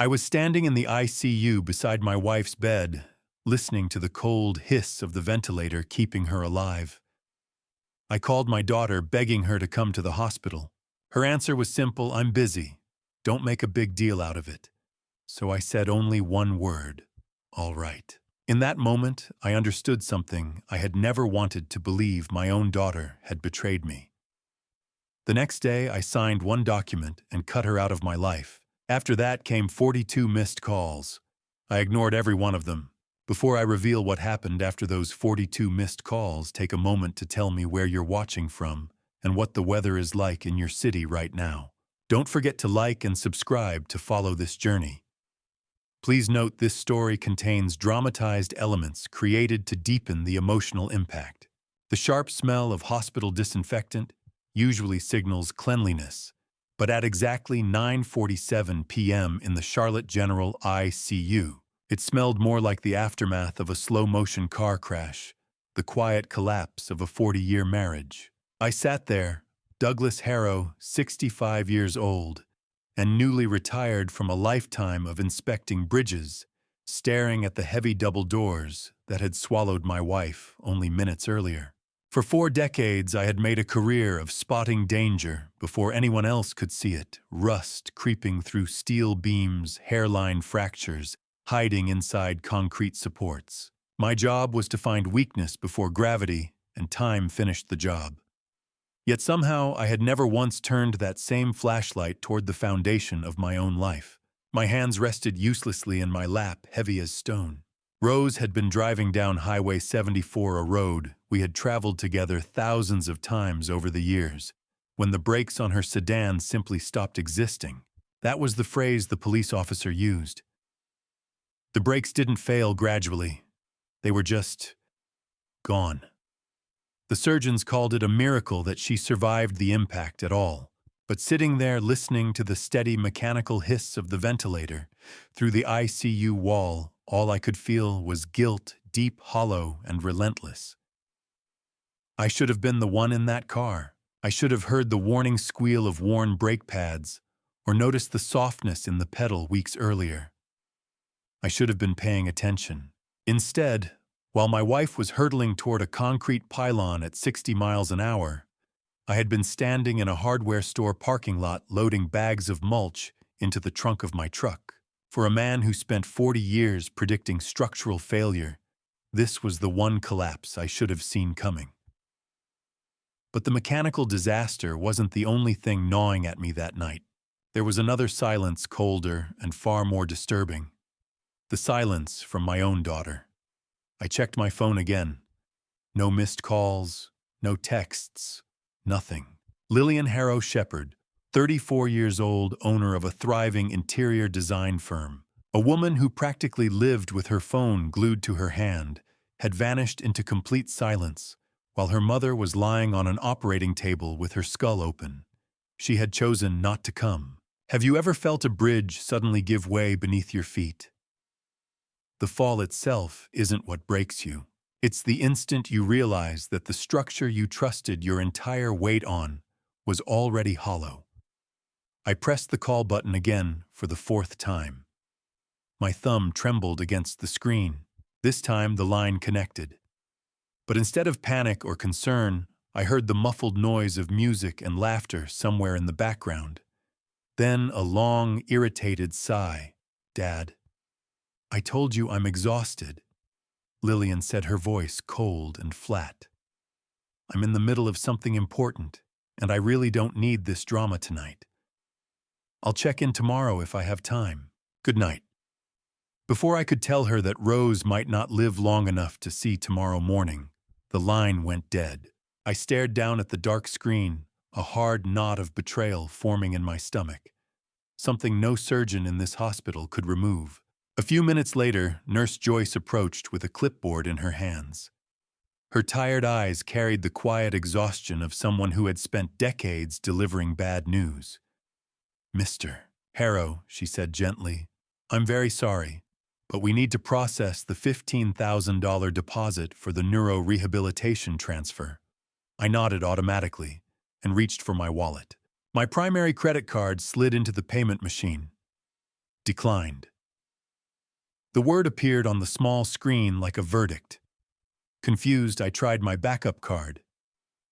I was standing in the ICU beside my wife's bed, listening to the cold hiss of the ventilator keeping her alive. I called my daughter, begging her to come to the hospital. Her answer was simple: "I'm busy. Don't make a big deal out of it." So I said only one word: "All right." In that moment, I understood something I had never wanted to believe: my own daughter had betrayed me. The next day, I signed one document and cut her out of my life. After that came 42 missed calls. I ignored every one of them. Before I reveal what happened after those 42 missed calls, take a moment to tell me where you're watching from and what the weather is like in your city right now. Don't forget to like and subscribe to follow this journey. Please note this story contains dramatized elements created to deepen the emotional impact. The sharp smell of hospital disinfectant usually signals cleanliness, but at exactly 9:47 p.m. in the Charlotte General ICU, it smelled more like the aftermath of a slow-motion car crash, the quiet collapse of a 40-year marriage. I sat there, Douglas Harrow, 65 years old, and newly retired from a lifetime of inspecting bridges, staring at the heavy double doors that had swallowed my wife only minutes earlier. For 4 decades, I had made a career of spotting danger before anyone else could see it: rust creeping through steel beams, hairline fractures, hiding inside concrete supports. My job was to find weakness before gravity and time finished the job. Yet somehow I had never once turned that same flashlight toward the foundation of my own life. My hands rested uselessly in my lap, heavy as stone. Rose had been driving down Highway 74, a road we had traveled together thousands of times over the years, when the brakes on her sedan simply stopped existing. That was the phrase the police officer used. The brakes didn't fail gradually. They were just gone. The surgeons called it a miracle that she survived the impact at all. But sitting there listening to the steady mechanical hiss of the ventilator through the ICU wall, all I could feel was guilt, deep, hollow, and relentless. I should have been the one in that car. I should have heard the warning squeal of worn brake pads, or noticed the softness in the pedal weeks earlier. I should have been paying attention. Instead, while my wife was hurtling toward a concrete pylon at 60 miles an hour, I had been standing in a hardware store parking lot loading bags of mulch into the trunk of my truck. For a man who spent 40 years predicting structural failure, this was the one collapse I should have seen coming. But the mechanical disaster wasn't the only thing gnawing at me that night. There was another silence, colder and far more disturbing. The silence from my own daughter. I checked my phone again. No missed calls, no texts, nothing. Lillian Harrow Shepard, 34 years old, owner of a thriving interior design firm, a woman who practically lived with her phone glued to her hand, had vanished into complete silence while her mother was lying on an operating table with her skull open. She had chosen not to come. Have you ever felt a bridge suddenly give way beneath your feet? The fall itself isn't what breaks you. It's the instant you realize that the structure you trusted your entire weight on was already hollow. I pressed the call button again for the 4th time. My thumb trembled against the screen. This time the line connected. But instead of panic or concern, I heard the muffled noise of music and laughter somewhere in the background. Then a long, irritated sigh. "Dad, I told you I'm exhausted," Lillian said, her voice cold and flat. "I'm in the middle of something important, and I really don't need this drama tonight. I'll check in tomorrow if I have time. Good night." Before I could tell her that Rose might not live long enough to see tomorrow morning, the line went dead. I stared down at the dark screen, a hard knot of betrayal forming in my stomach. Something no surgeon in this hospital could remove. A few minutes later, Nurse Joyce approached with a clipboard in her hands. Her tired eyes carried the quiet exhaustion of someone who had spent decades delivering bad news. "Mr. Harrow," she said gently, "I'm very sorry, but we need to process the $15,000 deposit for the neuro-rehabilitation transfer." I nodded automatically and reached for my wallet. My primary credit card slid into the payment machine. Declined. The word appeared on the small screen like a verdict. Confused, I tried my backup card.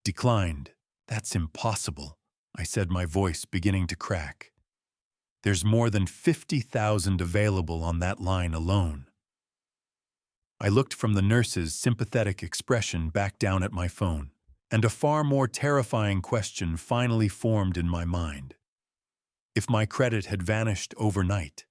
Declined. That's impossible, I said, my voice beginning to crack. There's more than 50,000 available on that line alone. I looked from the nurse's sympathetic expression back down at my phone, and a far more terrifying question finally formed in my mind. If my credit had vanished overnight,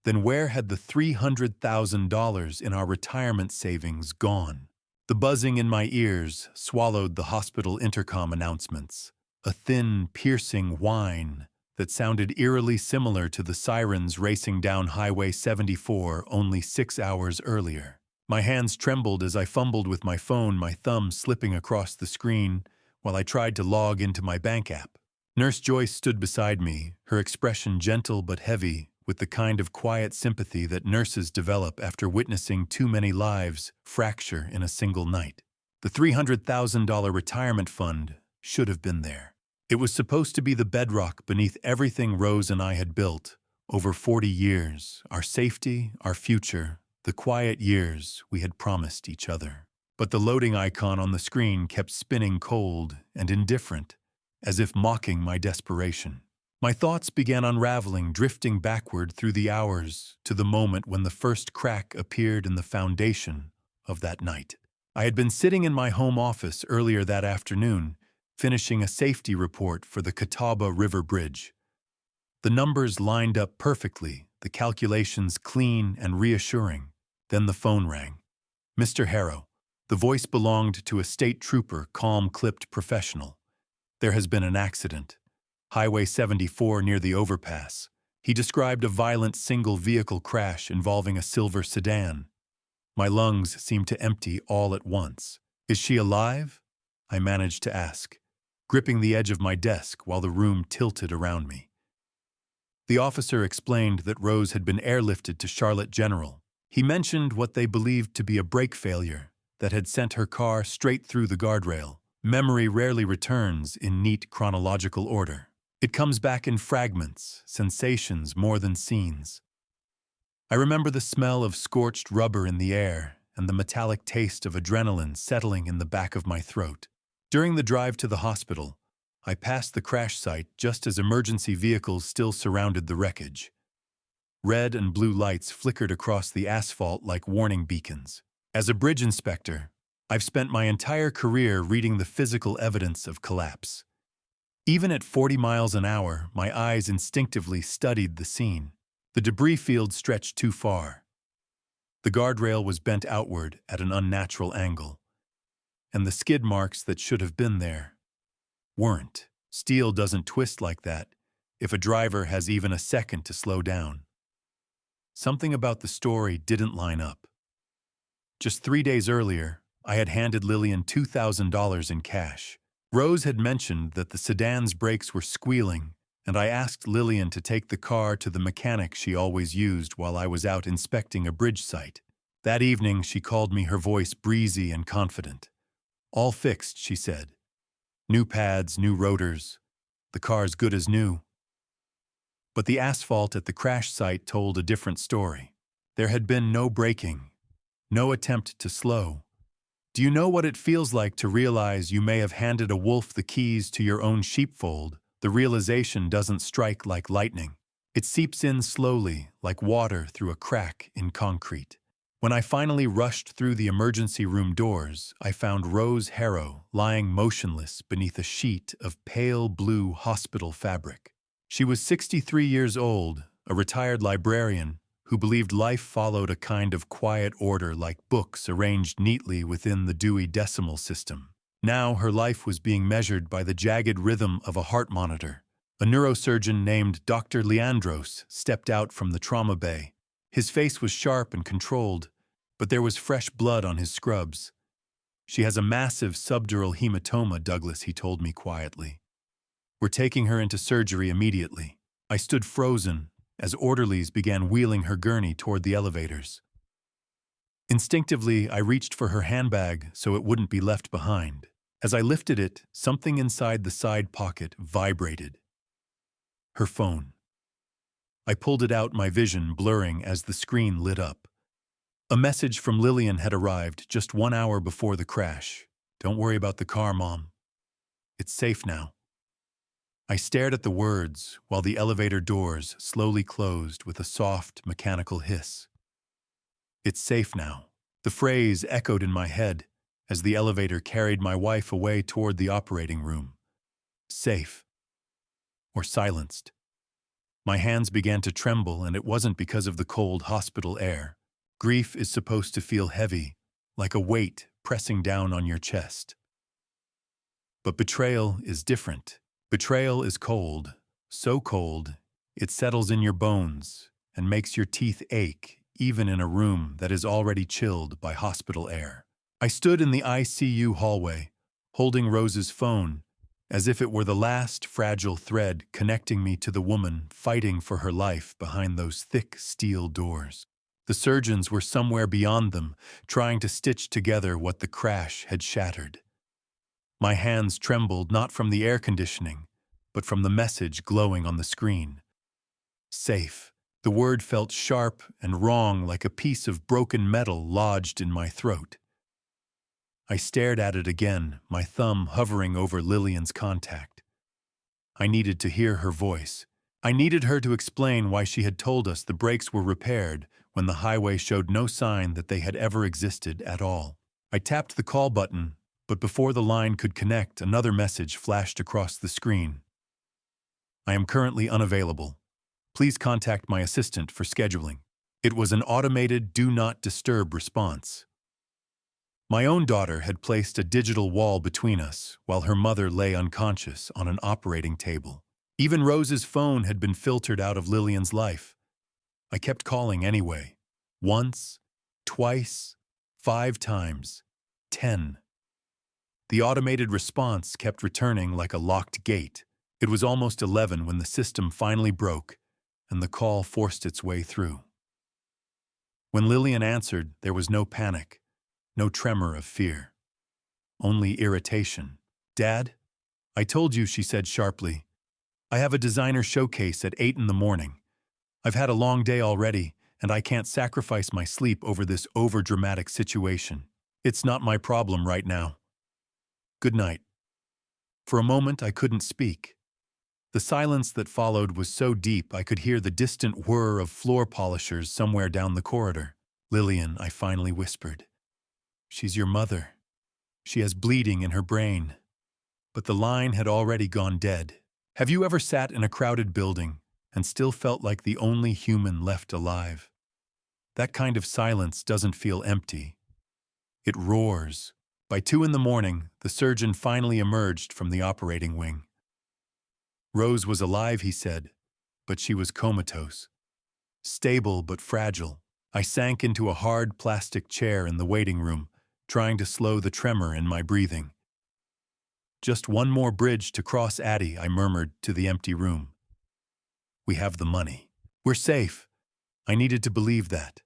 then where had the $300,000 in our retirement savings gone? The buzzing in my ears swallowed the hospital intercom announcements, a thin, piercing whine that sounded eerily similar to the sirens racing down Highway 74 only 6 hours earlier. My hands trembled as I fumbled with my phone, my thumb slipping across the screen while I tried to log into my bank app. Nurse Joyce stood beside me, her expression gentle but heavy, with the kind of quiet sympathy that nurses develop after witnessing too many lives fracture in a single night. The $300,000 retirement fund should have been there. It was supposed to be the bedrock beneath everything Rose and I had built over 40 years, our safety, our future, the quiet years we had promised each other. But the loading icon on the screen kept spinning cold and indifferent, as if mocking my desperation. My thoughts began unraveling, drifting backward through the hours to the moment when the first crack appeared in the foundation of that night. I had been sitting in my home office earlier that afternoon, finishing a safety report for the Catawba River Bridge. The numbers lined up perfectly, the calculations clean and reassuring. Then the phone rang. Mr. Harrow. The voice belonged to a state trooper, calm-clipped professional. There has been an accident. Highway 74 near the overpass. He described a violent single-vehicle crash involving a silver sedan. My lungs seemed to empty all at once. Is she alive? I managed to ask, gripping the edge of my desk while the room tilted around me. The officer explained that Rose had been airlifted to Charlotte General. He mentioned what they believed to be a brake failure that had sent her car straight through the guardrail. Memory rarely returns in neat chronological order. It comes back in fragments, sensations more than scenes. I remember the smell of scorched rubber in the air and the metallic taste of adrenaline settling in the back of my throat. During the drive to the hospital, I passed the crash site just as emergency vehicles still surrounded the wreckage. Red and blue lights flickered across the asphalt like warning beacons. As a bridge inspector, I've spent my entire career reading the physical evidence of collapse. Even at 40 miles an hour, my eyes instinctively studied the scene. The debris field stretched too far. The guardrail was bent outward at an unnatural angle, and the skid marks that should have been there weren't. Steel doesn't twist like that if a driver has even a second to slow down. Something about the story didn't line up. Just 3 days earlier, I had handed Lillian $2,000 in cash. Rose had mentioned that the sedan's brakes were squealing, and I asked Lillian to take the car to the mechanic she always used while I was out inspecting a bridge site. That evening, she called me, her voice breezy and confident. All fixed, she said. New pads, new rotors. The car's good as new. But the asphalt at the crash site told a different story. There had been no braking, no attempt to slow. Do you know what it feels like to realize you may have handed a wolf the keys to your own sheepfold? The realization doesn't strike like lightning. It seeps in slowly, like water through a crack in concrete. When I finally rushed through the emergency room doors, I found Rose Harrow lying motionless beneath a sheet of pale blue hospital fabric. She was 63 years old, a retired librarian who believed life followed a kind of quiet order like books arranged neatly within the Dewey Decimal System. Now her life was being measured by the jagged rhythm of a heart monitor. A neurosurgeon named Dr. Leandros stepped out from the trauma bay. His face was sharp and controlled, but there was fresh blood on his scrubs. She has a massive subdural hematoma, Douglas, he told me quietly. We're taking her into surgery immediately. I stood frozen as orderlies began wheeling her gurney toward the elevators. Instinctively, I reached for her handbag so it wouldn't be left behind. As I lifted it, something inside the side pocket vibrated. Her phone. I pulled it out, my vision blurring as the screen lit up. A message from Lillian had arrived just 1 hour before the crash. "Don't worry about the car, Mom. It's safe now." I stared at the words while the elevator doors slowly closed with a soft, mechanical hiss. "It's safe now." The phrase echoed in my head as the elevator carried my wife away toward the operating room. Safe. Or silenced. My hands began to tremble, and it wasn't because of the cold hospital air. Grief is supposed to feel heavy, like a weight pressing down on your chest. But betrayal is different. Betrayal is cold, so cold, it settles in your bones and makes your teeth ache, even in a room that is already chilled by hospital air. I stood in the ICU hallway, holding Rose's phone, as if it were the last fragile thread connecting me to the woman fighting for her life behind those thick steel doors. The surgeons were somewhere beyond them, trying to stitch together what the crash had shattered. My hands trembled not from the air conditioning, but from the message glowing on the screen. Safe. The word felt sharp and wrong, like a piece of broken metal lodged in my throat. I stared at it again, my thumb hovering over Lillian's contact. I needed to hear her voice. I needed her to explain why she had told us the brakes were repaired when the highway showed no sign that they had ever existed at all. I tapped the call button, but before the line could connect, another message flashed across the screen. "I am currently unavailable. Please contact my assistant for scheduling." It was an automated do not disturb response. My own daughter had placed a digital wall between us while her mother lay unconscious on an operating table. Even Rose's phone had been filtered out of Lillian's life. I kept calling anyway. Once, twice, 5 times, 10. The automated response kept returning like a locked gate. It was almost 11 when the system finally broke and the call forced its way through. When Lillian answered, there was no panic, no tremor of fear, only irritation. "Dad?" "I told you," she said sharply. "I have a designer showcase at 8 in the morning. I've had a long day already, and I can't sacrifice my sleep over this overdramatic situation. It's not my problem right now. Good night." For a moment, I couldn't speak. The silence that followed was so deep I could hear the distant whir of floor polishers somewhere down the corridor. "Lillian," I finally whispered. "She's your mother. She has bleeding in her brain." But the line had already gone dead. Have you ever sat in a crowded building and still felt like the only human left alive? That kind of silence doesn't feel empty. It roars. By 2 in the morning, the surgeon finally emerged from the operating wing. Rose was alive, he said, but she was comatose. Stable but fragile. I sank into a hard plastic chair in the waiting room, trying to slow the tremor in my breathing. "Just one more bridge to cross, Addie," I murmured to the empty room. "We have the money. We're safe." I needed to believe that.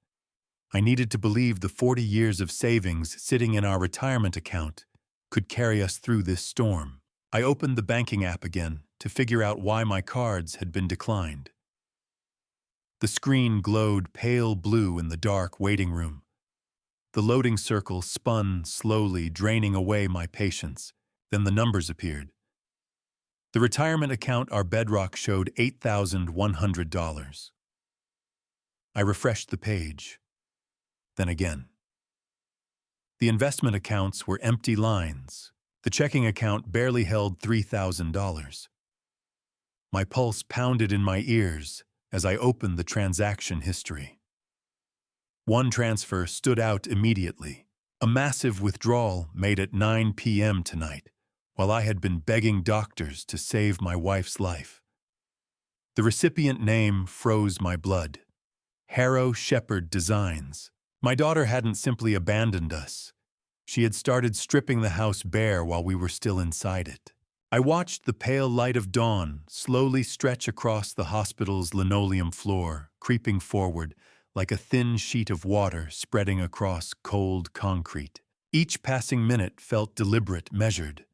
I needed to believe the 40 years of savings sitting in our retirement account could carry us through this storm. I opened the banking app again to figure out why my cards had been declined. The screen glowed pale blue in the dark waiting room. The loading circle spun slowly, draining away my patience. Then the numbers appeared. The retirement account, our bedrock, showed $8,100. I refreshed the page. Then again. The investment accounts were empty lines. The checking account barely held $3,000. My pulse pounded in my ears as I opened the transaction history. One transfer stood out immediately. A massive withdrawal made at 9 p.m. tonight, while I had been begging doctors to save my wife's life. The recipient name froze my blood. Harrow Shepherd Designs. My daughter hadn't simply abandoned us. She had started stripping the house bare while we were still inside it. I watched the pale light of dawn slowly stretch across the hospital's linoleum floor, creeping forward like a thin sheet of water spreading across cold concrete. Each passing minute felt deliberate, measured.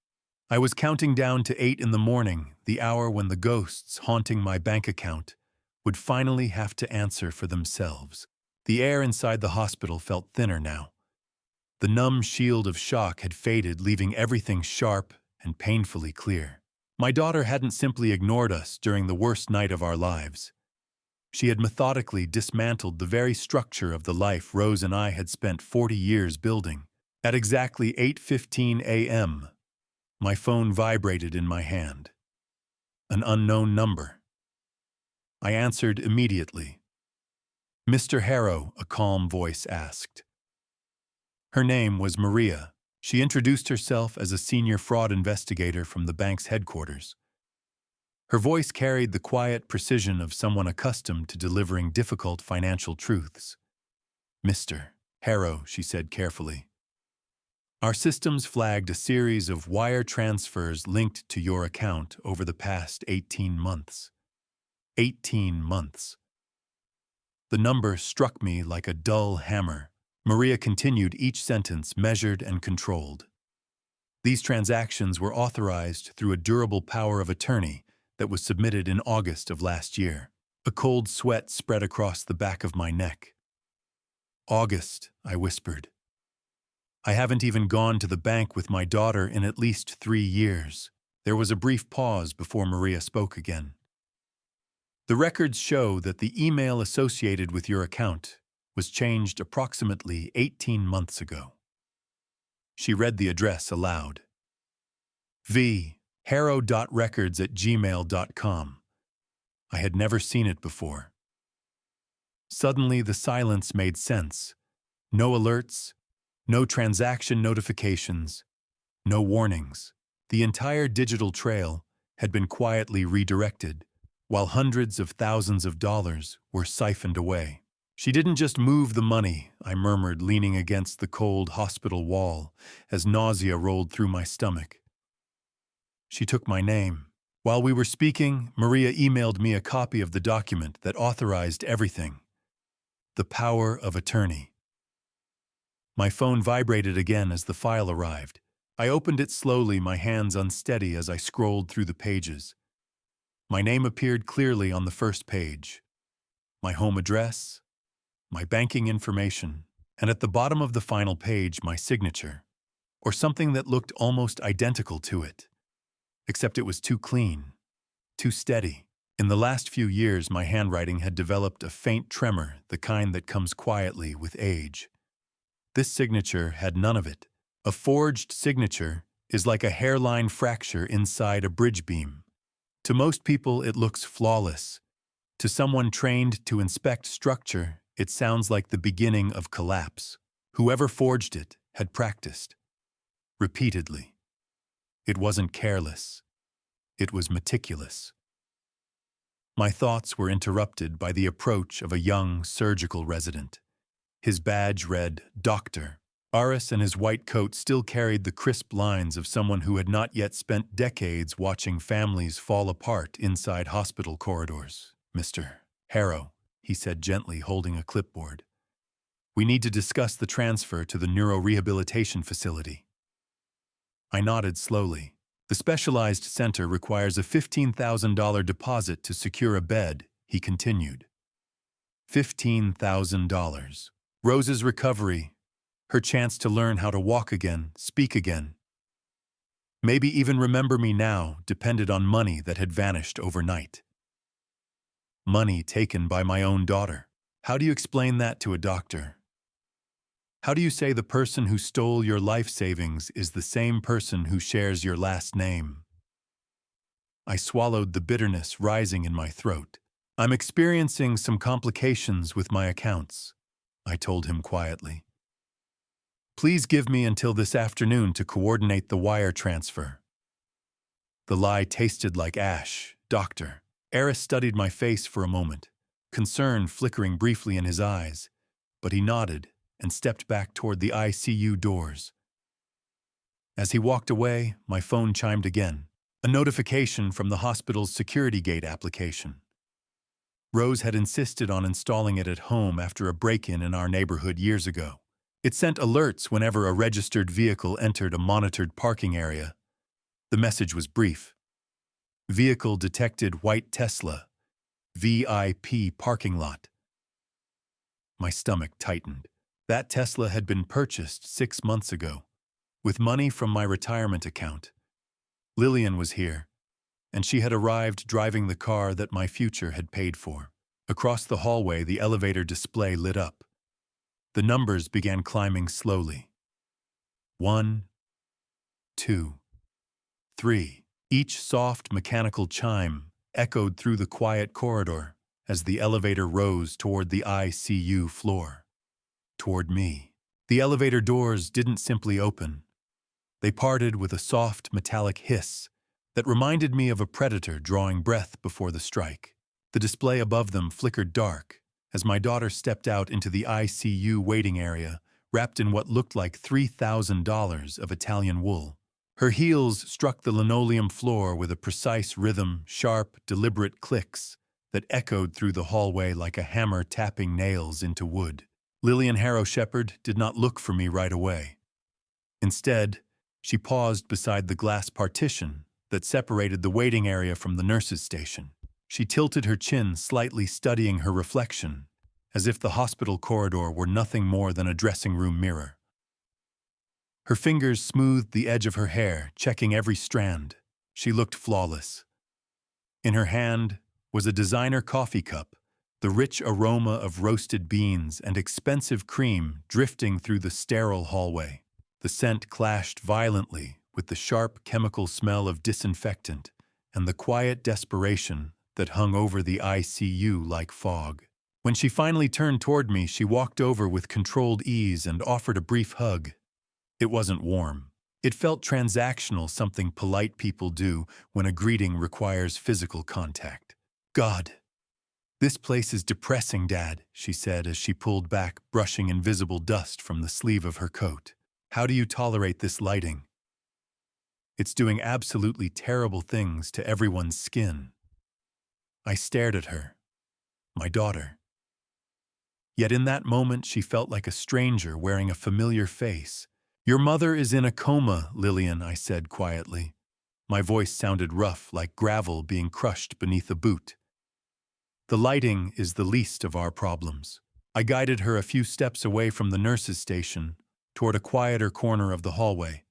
I was counting down to 8 in the morning, the hour when the ghosts haunting my bank account would finally have to answer for themselves. The air inside the hospital felt thinner now. The numb shield of shock had faded, leaving everything sharp and painfully clear. My daughter hadn't simply ignored us during the worst night of our lives. She had methodically dismantled the very structure of the life Rose and I had spent 40 years building. At exactly 8:15 a.m., my phone vibrated in my hand. An unknown number. I answered immediately. "Mr. Harrow," a calm voice asked. Her name was Maria. She introduced herself as a senior fraud investigator from the bank's headquarters. Her voice carried the quiet precision of someone accustomed to delivering difficult financial truths. "Mr. Harrow," she said carefully. "Our systems flagged a series of wire transfers linked to your account over the past 18 months. 18 months. The number struck me like a dull hammer. Maria continued each sentence, measured and controlled. These transactions were authorized through a durable power of attorney that was submitted in August of last year. A cold sweat spread across the back of my neck. "August," I whispered. "I haven't even gone to the bank with my daughter in at least 3 years. There was a brief pause before Maria spoke again. "The records show that the email associated with your account was changed approximately 18 months ago." She read the address aloud. harrow.records@gmail.com. I had never seen it before. Suddenly, the silence made sense. No alerts, no transaction notifications, no warnings. The entire digital trail had been quietly redirected, while hundreds of thousands of dollars were siphoned away. "She didn't just move the money," I murmured, leaning against the cold hospital wall as nausea rolled through my stomach. "She took my name." While we were speaking, Maria emailed me a copy of the document that authorized everything. The power of attorney. My phone vibrated again as the file arrived. I opened it slowly, my hands unsteady as I scrolled through the pages. My name appeared clearly on the first page. My home address, my banking information, and at the bottom of the final page, my signature, or something that looked almost identical to it. Except it was too clean, too steady. In the last few years, my handwriting had developed a faint tremor, the kind that comes quietly with age. This signature had none of it. A forged signature is like a hairline fracture inside a bridge beam. To most people, it looks flawless. To someone trained to inspect structure, it sounds like the beginning of collapse. Whoever forged it had practiced. Repeatedly. It wasn't careless. It was meticulous. My thoughts were interrupted by the approach of a young surgical resident. His badge read, "Doctor." Aris and his white coat still carried the crisp lines of someone who had not yet spent decades watching families fall apart inside hospital corridors. "Mr. Harrow," he said gently, holding a clipboard. "We need to discuss the transfer to the neurorehabilitation facility." I nodded slowly. "The specialized center requires a $15,000 deposit to secure a bed," he continued. $15,000. Rose's recovery, her chance to learn how to walk again, speak again, maybe even remember me now, depended on money that had vanished overnight. Money taken by my own daughter. How do you explain that to a doctor? How do you say the person who stole your life savings is the same person who shares your last name? I swallowed the bitterness rising in my throat. "I'm experiencing some complications with my accounts," I told him quietly. "Please give me until this afternoon to coordinate the wire transfer." The lie tasted like ash. "Doctor." Aris studied my face for a moment, concern flickering briefly in his eyes, but he nodded and stepped back toward the ICU doors. As he walked away, my phone chimed again, a notification from the hospital's security gate application. Rose had insisted on installing it at home after a break-in in our neighborhood years ago. It sent alerts whenever a registered vehicle entered a monitored parking area. The message was brief. "Vehicle detected, white Tesla. VIP parking lot. My stomach tightened. That Tesla had been purchased 6 months ago, with money from my retirement account. Lillian was here, and she had arrived driving the car that my future had paid for. Across the hallway, the elevator display lit up. The numbers began climbing slowly. 1, 2, 3. Each soft mechanical chime echoed through the quiet corridor as the elevator rose toward the ICU floor. Toward me. The elevator doors didn't simply open. They parted with a soft metallic hiss that reminded me of a predator drawing breath before the strike. The display above them flickered dark as my daughter stepped out into the ICU waiting area, wrapped in what looked like $3,000 of Italian wool. Her heels struck the linoleum floor with a precise rhythm, sharp, deliberate clicks that echoed through the hallway like a hammer tapping nails into wood. Lillian Harrow Shepherd did not look for me right away. Instead, she paused beside the glass partition that separated the waiting area from the nurses' station. She tilted her chin slightly, studying her reflection, as if the hospital corridor were nothing more than a dressing room mirror. Her fingers smoothed the edge of her hair, checking every strand. She looked flawless. In her hand was a designer coffee cup, the rich aroma of roasted beans and expensive cream drifting through the sterile hallway. The scent clashed violently with the sharp chemical smell of disinfectant and the quiet desperation that hung over the ICU like fog. When she finally turned toward me, she walked over with controlled ease and offered a brief hug. It wasn't warm. It felt transactional, something polite people do when a greeting requires physical contact. "God, this place is depressing, Dad," she said as she pulled back, brushing invisible dust from the sleeve of her coat. "How do you tolerate this lighting? It's doing absolutely terrible things to everyone's skin." I stared at her, my daughter. Yet in that moment she felt like a stranger wearing a familiar face. "Your mother is in a coma, Lillian," I said quietly. My voice sounded rough, like gravel being crushed beneath a boot. "The lighting is the least of our problems." I guided her a few steps away from the nurses' station, toward a quieter corner of the hallway.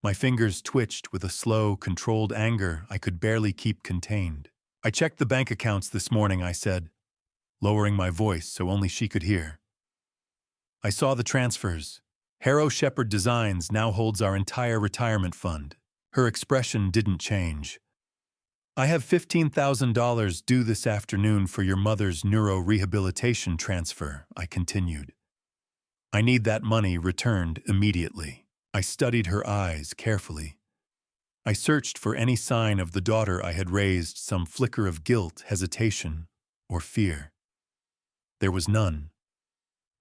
My fingers twitched with a slow, controlled anger I could barely keep contained. "I checked the bank accounts this morning," I said, lowering my voice so only she could hear. "I saw the transfers. Harrow Shepherd Designs now holds our entire retirement fund." Her expression didn't change. "I have $15,000 due this afternoon for your mother's neuro-rehabilitation transfer," I continued. "I need that money returned immediately." I studied her eyes carefully. I searched for any sign of the daughter I had raised, some flicker of guilt, hesitation, or fear. There was none.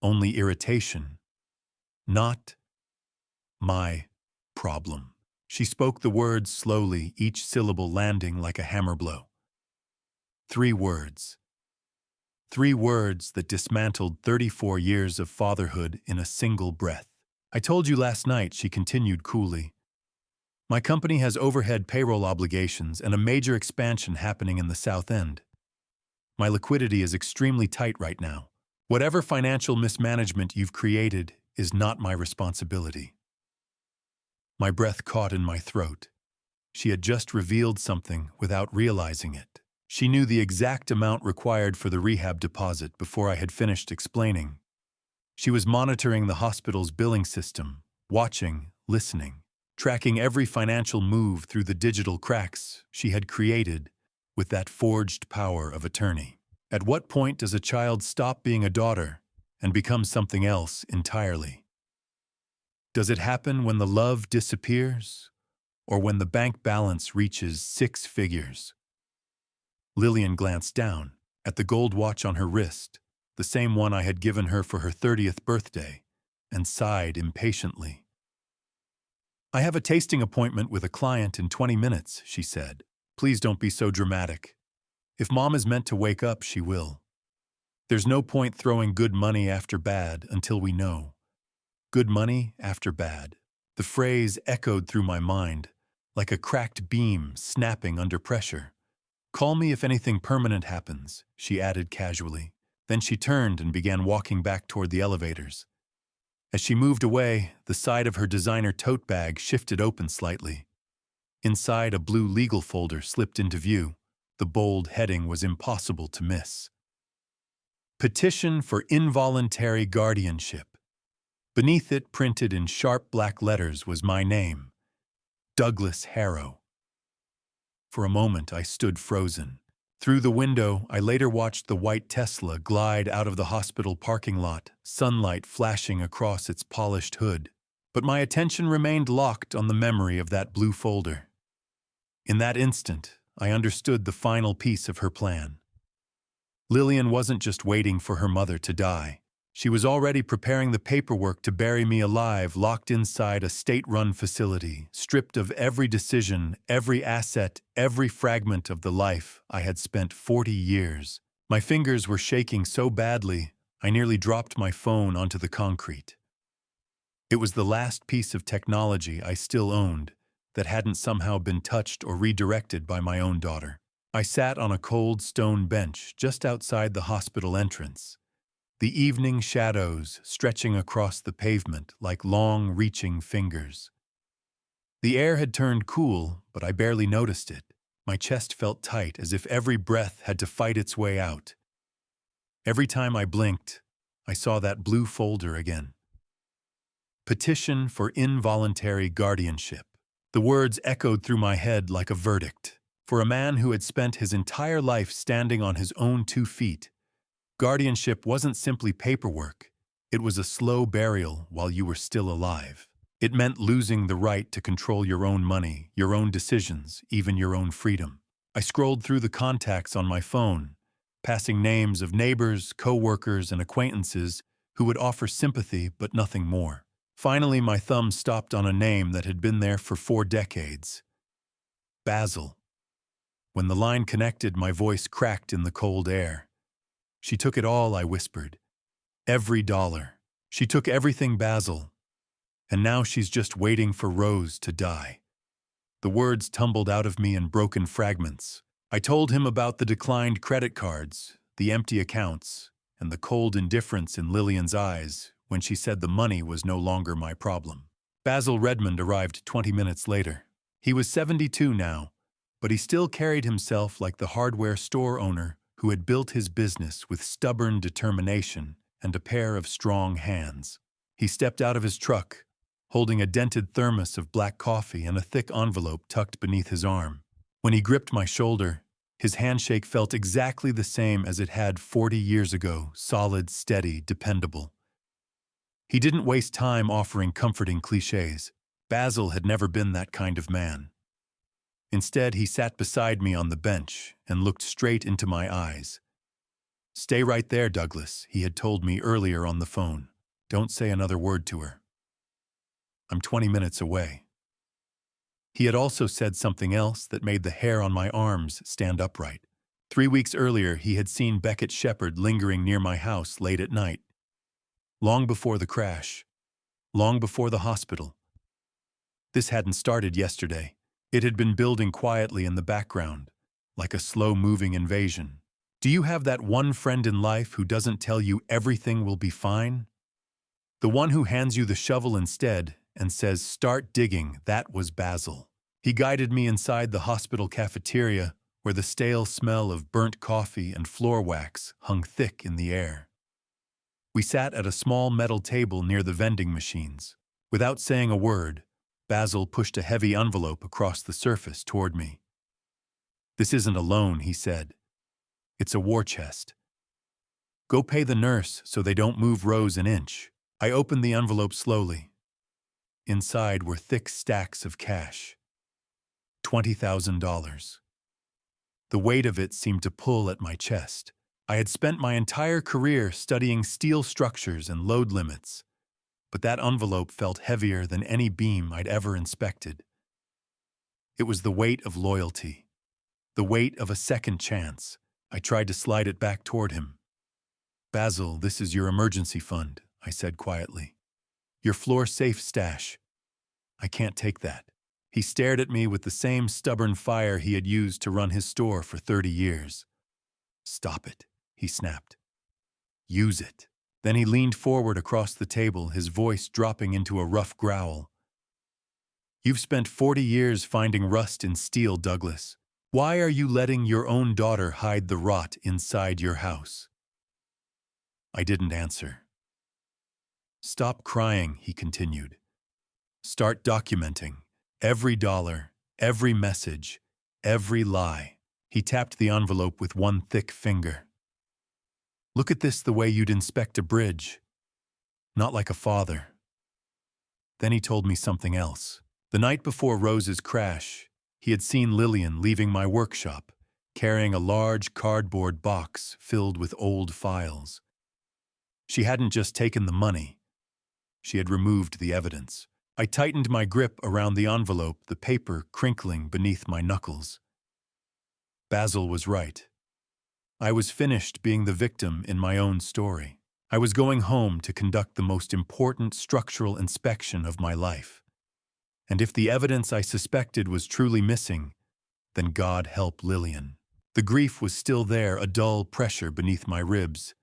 Only irritation. "Not my problem." She spoke the words slowly, each syllable landing like a hammer blow. 3 words. 3 words that dismantled 34 years of fatherhood in a single breath. "I told you last night," she continued coolly. "My company has overhead payroll obligations and a major expansion happening in the South End. My liquidity is extremely tight right now. Whatever financial mismanagement you've created is not my responsibility." My breath caught in my throat. She had just revealed something without realizing it. She knew the exact amount required for the rehab deposit before I had finished explaining. She was monitoring the hospital's billing system, watching, listening, tracking every financial move through the digital cracks she had created with that forged power of attorney. At what point does a child stop being a daughter and become something else entirely? Does it happen when the love disappears, or when the bank balance reaches 6 figures? Lillian glanced down at the gold watch on her wrist, the same one I had given her for her 30th birthday, and sighed impatiently. "I have a tasting appointment with a client in 20 minutes, she said. "Please don't be so dramatic. If Mom is meant to wake up, she will. There's no point throwing good money after bad until we know." Good money after bad. The phrase echoed through my mind, like a cracked beam snapping under pressure. Call me if anything permanent happens, she added casually. Then she turned and began walking back toward the elevators. As she moved away, the side of her designer tote bag shifted open slightly. Inside, a blue legal folder slipped into view. The bold heading was impossible to miss. Petition for involuntary guardianship. Beneath it, printed in sharp black letters, was my name, Douglas Harrow. For a moment, I stood frozen. Through the window, I later watched the white Tesla glide out of the hospital parking lot, sunlight flashing across its polished hood. But my attention remained locked on the memory of that blue folder. In that instant, I understood the final piece of her plan. Lillian wasn't just waiting for her mother to die. She was already preparing the paperwork to bury me alive, locked inside a state-run facility, stripped of every decision, every asset, every fragment of the life I had spent 40 years. My fingers were shaking so badly, I nearly dropped my phone onto the concrete. It was the last piece of technology I still owned that hadn't somehow been touched or redirected by my own daughter. I sat on a cold stone bench just outside the hospital entrance, the evening shadows stretching across the pavement like long, reaching fingers. The air had turned cool, but I barely noticed it. My chest felt tight, as if every breath had to fight its way out. Every time I blinked, I saw that blue folder again. Petition for involuntary guardianship. The words echoed through my head like a verdict. For a man who had spent his entire life standing on his own 2 feet, guardianship wasn't simply paperwork. It was a slow burial while you were still alive. It meant losing the right to control your own money, your own decisions, even your own freedom. I scrolled through the contacts on my phone, passing names of neighbors, co-workers, and acquaintances who would offer sympathy but nothing more. Finally, my thumb stopped on a name that had been there for 4 decades. Basil. When the line connected, my voice cracked in the cold air. She took it all, I whispered. Every dollar. She took everything, Basil. And now she's just waiting for Rose to die. The words tumbled out of me in broken fragments. I told him about the declined credit cards, the empty accounts, and the cold indifference in Lillian's eyes when she said the money was no longer my problem. Basil Redmond arrived 20 minutes later. He was 72 now, but he still carried himself like the hardware store owner who had built his business with stubborn determination and a pair of strong hands. He stepped out of his truck, holding a dented thermos of black coffee and a thick envelope tucked beneath his arm. When he gripped my shoulder, his handshake felt exactly the same as it had 40 years ago, solid, steady, dependable. He didn't waste time offering comforting cliches. Basil had never been that kind of man. Instead, he sat beside me on the bench and looked straight into my eyes. "Stay right there, Douglas," he had told me earlier on the phone. "Don't say another word to her. I'm 20 minutes away." He had also said something else that made the hair on my arms stand upright. 3 weeks earlier, he had seen Beckett Shepard lingering near my house late at night. Long before the crash. Long before the hospital. This hadn't started yesterday. It had been building quietly in the background, like a slow-moving invasion. Do you have that one friend in life who doesn't tell you everything will be fine? The one who hands you the shovel instead and says, "Start digging," that was Basil. He guided me inside the hospital cafeteria, where the stale smell of burnt coffee and floor wax hung thick in the air. We sat at a small metal table near the vending machines. Without saying a word, Basil pushed a heavy envelope across the surface toward me. "This isn't a loan," he said. "It's a war chest. Go pay the nurse so they don't move Rose an inch." I opened the envelope slowly. Inside were thick stacks of cash. $20,000. The weight of it seemed to pull at my chest. I had spent my entire career studying steel structures and load limits, but that envelope felt heavier than any beam I'd ever inspected. It was the weight of loyalty, the weight of a second chance. I tried to slide it back toward him. "Basil, this is your emergency fund," I said quietly. "Your floor-safe stash. I can't take that." He stared at me with the same stubborn fire he had used to run his store for 30 years. "Stop it," he snapped. "Use it." Then he leaned forward across the table, his voice dropping into a rough growl. "You've spent 40 years finding rust in steel, Douglas. Why are you letting your own daughter hide the rot inside your house?" I didn't answer. "Stop crying," he continued. "Start documenting. Every dollar, every message, every lie." He tapped the envelope with one thick finger. "Look at this the way you'd inspect a bridge. Not like a father." Then he told me something else. The night before Rose's crash, he had seen Lillian leaving my workshop, carrying a large cardboard box filled with old files. She hadn't just taken the money. She had removed the evidence. I tightened my grip around the envelope, the paper crinkling beneath my knuckles. Basil was right. I was finished being the victim in my own story. I was going home to conduct the most important structural inspection of my life. And if the evidence I suspected was truly missing, then God help Lillian. The grief was still there, a dull pressure beneath my ribs.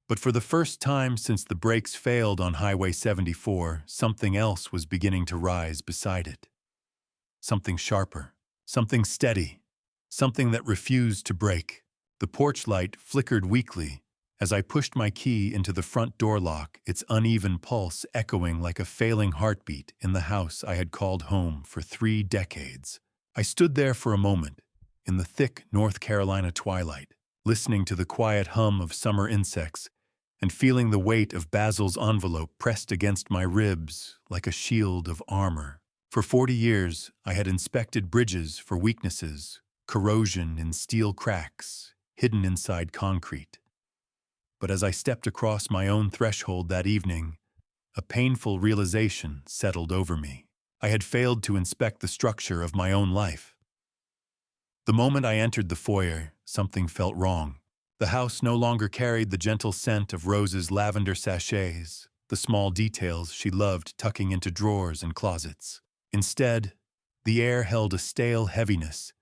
But for the first time since the brakes failed on Highway 74, something else was beginning to rise beside it. Something sharper, something steady, something that refused to break. The porch light flickered weakly as I pushed my key into the front door lock, its uneven pulse echoing like a failing heartbeat in the house I had called home for 3 decades. I stood there for a moment, in the thick North Carolina twilight, listening to the quiet hum of summer insects and feeling the weight of Basil's envelope pressed against my ribs like a shield of armor. For 40 years, I had inspected bridges for weaknesses, corrosion in steel cracks, hidden inside concrete. But as I stepped across my own threshold that evening, a painful realization settled over me. I had failed to inspect the structure of my own life. The moment I entered the foyer, something felt wrong. The house no longer carried the gentle scent of Rose's lavender sachets, the small details she loved tucking into drawers and closets. Instead, the air held a stale heaviness,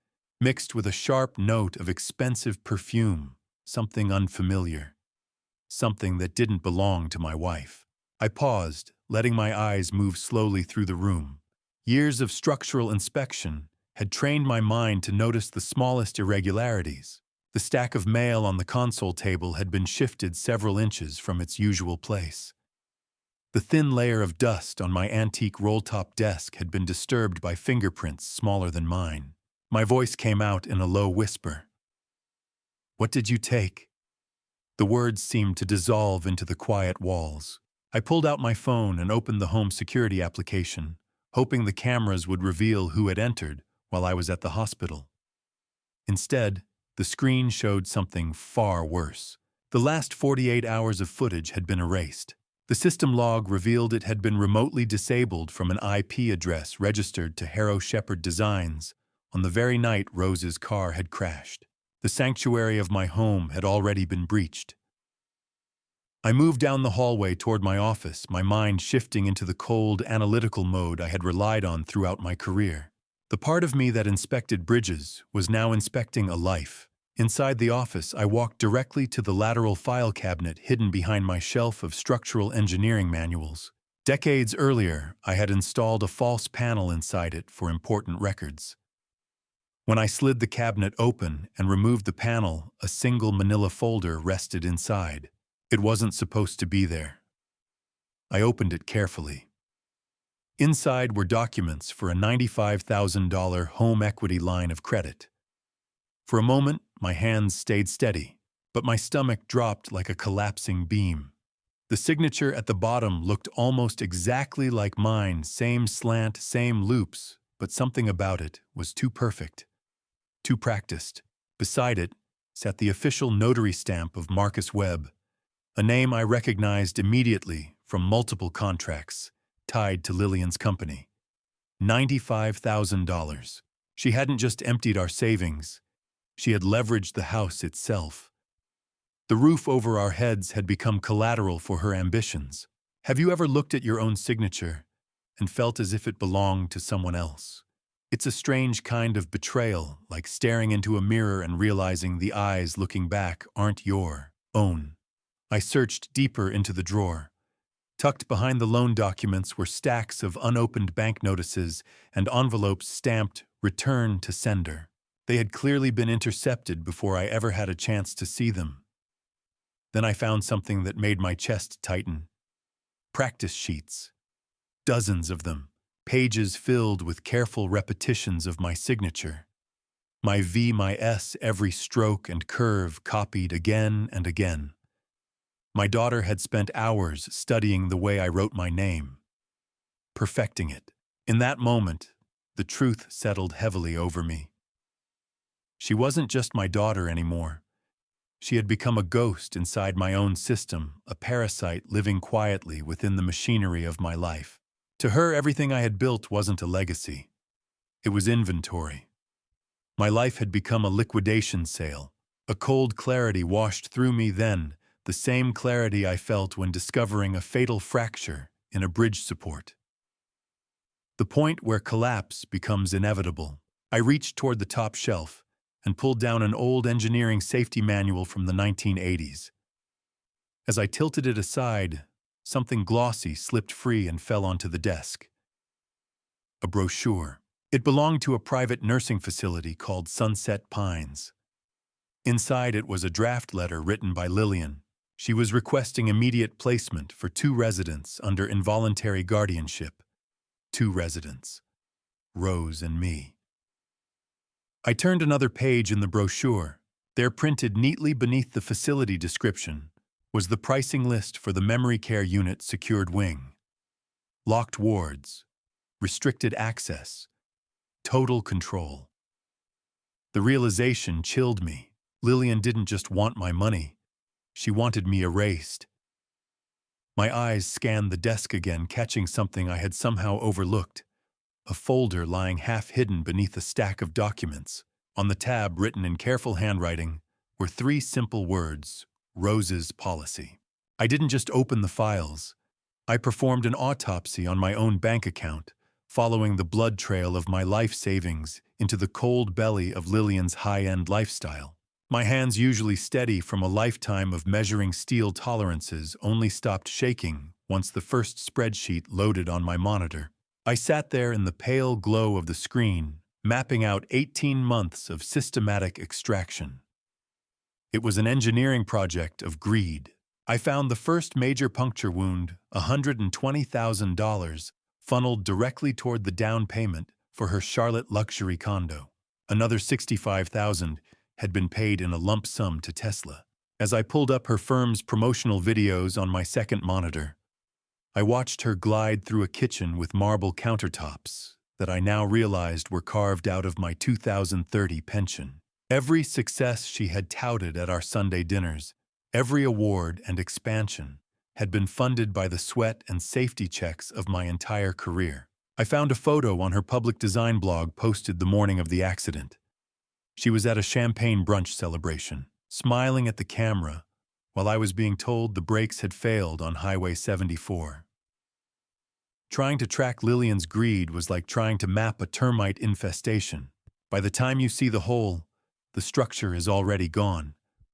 mixed with a sharp note of expensive perfume, something unfamiliar, something that didn't belong to my wife. I paused, letting my eyes move slowly through the room. Years of structural inspection had trained my mind to notice the smallest irregularities. The stack of mail on the console table had been shifted several inches from its usual place. The thin layer of dust on my antique roll-top desk had been disturbed by fingerprints smaller than mine. My voice came out in a low whisper. "What did you take?" The words seemed to dissolve into the quiet walls. I pulled out my phone and opened the home security application, hoping the cameras would reveal who had entered while I was at the hospital. Instead, the screen showed something far worse. The last 48 hours of footage had been erased. The system log revealed it had been remotely disabled from an IP address registered to Harrow Shepherd Designs on the very night Rose's car had crashed. The sanctuary of my home had already been breached. I moved down the hallway toward my office, my mind shifting into the cold, analytical mode I had relied on throughout my career. The part of me that inspected bridges was now inspecting a life. Inside the office, I walked directly to the lateral file cabinet hidden behind my shelf of structural engineering manuals. Decades earlier, I had installed a false panel inside it for important records. When I slid the cabinet open and removed the panel, a single manila folder rested inside. It wasn't supposed to be there. I opened it carefully. Inside were documents for a $95,000 home equity line of credit. For a moment, my hands stayed steady, but my stomach dropped like a collapsing beam. The signature at the bottom looked almost exactly like mine, same slant, same loops, but something about it was too perfect, too practiced. Beside it sat the official notary stamp of Marcus Webb, a name I recognized immediately from multiple contracts tied to Lillian's company. $95,000. She hadn't just emptied our savings. She had leveraged the house itself. The roof over our heads had become collateral for her ambitions. Have you ever looked at your own signature and felt as if it belonged to someone else. It's a strange kind of betrayal, like staring into a mirror and realizing the eyes looking back aren't your own. I searched deeper into the drawer. Tucked behind the loan documents were stacks of unopened bank notices and envelopes stamped "Return to Sender." They had clearly been intercepted before I ever had a chance to see them. Then I found something that made my chest tighten. Practice sheets. Dozens of them, pages filled with careful repetitions of my signature. My V, my S, every stroke and curve copied again and again. My daughter had spent hours studying the way I wrote my name, perfecting it. In that moment, the truth settled heavily over me. She wasn't just my daughter anymore. She had become a ghost inside my own system, a parasite living quietly within the machinery of my life. To her, everything I had built wasn't a legacy. It was inventory. My life had become a liquidation sale. A cold clarity washed through me then, the same clarity I felt when discovering a fatal fracture in a bridge support. The point where collapse becomes inevitable. I reached toward the top shelf and pulled down an old engineering safety manual from the 1980s. As I tilted it aside, something glossy slipped free and fell onto the desk. A brochure. It belonged to a private nursing facility called Sunset Pines. Inside it was a draft letter written by Lillian. She was requesting immediate placement for 2 residents under involuntary guardianship. 2 residents. Rose and me. I turned another page in the brochure. There, printed neatly beneath the facility description, was the pricing list for the memory care unit secured wing. Locked wards, restricted access, total control. The realization chilled me. Lillian didn't just want my money. She wanted me erased. My eyes scanned the desk again, catching something I had somehow overlooked. A folder lying half-hidden beneath a stack of documents. On the tab, written in careful handwriting, were 3 simple words: Rose's policy. I didn't just open the files. I performed an autopsy on my own bank account, following the blood trail of my life savings into the cold belly of Lillian's high-end lifestyle. My hands, usually steady from a lifetime of measuring steel tolerances, only stopped shaking once the first spreadsheet loaded on my monitor. I sat there in the pale glow of the screen, mapping out 18 months of systematic extraction. It was an engineering project of greed. I found the first major puncture wound, $120,000, funneled directly toward the down payment for her Charlotte luxury condo. Another $65,000 had been paid in a lump sum to Tesla. As I pulled up her firm's promotional videos on my second monitor, I watched her glide through a kitchen with marble countertops that I now realized were carved out of my 2030 pension. Every success she had touted at our Sunday dinners, every award and expansion, had been funded by the sweat and safety checks of my entire career. I found a photo on her public design blog posted the morning of the accident. She was at a champagne brunch celebration, smiling at the camera, while I was being told the brakes had failed on Highway 74. Trying to track Lillian's greed was like trying to map a termite infestation. By the time you see the hole, the structure is already gone.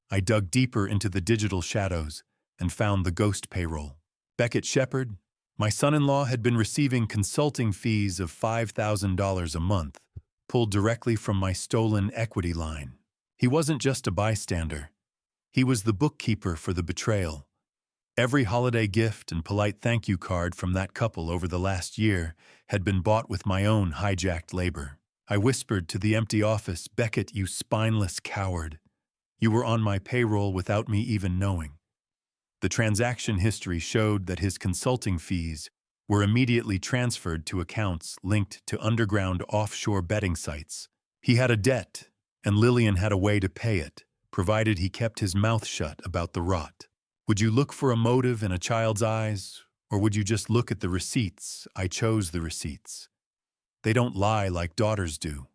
I dug deeper into the digital shadows and found the ghost payroll. Beckett Shepard, my son-in-law, had been receiving consulting fees of $5,000 a month, pulled directly from my stolen equity line. He wasn't just a bystander. He was the bookkeeper for the betrayal. Every holiday gift and polite thank you card from that couple over the last year had been bought with my own hijacked labor. I whispered to the empty office, "Beckett, you spineless coward. You were on my payroll without me even knowing." The transaction history showed that his consulting fees were immediately transferred to accounts linked to underground offshore betting sites. He had a debt, and Lillian had a way to pay it, provided he kept his mouth shut about the rot. Would you look for a motive in a child's eyes, or would you just look at the receipts? I chose the receipts. They don't lie like daughters do.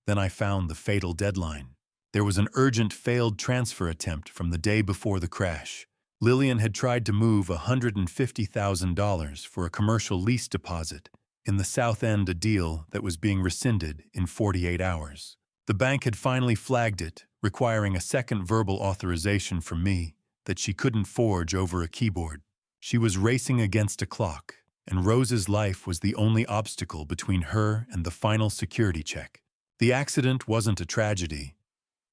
Then I found the fatal deadline. There was an urgent failed transfer attempt from the day before the crash. Lillian had tried to move $150,000 for a commercial lease deposit in the South End, a deal that was being rescinded in 48 hours. The bank had finally flagged it, requiring a second verbal authorization from me that she couldn't forge over a keyboard. She was racing against a clock, and Rose's life was the only obstacle between her and the final security check. The accident wasn't a tragedy.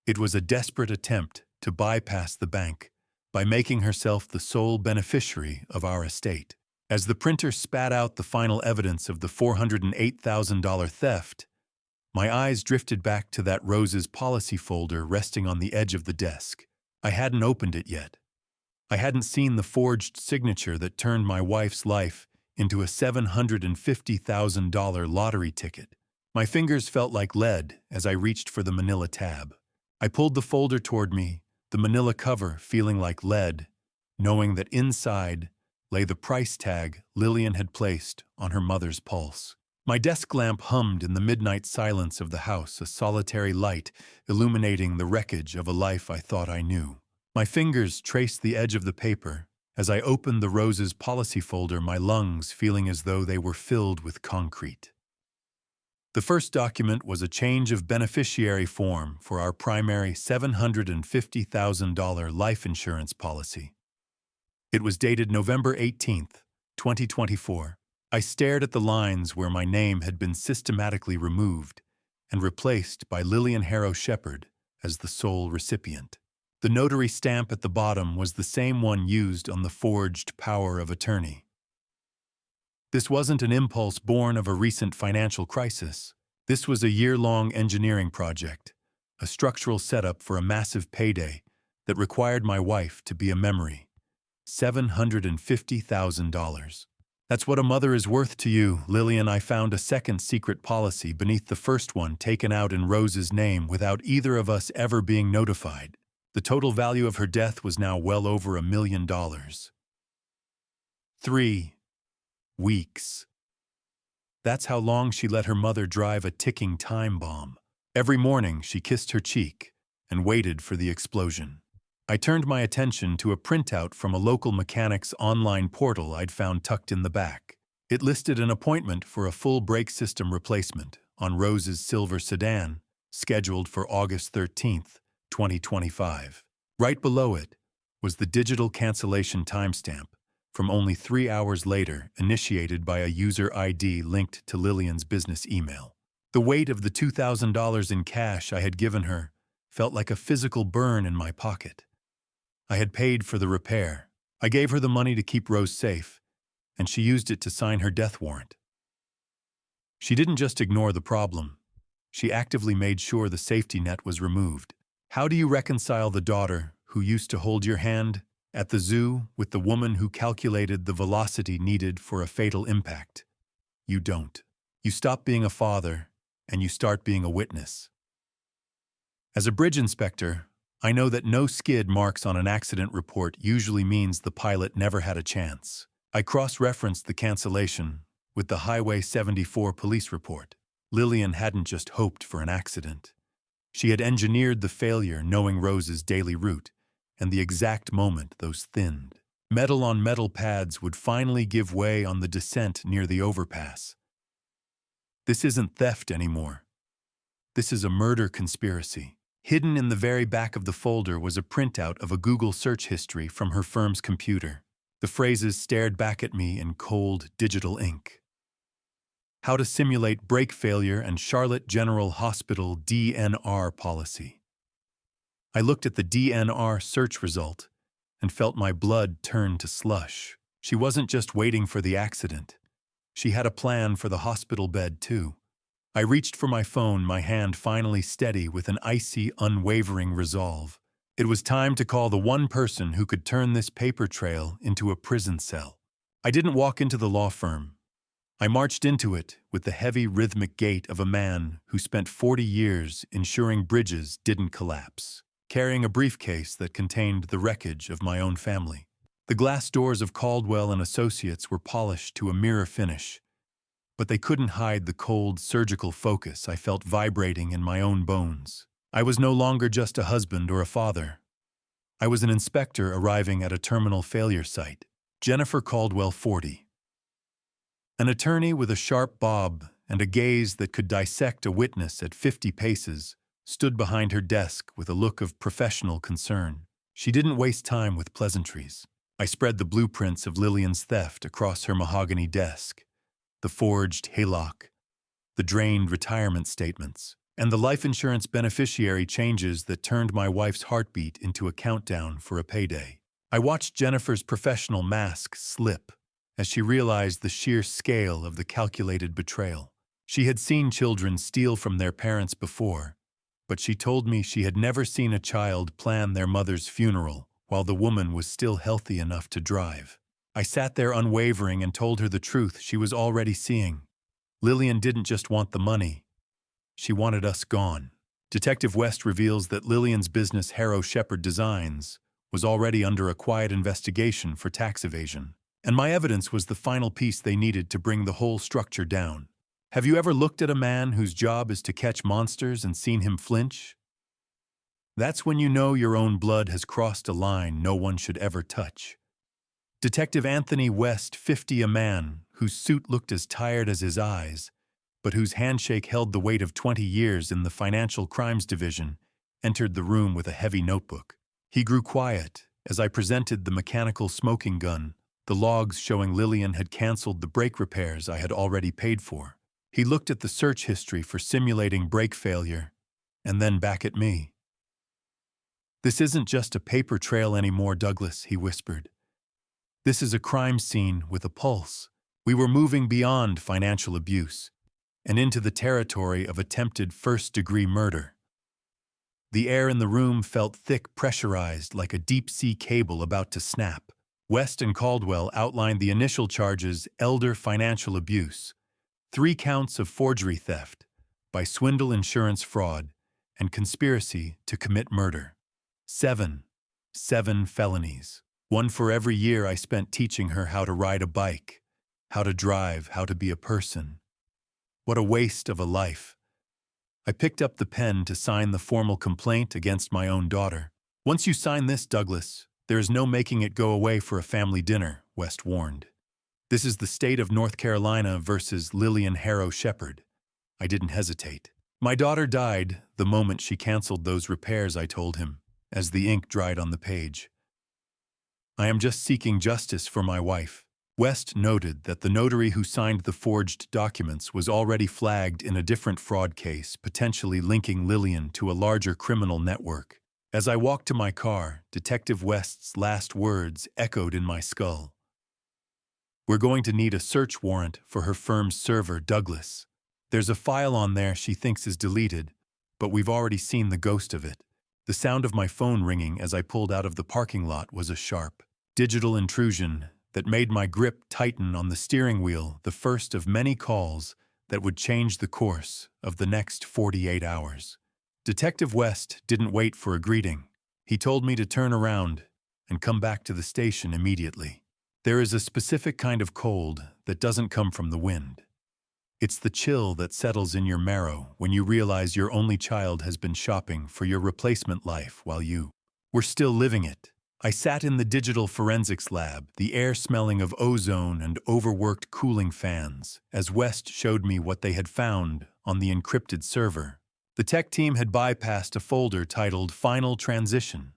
It was a desperate attempt to bypass the bank by making herself the sole beneficiary of our estate. As the printer spat out the final evidence of the $408,000 theft, my eyes drifted back to that Rose's policy folder resting on the edge of the desk. I hadn't opened it yet. I hadn't seen the forged signature that turned my wife's life into a $750,000 lottery ticket. My fingers felt like lead as I reached for the manila tab. I pulled the folder toward me, the manila cover feeling like lead, knowing that inside lay the price tag Lillian had placed on her mother's pulse. My desk lamp hummed in the midnight silence of the house, a solitary light illuminating the wreckage of a life I thought I knew. My fingers traced the edge of the paper. As I opened the Rose's policy folder, my lungs feeling as though they were filled with concrete. The first document was a change of beneficiary form for our primary $750,000 life insurance policy. It was dated November 18th, 2024. I stared at the lines where my name had been systematically removed and replaced by Lillian Harrow Shepherd as the sole recipient. The notary stamp at the bottom was the same one used on the forged power of attorney. This wasn't an impulse born of a recent financial crisis. This was a year-long engineering project, a structural setup for a massive payday that required my wife to be a memory. $750,000. That's what a mother is worth to you, Lillian. I found a second secret policy beneath the first one, taken out in Rose's name without either of us ever being notified. The total value of her death was now well over $1 million. 3 weeks. That's how long she let her mother drive a ticking time bomb. Every morning she kissed her cheek and waited for the explosion. I turned my attention to a printout from a local mechanic's online portal I'd found tucked in the back. It listed an appointment for a full brake system replacement on Rose's silver sedan, scheduled for August 13th, 2025. Right below it was the digital cancellation timestamp from only 3 hours later, initiated by a user ID linked to Lillian's business email. The weight of the $2,000 in cash I had given her felt like a physical burn in my pocket. I had paid for the repair. I gave her the money to keep Rose safe, and she used it to sign her death warrant. She didn't just ignore the problem. She actively made sure the safety net was removed. How do you reconcile the daughter who used to hold your hand at the zoo with the woman who calculated the velocity needed for a fatal impact? You don't. You stop being a father, and you start being a witness. As a bridge inspector, I know that no skid marks on an accident report usually means the pilot never had a chance. I cross-referenced the cancellation with the Highway 74 police report. Lillian hadn't just hoped for an accident. She had engineered the failure, knowing Rose's daily route and the exact moment those thinned metal-on-metal pads would finally give way on the descent near the overpass. This isn't theft anymore. This is a murder conspiracy. Hidden in the very back of the folder was a printout of a Google search history from her firm's computer. The phrases stared back at me in cold digital ink. How to simulate brake failure and Charlotte General Hospital DNR policy. I looked at the DNR search result and felt my blood turn to slush. She wasn't just waiting for the accident. She had a plan for the hospital bed, too. I reached for my phone, my hand finally steady with an icy, unwavering resolve. It was time to call the one person who could turn this paper trail into a prison cell. I didn't walk into the law firm. I marched into it with the heavy, rhythmic gait of a man who spent 40 years ensuring bridges didn't collapse, carrying a briefcase that contained the wreckage of my own family. The glass doors of Caldwell and Associates were polished to a mirror finish, but they couldn't hide the cold, surgical focus I felt vibrating in my own bones. I was no longer just a husband or a father. I was an inspector arriving at a terminal failure site. Jennifer Caldwell, 40. An attorney with a sharp bob and a gaze that could dissect a witness at 50 paces, stood behind her desk with a look of professional concern. She didn't waste time with pleasantries. I spread the blueprints of Lillian's theft across her mahogany desk, the forged haylock, the drained retirement statements, and the life insurance beneficiary changes that turned my wife's heartbeat into a countdown for a payday. I watched Jennifer's professional mask slip as she realized the sheer scale of the calculated betrayal. She had seen children steal from their parents before, but she told me she had never seen a child plan their mother's funeral while the woman was still healthy enough to drive. I sat there unwavering and told her the truth she was already seeing. Lillian didn't just want the money. She wanted us gone. Detective West reveals that Lillian's business, Harrow Shepherd Designs, was already under a quiet investigation for tax evasion. And my evidence was the final piece they needed to bring the whole structure down. Have you ever looked at a man whose job is to catch monsters and seen him flinch? That's when you know your own blood has crossed a line no one should ever touch. Detective Anthony West, 50, a man whose suit looked as tired as his eyes, but whose handshake held the weight of 20 years in the Financial Crimes Division, entered the room with a heavy notebook. He grew quiet as I presented the mechanical smoking gun, the logs showing Lillian had canceled the brake repairs I had already paid for. He looked at the search history for simulating brake failure, and then back at me. "This isn't just a paper trail anymore, Douglas," he whispered. "This is a crime scene with a pulse." We were moving beyond financial abuse and into the territory of attempted first-degree murder. The air in the room felt thick, pressurized, like a deep-sea cable about to snap. West and Caldwell outlined the initial charges: elder financial abuse, 3 counts of forgery theft by swindle insurance fraud, and conspiracy to commit murder. 7 felonies. 1 for every year I spent teaching her how to ride a bike, how to drive, how to be a person. What a waste of a life. I picked up the pen to sign the formal complaint against my own daughter. "Once you sign this, Douglas, there is no making it go away for a family dinner," West warned. "This is the state of North Carolina versus Lillian Harrow Shepherd." I didn't hesitate. "My daughter died the moment she canceled those repairs," I told him, as the ink dried on the page. "I am just seeking justice for my wife." West noted that the notary who signed the forged documents was already flagged in a different fraud case, potentially linking Lillian to a larger criminal network. As I walked to my car, Detective West's last words echoed in my skull. "We're going to need a search warrant for her firm's server, Douglas. There's a file on there she thinks is deleted, but we've already seen the ghost of it." The sound of my phone ringing as I pulled out of the parking lot was a sharp, digital intrusion that made my grip tighten on the steering wheel, the first of many calls that would change the course of the next 48 hours. Detective West didn't wait for a greeting. He told me to turn around and come back to the station immediately. There is a specific kind of cold that doesn't come from the wind. It's the chill that settles in your marrow when you realize your only child has been shopping for your replacement life while you were still living it. I sat in the digital forensics lab, the air smelling of ozone and overworked cooling fans, as West showed me what they had found on the encrypted server. The tech team had bypassed a folder titled Final Transition.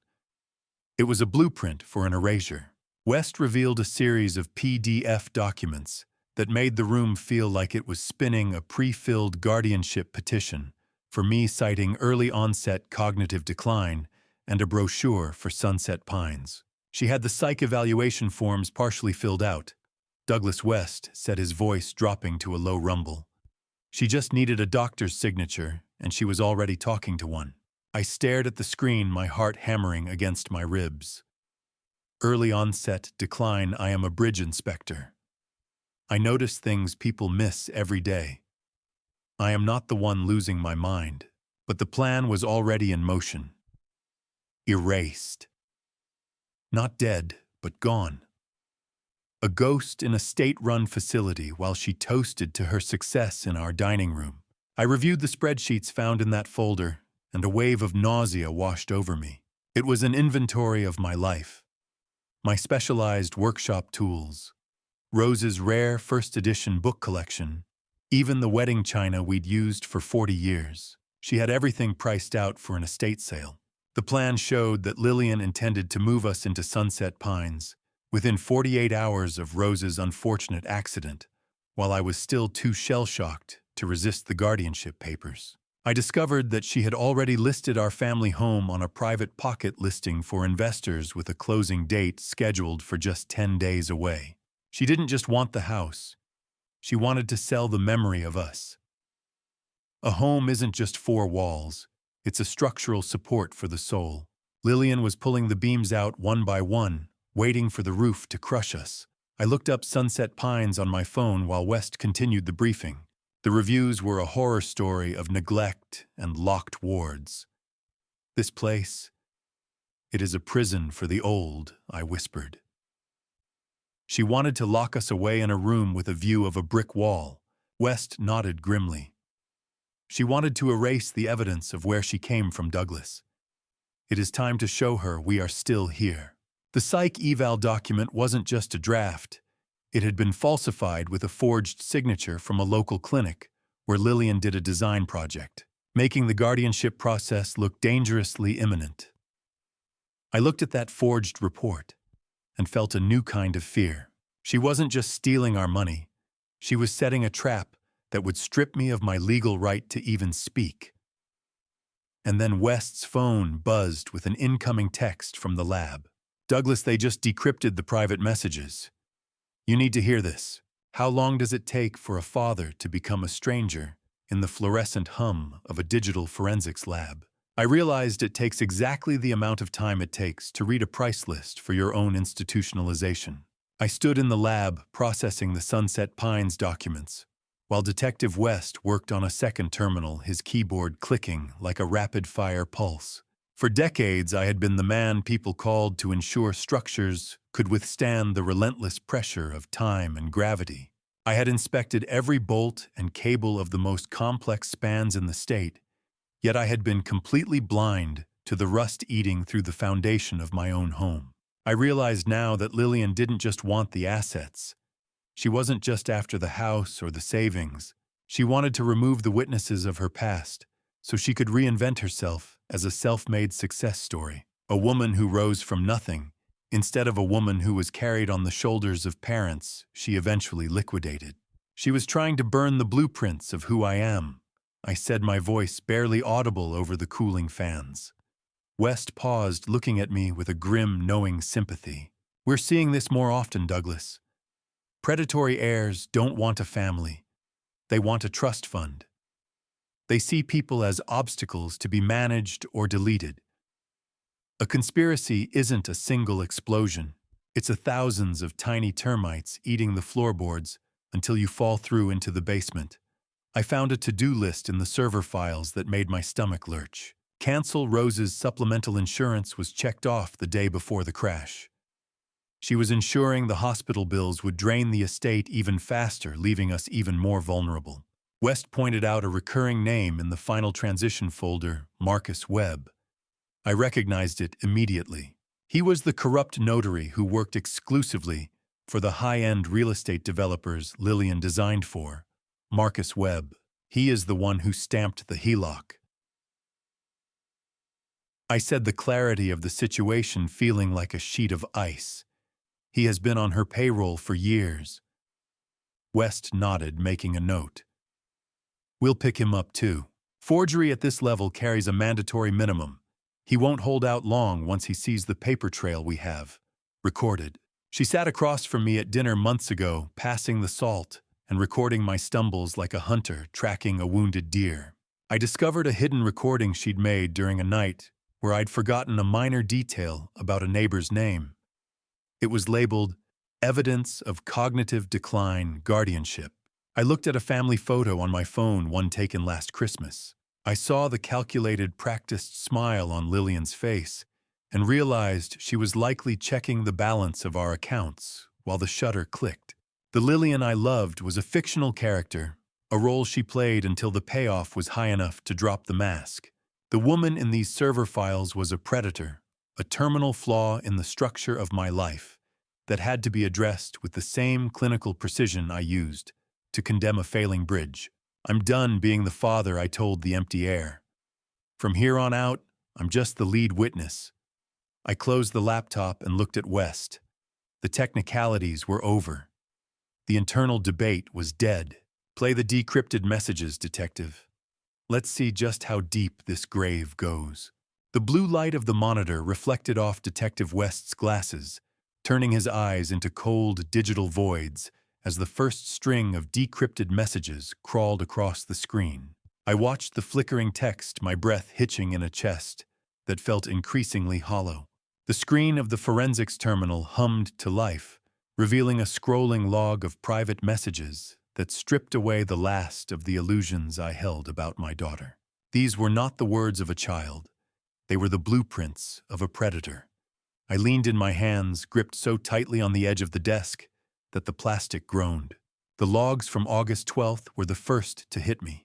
It was a blueprint for an erasure. West revealed a series of PDF documents that made the room feel like it was spinning a pre-filled guardianship petition for me, citing early onset cognitive decline and a brochure for Sunset Pines. She had the psych evaluation forms partially filled out. Douglas West said, his voice dropping to a low rumble. She just needed a doctor's signature, and she was already talking to one. I stared at the screen, my heart hammering against my ribs. Early onset decline. I am a bridge inspector. I notice things people miss every day. I am not the one losing my mind, but the plan was already in motion. Erased. Not dead, but gone. A ghost in a state-run facility while she toasted to her success in our dining room. I reviewed the spreadsheets found in that folder, and a wave of nausea washed over me. It was an inventory of my life, my specialized workshop tools, Rose's rare first edition book collection, even the wedding china we'd used for 40 years. She had everything priced out for an estate sale. The plan showed that Lillian intended to move us into Sunset Pines within 48 hours of Rose's unfortunate accident, while I was still too shell-shocked to resist the guardianship papers. I discovered that she had already listed our family home on a private pocket listing for investors with a closing date scheduled for just 10 days away. She didn't just want the house. She wanted to sell the memory of us. A home isn't just four walls. It's a structural support for the soul. Lillian was pulling the beams out one by one, waiting for the roof to crush us. I looked up Sunset Pines on my phone while West continued the briefing. The reviews were a horror story of neglect and locked wards. "This place, it is a prison for the old," I whispered. She wanted to lock us away in a room with a view of a brick wall. West nodded grimly. She wanted to erase the evidence of where she came from, Douglas. It is time to show her we are still here. The psych eval document wasn't just a draft. It had been falsified with a forged signature from a local clinic where Lillian did a design project, making the guardianship process look dangerously imminent. I looked at that forged report and felt a new kind of fear. She wasn't just stealing our money. She was setting a trap that would strip me of my legal right to even speak. And then West's phone buzzed with an incoming text from the lab. "Douglas, they just decrypted the private messages. You need to hear this. How long does it take for a father to become a stranger in the fluorescent hum of a digital forensics lab?" I realized it takes exactly the amount of time it takes to read a price list for your own institutionalization. I stood in the lab processing the Sunset Pines documents, while Detective West worked on a second terminal, his keyboard clicking like a rapid-fire pulse. For decades, I had been the man people called to ensure structures could withstand the relentless pressure of time and gravity. I had inspected every bolt and cable of the most complex spans in the state, yet I had been completely blind to the rust eating through the foundation of my own home. I realized now that Lillian didn't just want the assets. She wasn't just after the house or the savings. She wanted to remove the witnesses of her past so she could reinvent herself as a self-made success story. A woman who rose from nothing, instead of a woman who was carried on the shoulders of parents she eventually liquidated. She was trying to burn the blueprints of who I am. I said, my voice barely audible over the cooling fans. West paused, looking at me with a grim, knowing sympathy. "We're seeing this more often, Douglas. Predatory heirs don't want a family. They want a trust fund. They see people as obstacles to be managed or deleted. A conspiracy isn't a single explosion. It's thousands of tiny termites eating the floorboards until you fall through into the basement." I found a to-do list in the server files that made my stomach lurch. Cancel Rose's supplemental insurance was checked off the day before the crash. She was ensuring the hospital bills would drain the estate even faster, leaving us even more vulnerable. West pointed out a recurring name in the final transition folder, Marcus Webb. I recognized it immediately. He was the corrupt notary who worked exclusively for the high-end real estate developers Lillian designed for. Marcus Webb. He is the one who stamped the HELOC. I said, the clarity of the situation feeling like a sheet of ice. He has been on her payroll for years. West nodded, making a note. "We'll pick him up too. Forgery at this level carries a mandatory minimum. He won't hold out long once he sees the paper trail we have. Recorded." She sat across from me at dinner months ago, passing the salt and recording my stumbles like a hunter tracking a wounded deer. I discovered a hidden recording she'd made during a night where I'd forgotten a minor detail about a neighbor's name. It was labeled, "Evidence of Cognitive Decline Guardianship." I looked at a family photo on my phone, one taken last Christmas. I saw the calculated, practiced smile on Lillian's face and realized she was likely checking the balance of our accounts while the shutter clicked. The Lillian I loved was a fictional character, a role she played until the payoff was high enough to drop the mask. The woman in these server files was a predator, a terminal flaw in the structure of my life that had to be addressed with the same clinical precision I used to condemn a failing bridge. I'm done being the father I told the empty air. From here on out, I'm just the lead witness. I closed the laptop and looked at West. The technicalities were over. The internal debate was dead. Play the decrypted messages, detective. Let's see just how deep this grave goes. The blue light of the monitor reflected off Detective West's glasses, turning his eyes into cold digital voids as the first string of decrypted messages crawled across the screen. I watched the flickering text, my breath hitching in a chest that felt increasingly hollow. The screen of the forensics terminal hummed to life, revealing a scrolling log of private messages that stripped away the last of the illusions I held about my daughter. These were not the words of a child. They were the blueprints of a predator. I leaned in my hands, gripped so tightly on the edge of the desk that the plastic groaned. The logs from August 12th were the first to hit me.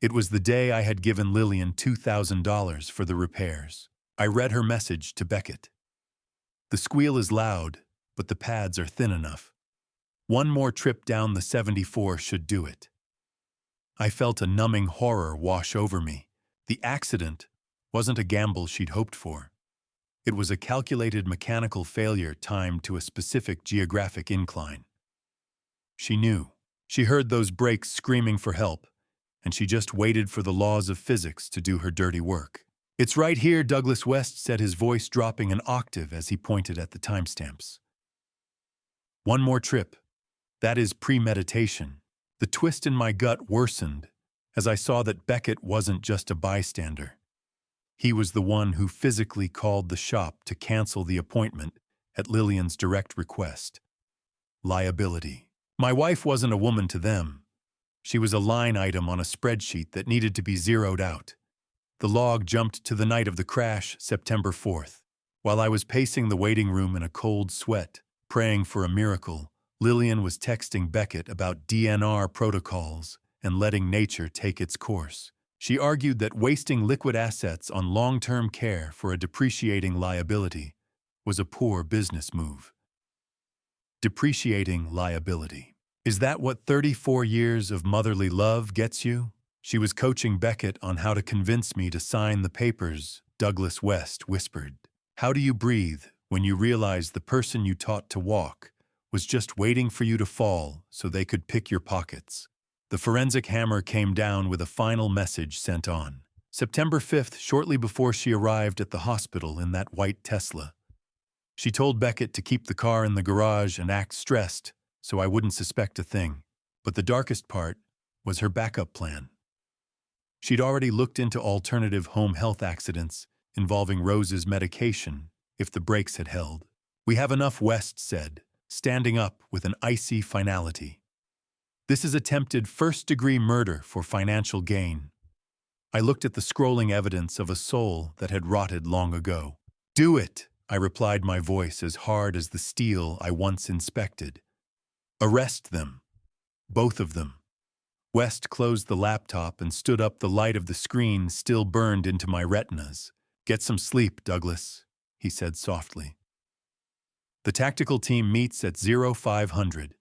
It was the day I had given Lillian $2,000 for the repairs. I read her message to Beckett. The squeal is loud, but the pads are thin enough. One more trip down the 74 should do it. I felt a numbing horror wash over me. The accident wasn't a gamble she'd hoped for. It was a calculated mechanical failure timed to a specific geographic incline. She knew. She heard those brakes screaming for help, and she just waited for the laws of physics to do her dirty work. "It's right here," Douglas West said, his voice dropping an octave as he pointed at the timestamps. One more trip. That is premeditation. The twist in my gut worsened as I saw that Beckett wasn't just a bystander. He was the one who physically called the shop to cancel the appointment at Lillian's direct request. Liability. My wife wasn't a woman to them. She was a line item on a spreadsheet that needed to be zeroed out. The log jumped to the night of the crash, September 4th. While I was pacing the waiting room in a cold sweat, praying for a miracle, Lillian was texting Beckett about DNR protocols and letting nature take its course. She argued that wasting liquid assets on long-term care for a depreciating liability was a poor business move. Depreciating liability. Is that what 34 years of motherly love gets you? She was coaching Beckett on how to convince me to sign the papers, Douglas West whispered. How do you breathe when you realize the person you taught to walk was just waiting for you to fall so they could pick your pockets? The forensic hammer came down with a final message sent on. September 5th, shortly before she arrived at the hospital in that white Tesla. She told Beckett to keep the car in the garage and act stressed so I wouldn't suspect a thing. But the darkest part was her backup plan. She'd already looked into alternative home health accidents involving Rose's medication if the brakes had held. "We have enough," West said, standing up with an icy finality. "This is attempted first-degree murder for financial gain." I looked at the scrolling evidence of a soul that had rotted long ago. "Do it," I replied, my voice as hard as the steel I once inspected. "Arrest them. Both of them." West closed the laptop and stood up, the light of the screen still burned into my retinas. "Get some sleep, Douglas," he said softly. "The tactical team meets at 0500.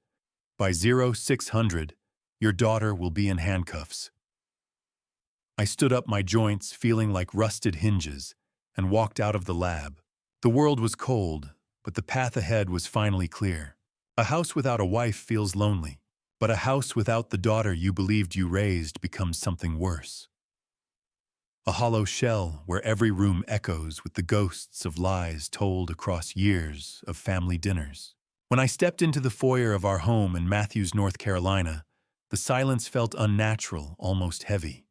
By 0600, your daughter will be in handcuffs." I stood up, my joints feeling like rusted hinges, and walked out of the lab. The world was cold, but the path ahead was finally clear. A house without a wife feels lonely, but a house without the daughter you believed you raised becomes something worse. A hollow shell where every room echoes with the ghosts of lies told across years of family dinners. When I stepped into the foyer of our home in Matthews, North Carolina, the silence felt unnatural, almost heavy.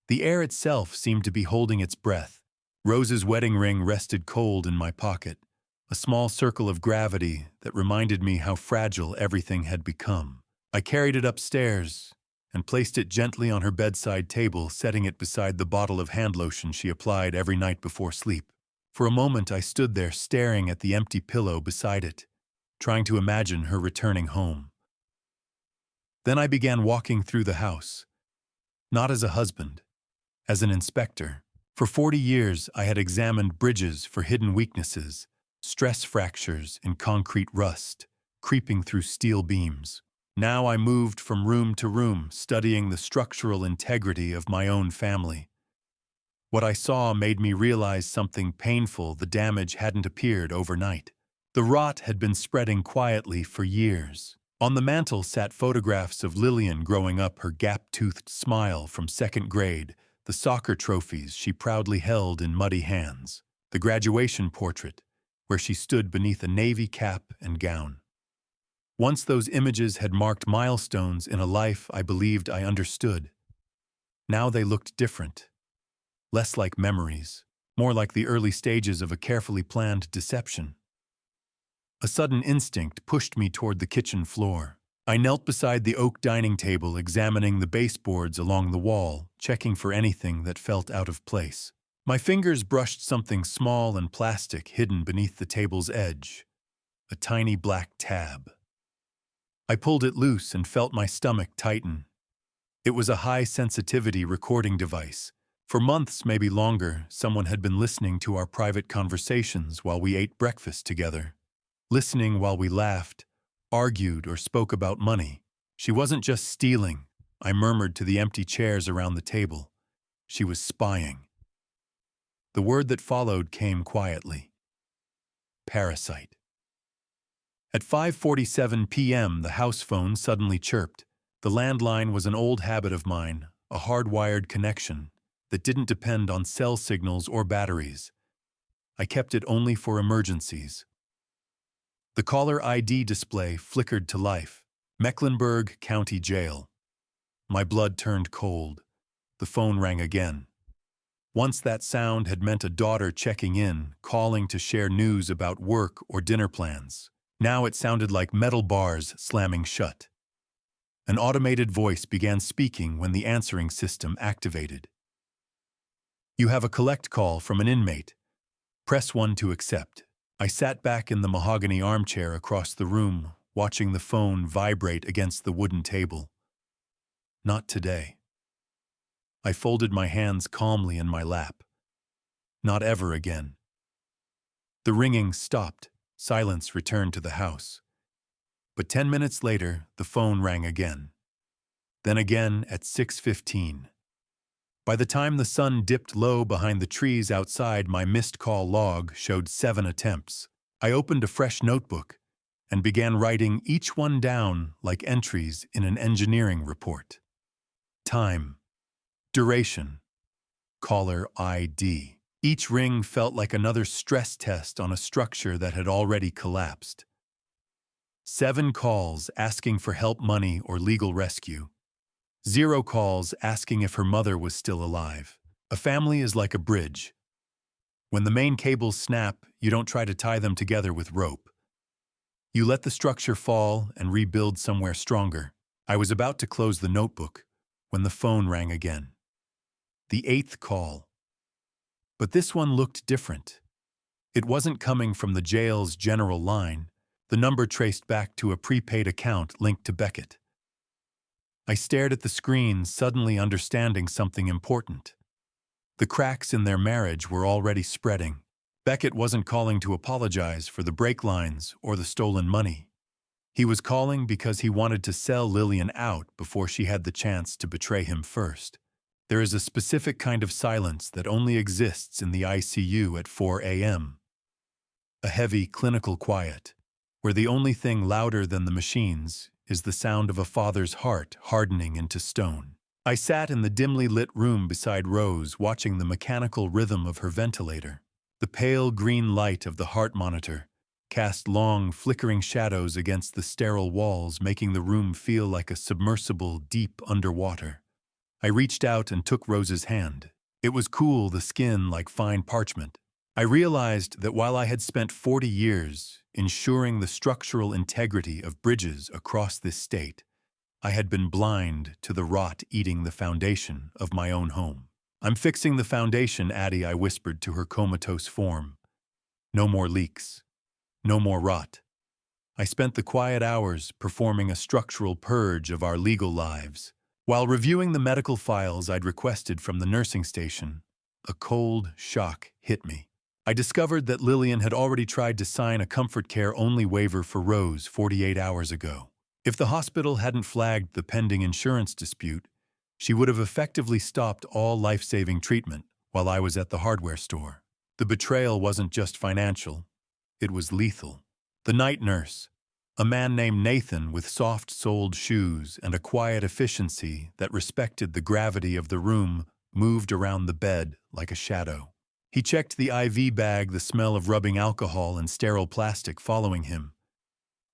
The air itself seemed to be holding its breath. Rose's wedding ring rested cold in my pocket, a small circle of gravity that reminded me how fragile everything had become. I carried it upstairs and placed it gently on her bedside table, setting it beside the bottle of hand lotion she applied every night before sleep. For a moment I stood there staring at the empty pillow beside it, trying to imagine her returning home. Then I began walking through the house, not as a husband, as an inspector. For 40 years, I had examined bridges for hidden weaknesses, stress fractures in concrete rust, creeping through steel beams. Now I moved from room to room, studying the structural integrity of my own family. What I saw made me realize something painful: the damage hadn't appeared overnight. The rot had been spreading quietly for years. On the mantel sat photographs of Lillian growing up, her gap-toothed smile from second grade, the soccer trophies she proudly held in muddy hands, the graduation portrait, where she stood beneath a navy cap and gown. Once those images had marked milestones in a life I believed I understood. Now they looked different. Less like memories, more like the early stages of a carefully planned deception. A sudden instinct pushed me toward the kitchen floor. I knelt beside the oak dining table, examining the baseboards along the wall, checking for anything that felt out of place. My fingers brushed something small and plastic hidden beneath the table's edge, a tiny black tab. I pulled it loose and felt my stomach tighten. It was a high-sensitivity recording device. For months, maybe longer, someone had been listening to our private conversations while we ate breakfast together. Listening while we laughed, argued, or spoke about money. She wasn't just stealing, I murmured to the empty chairs around the table. She was spying. The word that followed came quietly. Parasite. At 5:47 p.m., the house phone suddenly chirped. The landline was an old habit of mine, a hardwired connection that didn't depend on cell signals or batteries. I kept it only for emergencies. The caller ID display flickered to life. Mecklenburg County Jail. My blood turned cold. The phone rang again. Once that sound had meant a daughter checking in, calling to share news about work or dinner plans. Now it sounded like metal bars slamming shut. An automated voice began speaking when the answering system activated. You have a collect call from an inmate. Press 1 to accept. I sat back in the mahogany armchair across the room, watching the phone vibrate against the wooden table. Not today. I folded my hands calmly in my lap. Not ever again. The ringing stopped. Silence returned to the house. But 10 minutes later, the phone rang again. Then again at 6:15. By the time the sun dipped low behind the trees outside, my missed call log showed 7 attempts. I opened a fresh notebook and began writing each one down like entries in an engineering report. Time. Duration. Caller ID. Each ring felt like another stress test on a structure that had already collapsed. 7 calls asking for help, money, or legal rescue. 0 calls asking if her mother was still alive. A family is like a bridge. When the main cables snap, you don't try to tie them together with rope. You let the structure fall and rebuild somewhere stronger. I was about to close the notebook when the phone rang again. The 8th call. But this one looked different. It wasn't coming from the jail's general line. The number traced back to a prepaid account linked to Beckett. I stared at the screen, suddenly understanding something important. The cracks in their marriage were already spreading. Beckett wasn't calling to apologize for the brake lines or the stolen money. He was calling because he wanted to sell Lillian out before she had the chance to betray him first. There is a specific kind of silence that only exists in the ICU at 4 a.m. A heavy, clinical quiet, where the only thing louder than the machines is the sound of a father's heart hardening into stone. I sat in the dimly lit room beside Rose, watching the mechanical rhythm of her ventilator. The pale green light of the heart monitor cast long, flickering shadows against the sterile walls, making the room feel like a submersible deep underwater. I reached out and took Rose's hand. It was cool, the skin like fine parchment. I realized that while I had spent 40 years ensuring the structural integrity of bridges across this state, I had been blind to the rot eating the foundation of my own home. I'm fixing the foundation, Addie, I whispered to her comatose form. No more leaks. No more rot. I spent the quiet hours performing a structural purge of our legal lives. While reviewing the medical files I'd requested from the nursing station, A cold shock hit me. I discovered that Lillian had already tried to sign a comfort care only waiver for Rose 48 hours ago. If the hospital hadn't flagged the pending insurance dispute, she would have effectively stopped all life-saving treatment while I was at the hardware store. The betrayal wasn't just financial, it was lethal. The night nurse, a man named Nathan with soft-soled shoes and a quiet efficiency that respected the gravity of the room, moved around the bed like a shadow. He checked the IV bag, the smell of rubbing alcohol and sterile plastic following him.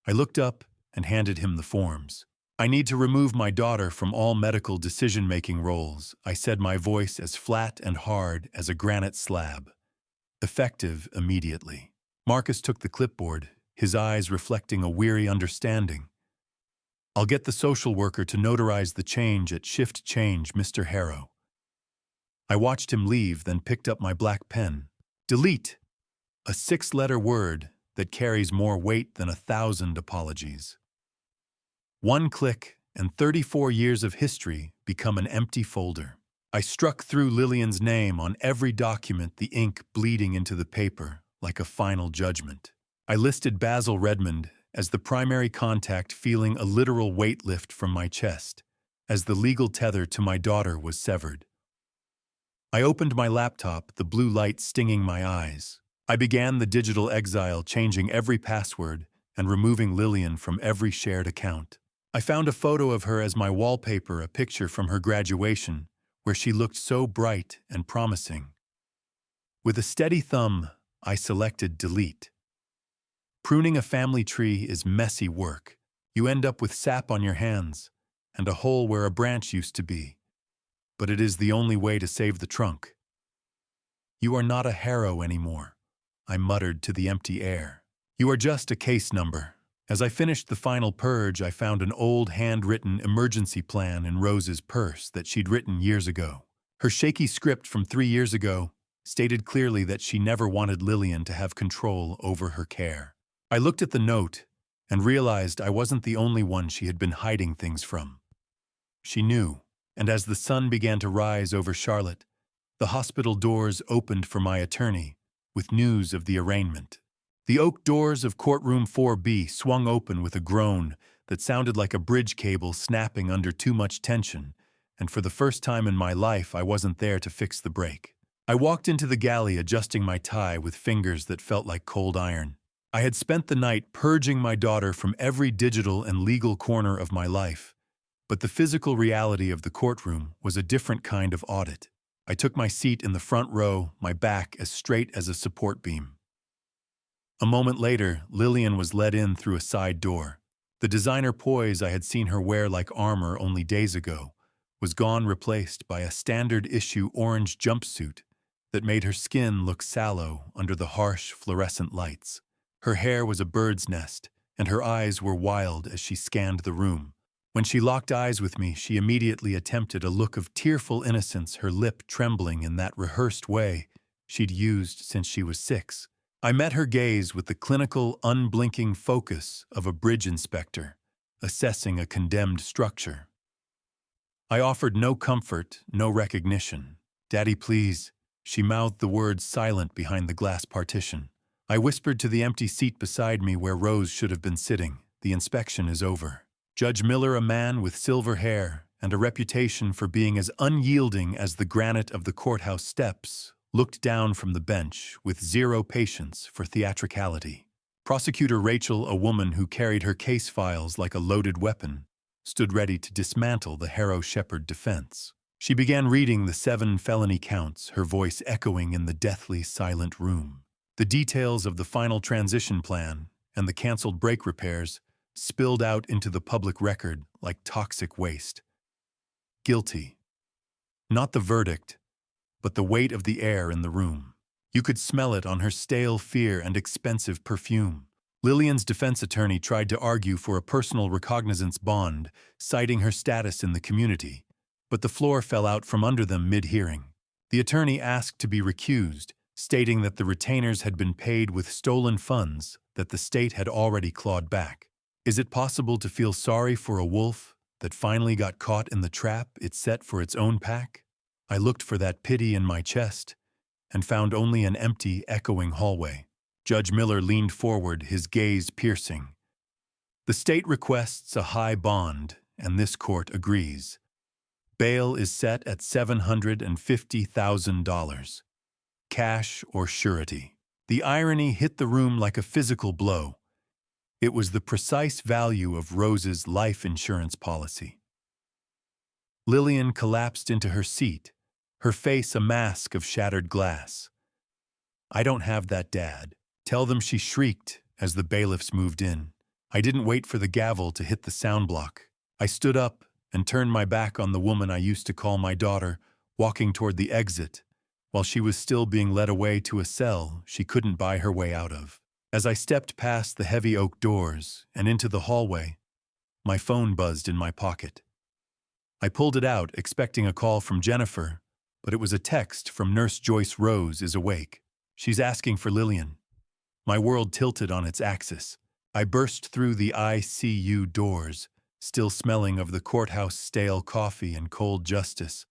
I looked up and handed him the forms. "I need to remove my daughter from all medical decision-making roles," I said, my voice as flat and hard as a granite slab. Effective immediately. Marcus took the clipboard, his eyes reflecting a weary understanding. "I'll get the social worker to notarize the change at shift change, Mr. Harrow." I watched him leave, then picked up my black pen. Delete! A 6-letter word that carries more weight than 1,000 apologies. One click, and 34 years of history become an empty folder. I struck through Lillian's name on every document, the ink bleeding into the paper like a final judgment. I listed Basil Redmond as the primary contact, feeling a literal weight lift from my chest as the legal tether to my daughter was severed. I opened my laptop, the blue light stinging my eyes. I began the digital exile, changing every password and removing Lillian from every shared account. I found a photo of her as my wallpaper, a picture from her graduation, where she looked so bright and promising. With a steady thumb, I selected delete. Pruning a family tree is messy work. You end up with sap on your hands and a hole where a branch used to be. But it is the only way to save the trunk. "You are not a Harrow anymore," I muttered to the empty air. "You are just a case number." As I finished the final purge, I found an old handwritten emergency plan in Rose's purse that she'd written years ago. Her shaky script from 3 years ago stated clearly that she never wanted Lillian to have control over her care. I looked at the note and realized I wasn't the only one she had been hiding things from. She knew. And as the sun began to rise over Charlotte, the hospital doors opened for my attorney with news of the arraignment. The oak doors of courtroom 4B swung open with a groan that sounded like a bridge cable snapping under too much tension, and for the first time in my life, I wasn't there to fix the break. I walked into the galley, adjusting my tie with fingers that felt like cold iron. I had spent the night purging my daughter from every digital and legal corner of my life. But the physical reality of the courtroom was a different kind of audit. I took my seat in the front row, my back as straight as a support beam. A moment later, Lillian was led in through a side door. The designer poise I had seen her wear like armor only days ago was gone, replaced by a standard-issue orange jumpsuit that made her skin look sallow under the harsh fluorescent lights. Her hair was a bird's nest, and her eyes were wild as she scanned the room. When she locked eyes with me, she immediately attempted a look of tearful innocence, her lip trembling in that rehearsed way she'd used since she was 6. I met her gaze with the clinical, unblinking focus of a bridge inspector, assessing a condemned structure. I offered no comfort, no recognition. "Daddy, please," she mouthed the words silent behind the glass partition. I whispered to the empty seat beside me where Rose should have been sitting. "The inspection is over." Judge Miller, a man with silver hair and a reputation for being as unyielding as the granite of the courthouse steps, looked down from the bench with zero patience for theatricality. Prosecutor Rachel, a woman who carried her case files like a loaded weapon, stood ready to dismantle the Harrow Shepherd defense. She began reading the 7 felony counts, her voice echoing in the deathly silent room. The details of the final transition plan and the canceled brake repairs spilled out into the public record like toxic waste. Guilty. Not the verdict, but the weight of the air in the room. You could smell it on her stale fear and expensive perfume. Lillian's defense attorney tried to argue for a personal recognizance bond, citing her status in the community, but the floor fell out from under them mid-hearing. The attorney asked to be recused, stating that the retainers had been paid with stolen funds that the state had already clawed back. Is it possible to feel sorry for a wolf that finally got caught in the trap it set for its own pack? I looked for that pity in my chest and found only an empty, echoing hallway. Judge Miller leaned forward, his gaze piercing. The state requests a high bond, and this court agrees. Bail is set at $750,000. Cash or surety. The irony hit the room like a physical blow. It was the precise value of Rose's life insurance policy. Lillian collapsed into her seat, her face a mask of shattered glass. "I don't have that, Dad. Tell them," she shrieked as the bailiffs moved in. I didn't wait for the gavel to hit the sound block. I stood up and turned my back on the woman I used to call my daughter, walking toward the exit, while she was still being led away to a cell she couldn't buy her way out of. As I stepped past the heavy oak doors and into the hallway, my phone buzzed in my pocket. I pulled it out, expecting a call from Jennifer, but it was a text from Nurse Joyce. "Rose is awake. She's asking for Lillian." My world tilted on its axis. I burst through the ICU doors, still smelling of the courthouse stale coffee and cold justice,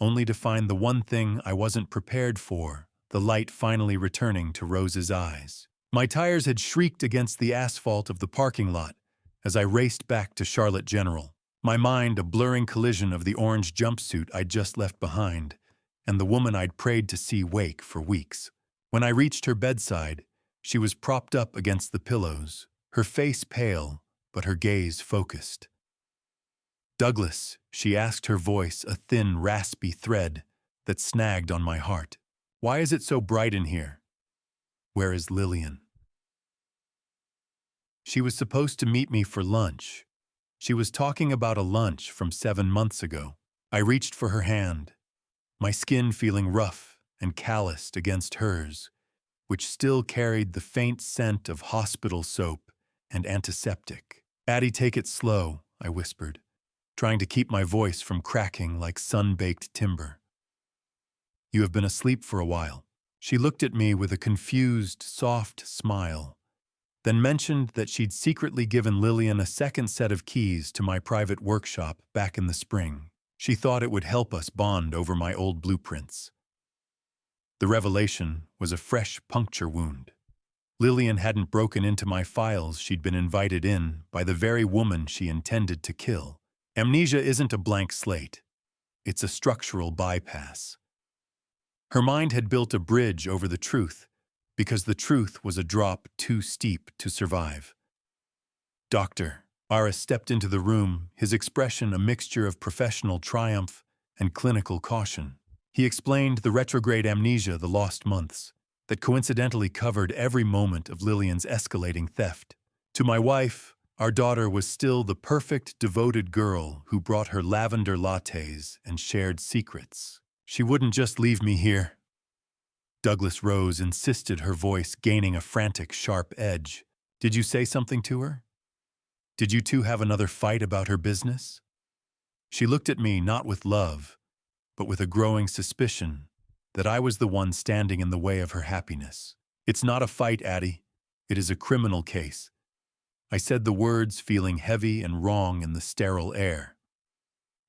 only to find the one thing I wasn't prepared for, the light finally returning to Rose's eyes. My tires had shrieked against the asphalt of the parking lot as I raced back to Charlotte General, my mind a blurring collision of the orange jumpsuit I'd just left behind and the woman I'd prayed to see wake for weeks. When I reached her bedside, she was propped up against the pillows, her face pale, but her gaze focused. "Douglas," she asked, her voice a thin, raspy thread that snagged on my heart. "Why is it so bright in here? Where is Lillian?" She was supposed to meet me for lunch. She was talking about a lunch from 7 months ago. I reached for her hand, my skin feeling rough and calloused against hers, which still carried the faint scent of hospital soap and antiseptic. "Addie, take it slow," I whispered, trying to keep my voice from cracking like sun-baked timber. "You have been asleep for a while." She looked at me with a confused, soft smile, then mentioned that she'd secretly given Lillian a second set of keys to my private workshop back in the spring. She thought it would help us bond over my old blueprints. The revelation was a fresh puncture wound. Lillian hadn't broken into my files she'd been invited in by the very woman she intended to kill. Amnesia isn't a blank slate. It's a structural bypass. Her mind had built a bridge over the truth, because the truth was a drop too steep to survive. "Doctor." Aris stepped into the room, his expression a mixture of professional triumph and clinical caution. He explained the retrograde amnesia, the lost months, that coincidentally covered every moment of Lillian's escalating theft. To my wife, our daughter was still the perfect, devoted girl who brought her lavender lattes and shared secrets. She wouldn't just leave me here. Douglas Rose insisted, her voice gaining a frantic, sharp edge. "Did you say something to her? Did you two have another fight about her business?" She looked at me not with love, but with a growing suspicion that I was the one standing in the way of her happiness. "It's not a fight, Addie. It is a criminal case." I said the words, feeling heavy and wrong in the sterile air.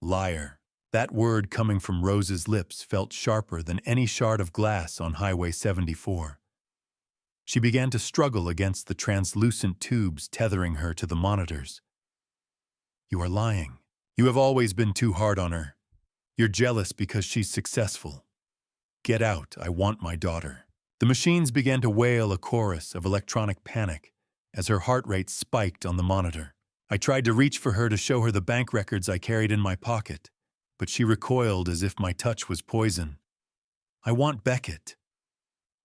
Liar. That word coming from Rose's lips felt sharper than any shard of glass on Highway 74. She began to struggle against the translucent tubes tethering her to the monitors. "You are lying. You have always been too hard on her. You're jealous because she's successful. Get out, I want my daughter." The machines began to wail a chorus of electronic panic as her heart rate spiked on the monitor. I tried to reach for her to show her the bank records I carried in my pocket, but she recoiled as if my touch was poison. "I want Beckett."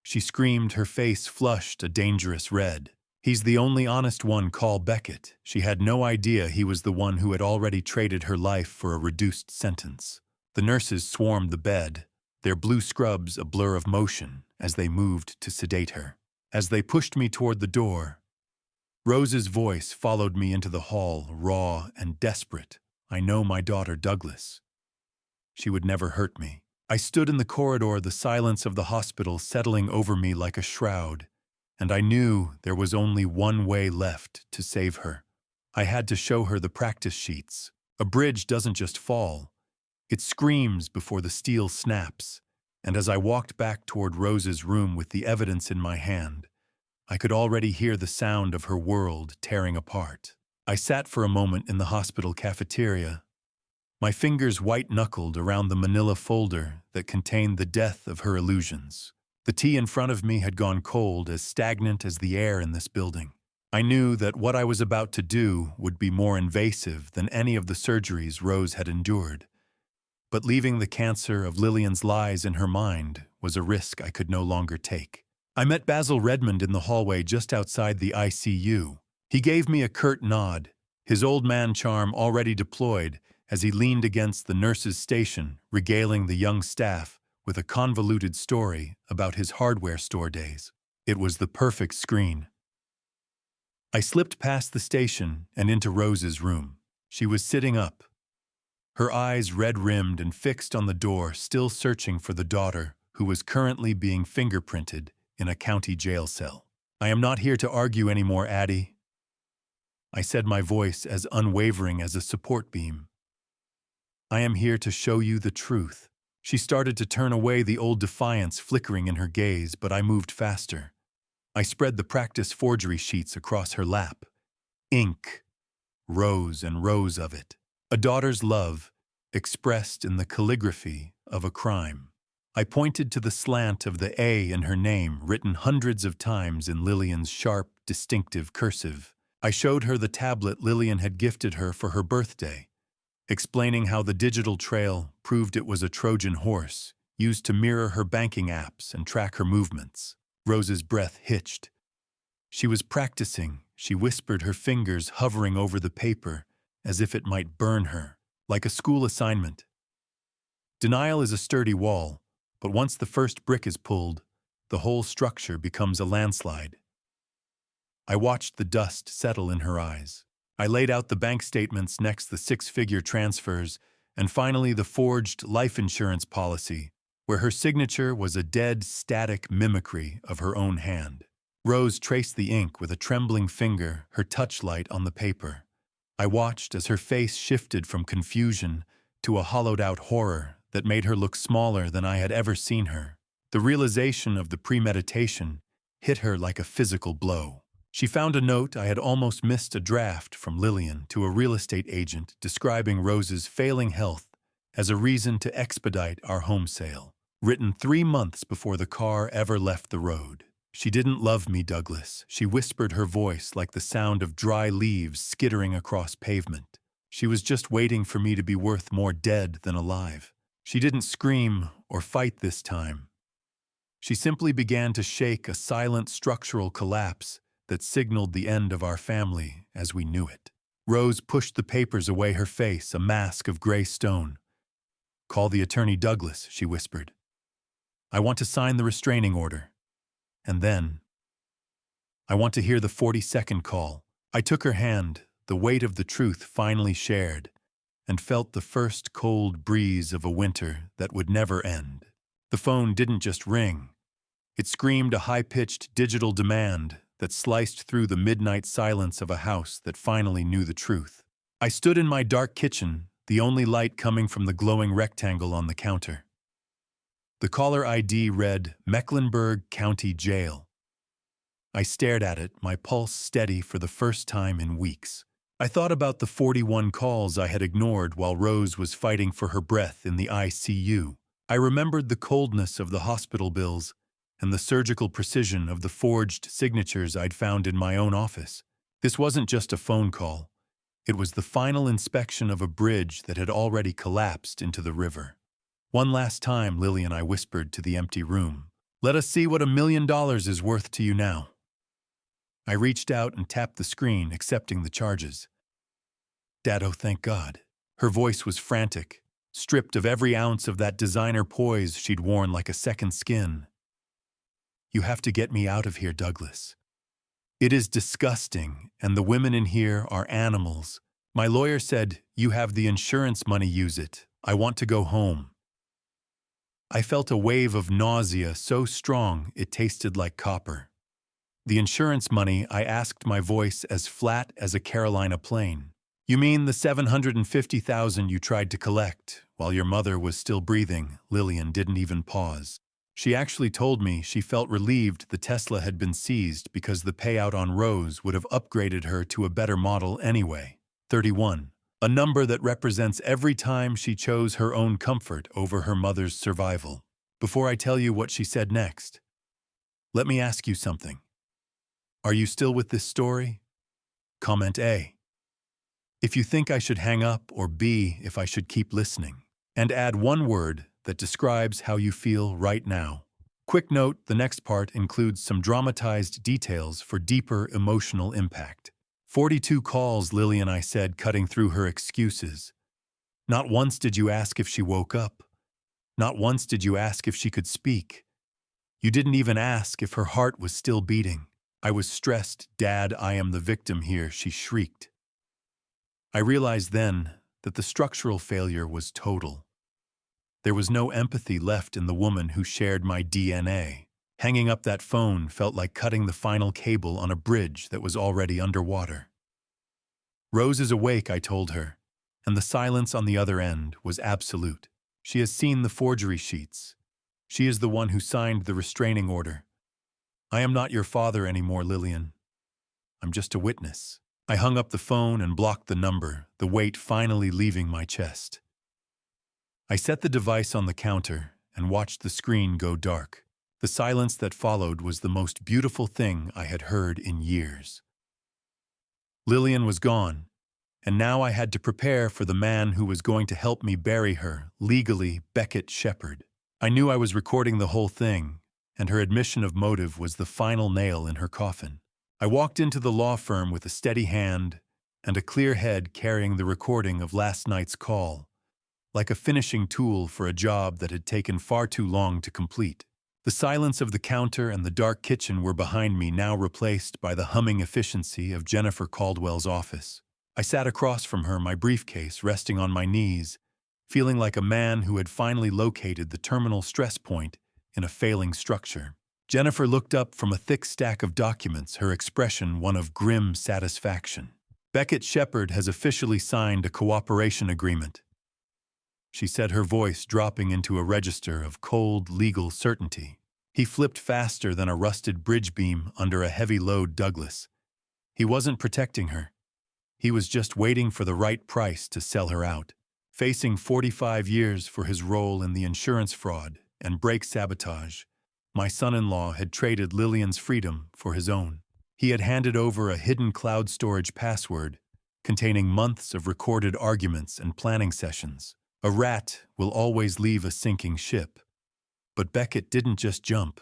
She screamed, her face flushed a dangerous red. "He's the only honest one, call Beckett." She had no idea he was the one who had already traded her life for a reduced sentence. The nurses swarmed the bed, their blue scrubs a blur of motion as they moved to sedate her. As they pushed me toward the door, Rose's voice followed me into the hall, raw and desperate. "I know my daughter, Douglas. She would never hurt me." I stood in the corridor, the silence of the hospital settling over me like a shroud, and I knew there was only one way left to save her. I had to show her the practice sheets. A bridge doesn't just fall. It screams before the steel snaps, and as I walked back toward Rose's room with the evidence in my hand, I could already hear the sound of her world tearing apart. I sat for a moment in the hospital cafeteria, my fingers white-knuckled around the manila folder that contained the death of her illusions. The tea in front of me had gone cold, as stagnant as the air in this building. I knew that what I was about to do would be more invasive than any of the surgeries Rose had endured. But leaving the cancer of Lillian's lies in her mind was a risk I could no longer take. I met Basil Redmond in the hallway just outside the ICU. He gave me a curt nod, his old man charm already deployed, as he leaned against the nurse's station, regaling the young staff with a convoluted story about his hardware store days. It was the perfect screen. I slipped past the station and into Rose's room. She was sitting up, her eyes red-rimmed and fixed on the door, still searching for the daughter who was currently being fingerprinted in a county jail cell. "I am not here to argue anymore, Addie," I said, my voice as unwavering as a support beam. "I am here to show you the truth." She started to turn away, the old defiance flickering in her gaze, but I moved faster. I spread the practice forgery sheets across her lap. Ink, rows and rows of it. A daughter's love, expressed in the calligraphy of a crime. I pointed to the slant of the A in her name, written hundreds of times in Lillian's sharp, distinctive cursive. I showed her the tablet Lillian had gifted her for her birthday, explaining how the digital trail proved it was a Trojan horse, used to mirror her banking apps and track her movements. Rose's breath hitched. She was practicing, she whispered, her fingers hovering over the paper, as if it might burn her, like a school assignment. Denial is a sturdy wall, but once the first brick is pulled, the whole structure becomes a landslide. I watched the dust settle in her eyes. I laid out the bank statements, next the six-figure transfers, and finally the forged life insurance policy, where her signature was a dead, static mimicry of her own hand. Rose traced the ink with a trembling finger, her touchlight on the paper. I watched as her face shifted from confusion to a hollowed-out horror that made her look smaller than I had ever seen her. The realization of the premeditation hit her like a physical blow. She found a note I had almost missed, a draft from Lillian to a real estate agent describing Rose's failing health as a reason to expedite our home sale, written 3 months before the car ever left the road. "She didn't love me, Douglas," she whispered, her voice like the sound of dry leaves skittering across pavement. "She was just waiting for me to be worth more dead than alive. She didn't scream or fight this time. She simply began to shake, a silent structural collapse that signaled the end of our family as we knew it." Rose pushed the papers away, her face a mask of gray stone. "Call the attorney, Douglas," she whispered. "I want to sign the restraining order. And then, I want to hear the 40-second call." I took her hand, the weight of the truth finally shared, and felt the first cold breeze of a winter that would never end. The phone didn't just ring. It screamed a high-pitched digital demand that sliced through the midnight silence of a house that finally knew the truth. I stood in my dark kitchen, the only light coming from the glowing rectangle on the counter. The caller ID read Mecklenburg County Jail. I stared at it, my pulse steady for the first time in weeks. I thought about the 41 calls I had ignored while Rose was fighting for her breath in the ICU. I remembered the coldness of the hospital bills and the surgical precision of the forged signatures I'd found in my own office. This wasn't just a phone call. It was the final inspection of a bridge that had already collapsed into the river. "One last time, Lillian," I whispered to the empty room. "Let us see what $1 million is worth to you now." I reached out and tapped the screen, accepting the charges. "Dad, oh thank God." Her voice was frantic, stripped of every ounce of that designer poise she'd worn like a second skin. "You have to get me out of here, Douglas. It is disgusting, and the women in here are animals. My lawyer said, you have the insurance money, use it. I want to go home." I felt a wave of nausea so strong it tasted like copper. "The insurance money?" I asked, my voice as flat as a Carolina plain. You mean the $750,000 you tried to collect while your mother was still breathing? Lillian didn't even pause. She actually told me she felt relieved the Tesla had been seized because the payout on Rose would have upgraded her to a better model anyway. 31. A number that represents every time she chose her own comfort over her mother's survival. Before I tell you what she said next, let me ask you something. Are you still with this story? Comment A if you think I should hang up, or B if I should keep listening. And add one word that describes how you feel right now. Quick note, the next part includes some dramatized details for deeper emotional impact. 42 calls, Lillian, I said, cutting through her excuses. Not once did you ask if she woke up. Not once did you ask if she could speak. You didn't even ask if her heart was still beating. I was stressed. Dad, I am the victim here, she shrieked. I realized then that the structural failure was total. There was no empathy left in the woman who shared my DNA. Hanging up that phone felt like cutting the final cable on a bridge that was already underwater. Rose is awake, I told her, and the silence on the other end was absolute. She has seen the forgery sheets. She is the one who signed the restraining order. I am not your father anymore, Lillian. I'm just a witness. I hung up the phone and blocked the number, the weight finally leaving my chest. I set the device on the counter and watched the screen go dark. The silence that followed was the most beautiful thing I had heard in years. Lillian was gone, and now I had to prepare for the man who was going to help me bury her, legally Beckett Shepard. I knew I was recording the whole thing, and her admission of motive was the final nail in her coffin. I walked into the law firm with a steady hand and a clear head carrying the recording of last night's call, like a finishing tool for a job that had taken far too long to complete. The silence of the counter and the dark kitchen were behind me, now replaced by the humming efficiency of Jennifer Caldwell's office. I sat across from her, my briefcase resting on my knees, feeling like a man who had finally located the terminal stress point in a failing structure. Jennifer looked up from a thick stack of documents, her expression one of grim satisfaction. Beckett Shepard has officially signed a cooperation agreement, she said, her voice dropping into a register of cold, legal certainty. He flipped faster than a rusted bridge beam under a heavy load Douglas. He wasn't protecting her. He was just waiting for the right price to sell her out. Facing 45 years for his role in the insurance fraud and brake sabotage, my son-in-law had traded Lillian's freedom for his own. He had handed over a hidden cloud storage password containing months of recorded arguments and planning sessions. A rat will always leave a sinking ship. But Beckett didn't just jump.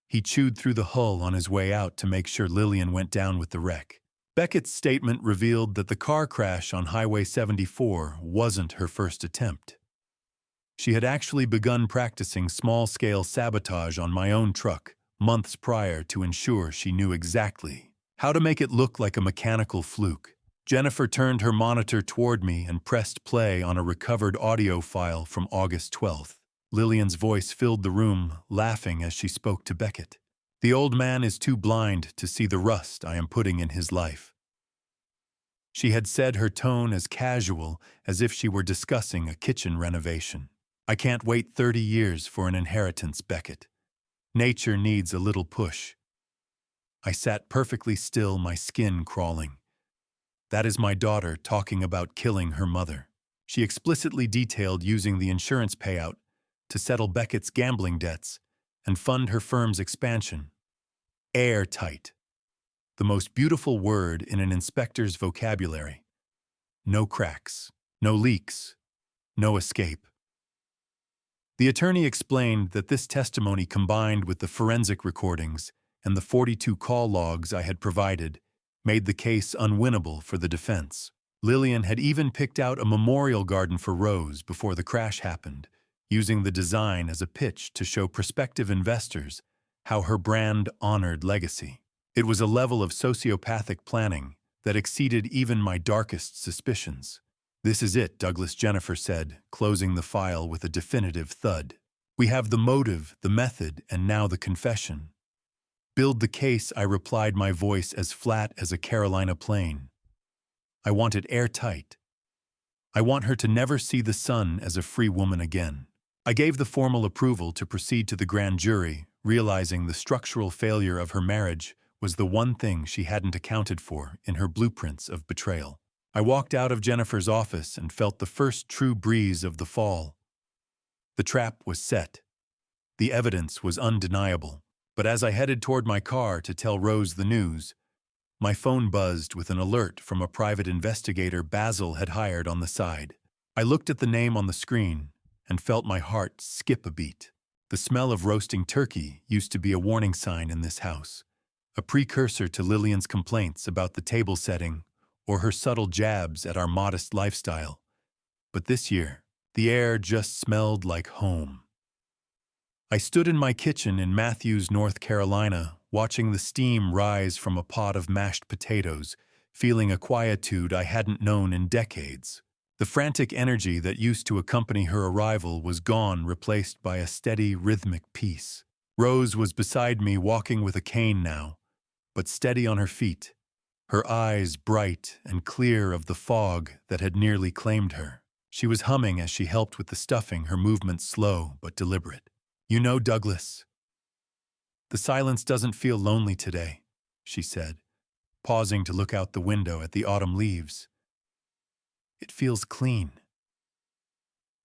He chewed through the hull on his way out to make sure Lillian went down with the wreck. Beckett's statement revealed that the car crash on Highway 74 wasn't her first attempt. She had actually begun practicing small-scale sabotage on my own truck months prior to ensure she knew exactly how to make it look like a mechanical fluke. Jennifer turned her monitor toward me and pressed play on a recovered audio file from August 12th. Lillian's voice filled the room, laughing as she spoke to Beckett. The old man is too blind to see the rust I am putting in his life. She had said, her tone as casual as if she were discussing a kitchen renovation. I can't wait 30 years for an inheritance, Beckett. Nature needs a little push. I sat perfectly still, my skin crawling. That is my daughter talking about killing her mother. She explicitly detailed using the insurance payout to settle Beckett's gambling debts and fund her firm's expansion. Airtight. The most beautiful word in an inspector's vocabulary. No cracks, no leaks, no escape. The attorney explained that this testimony, combined with the forensic recordings and the 42 call logs I had provided, made the case unwinnable for the defense. Lillian had even picked out a memorial garden for Rose before the crash happened, using the design as a pitch to show prospective investors how her brand honored legacy. It was a level of sociopathic planning that exceeded even my darkest suspicions. This is it, Douglas, Jennifer said, closing the file with a definitive thud. We have the motive, the method, and now the confession. Build the case, I replied, my voice as flat as a Carolina plane. I want it airtight. I want her to never see the sun as a free woman again. I gave the formal approval to proceed to the grand jury, realizing the structural failure of her marriage was the one thing she hadn't accounted for in her blueprints of betrayal. I walked out of Jennifer's office and felt the first true breeze of the fall. The trap was set. The evidence was undeniable. But as I headed toward my car to tell Rose the news, my phone buzzed with an alert from a private investigator Basil had hired on the side. I looked at the name on the screen and felt my heart skip a beat. The smell of roasting turkey used to be a warning sign in this house, a precursor to Lillian's complaints about the table setting or her subtle jabs at our modest lifestyle. But this year, the air just smelled like home. I stood in my kitchen in Matthews, North Carolina, watching the steam rise from a pot of mashed potatoes, feeling a quietude I hadn't known in decades. The frantic energy that used to accompany her arrival was gone, replaced by a steady, rhythmic peace. Rose was beside me, walking with a cane now, but steady on her feet, her eyes bright and clear of the fog that had nearly claimed her. She was humming as she helped with the stuffing, her movements slow but deliberate. "You know, Douglas, the silence doesn't feel lonely today," she said, pausing to look out the window at the autumn leaves. "It feels clean."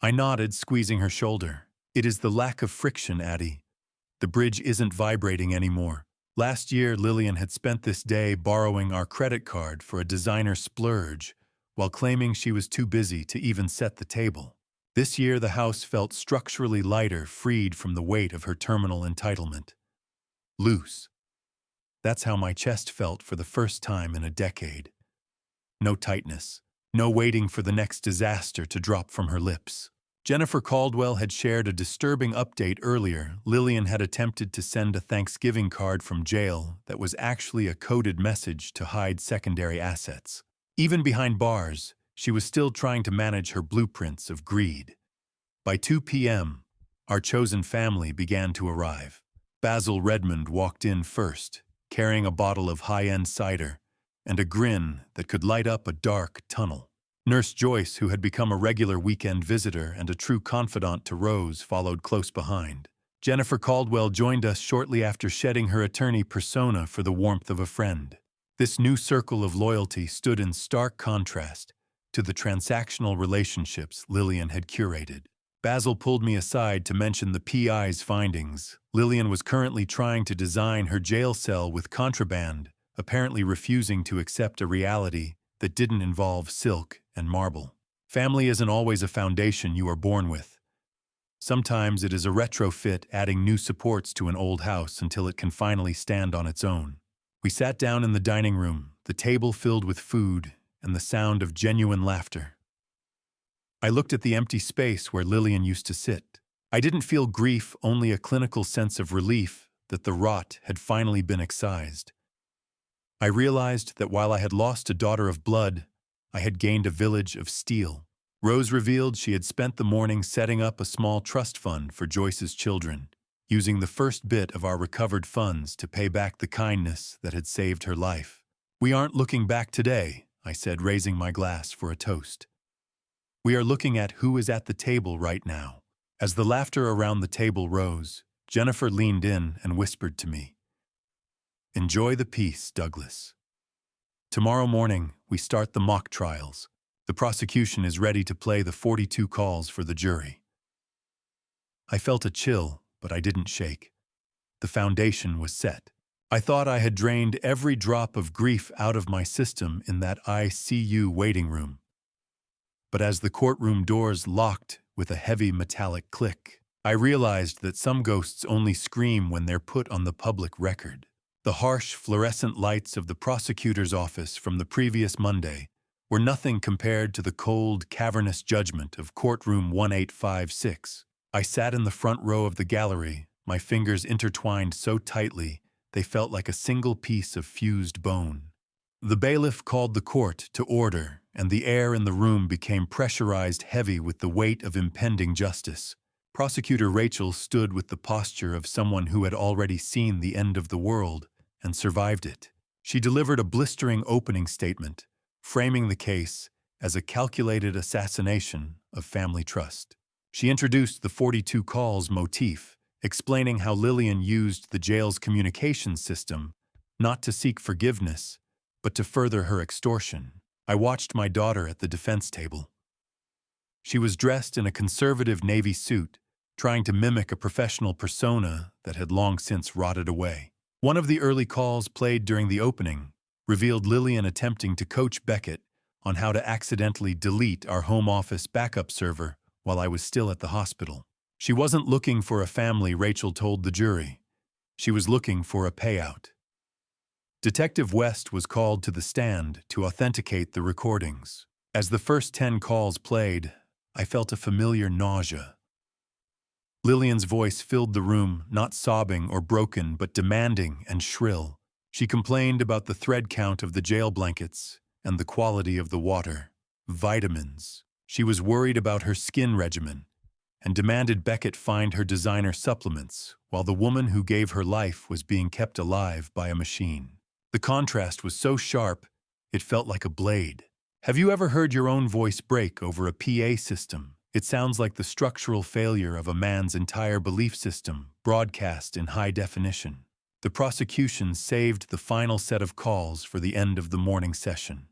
I nodded, squeezing her shoulder. "It is the lack of friction, Addie. The bridge isn't vibrating anymore. Last year, Lillian had spent this day borrowing our credit card for a designer splurge, while claiming she was too busy to even set the table. This year, the house felt structurally lighter, freed from the weight of her terminal entitlement. Loose. That's how my chest felt for the first time in a decade. No tightness. No waiting for the next disaster to drop from her lips. Jennifer Caldwell had shared a disturbing update earlier. Lillian had attempted to send a Thanksgiving card from jail that was actually a coded message to hide secondary assets. Even behind bars, she was still trying to manage her blueprints of greed. By 2 p.m., our chosen family began to arrive. Basil Redmond walked in first, carrying a bottle of high-end cider and a grin that could light up a dark tunnel. Nurse Joyce, who had become a regular weekend visitor and a true confidant to Rose, followed close behind. Jennifer Caldwell joined us shortly after, shedding her attorney persona for the warmth of a friend. This new circle of loyalty stood in stark contrast to the transactional relationships Lillian had curated. Basil pulled me aside to mention the PI's findings. Lillian was currently trying to design her jail cell with contraband, apparently refusing to accept a reality that didn't involve silk and marble. Family isn't always a foundation you are born with. Sometimes it is a retrofit, adding new supports to an old house until it can finally stand on its own. We sat down in the dining room, the table filled with food and the sound of genuine laughter. I looked at the empty space where Lillian used to sit. I didn't feel grief, only a clinical sense of relief that the rot had finally been excised. I realized that while I had lost a daughter of blood, I had gained a village of steel. Rose revealed she had spent the morning setting up a small trust fund for Joyce's children, using the first bit of our recovered funds to pay back the kindness that had saved her life. "We aren't looking back today," I said, raising my glass for a toast. "We are looking at who is at the table right now." As the laughter around the table rose, Jennifer leaned in and whispered to me, "Enjoy the peace, Douglas. Tomorrow morning, we start the mock trials. The prosecution is ready to play the 42 calls for the jury." I felt a chill, but I didn't shake. The foundation was set. I thought I had drained every drop of grief out of my system in that ICU waiting room. But as the courtroom doors locked with a heavy metallic click, I realized that some ghosts only scream when they're put on the public record. The harsh, fluorescent lights of the prosecutor's office from the previous Monday were nothing compared to the cold, cavernous judgment of courtroom 1856. I sat in the front row of the gallery, my fingers intertwined so tightly they felt like a single piece of fused bone. The bailiff called the court to order, and the air in the room became pressurized, heavy with the weight of impending justice. Prosecutor Rachel stood with the posture of someone who had already seen the end of the world and survived it. She delivered a blistering opening statement, framing the case as a calculated assassination of family trust. She introduced the 42 calls motif, explaining how Lillian used the jail's communication system not to seek forgiveness, but to further her extortion. I watched my daughter at the defense table. She was dressed in a conservative navy suit, trying to mimic a professional persona that had long since rotted away. One of the early calls played during the opening revealed Lillian attempting to coach Beckett on how to accidentally delete our home office backup server while I was still at the hospital. She wasn't looking for a family, Rachel told the jury. She was looking for a payout. Detective West was called to the stand to authenticate the recordings. As the first 10 calls played, I felt a familiar nausea. Lillian's voice filled the room, not sobbing or broken, but demanding and shrill. She complained about the thread count of the jail blankets and the quality of the water. Vitamins. She was worried about her skin regimen and demanded Beckett find her designer supplements while the woman who gave her life was being kept alive by a machine. The contrast was so sharp, it felt like a blade. Have you ever heard your own voice break over a PA system? It sounds like the structural failure of a man's entire belief system, broadcast in high definition. The prosecution saved the final set of calls for the end of the morning session.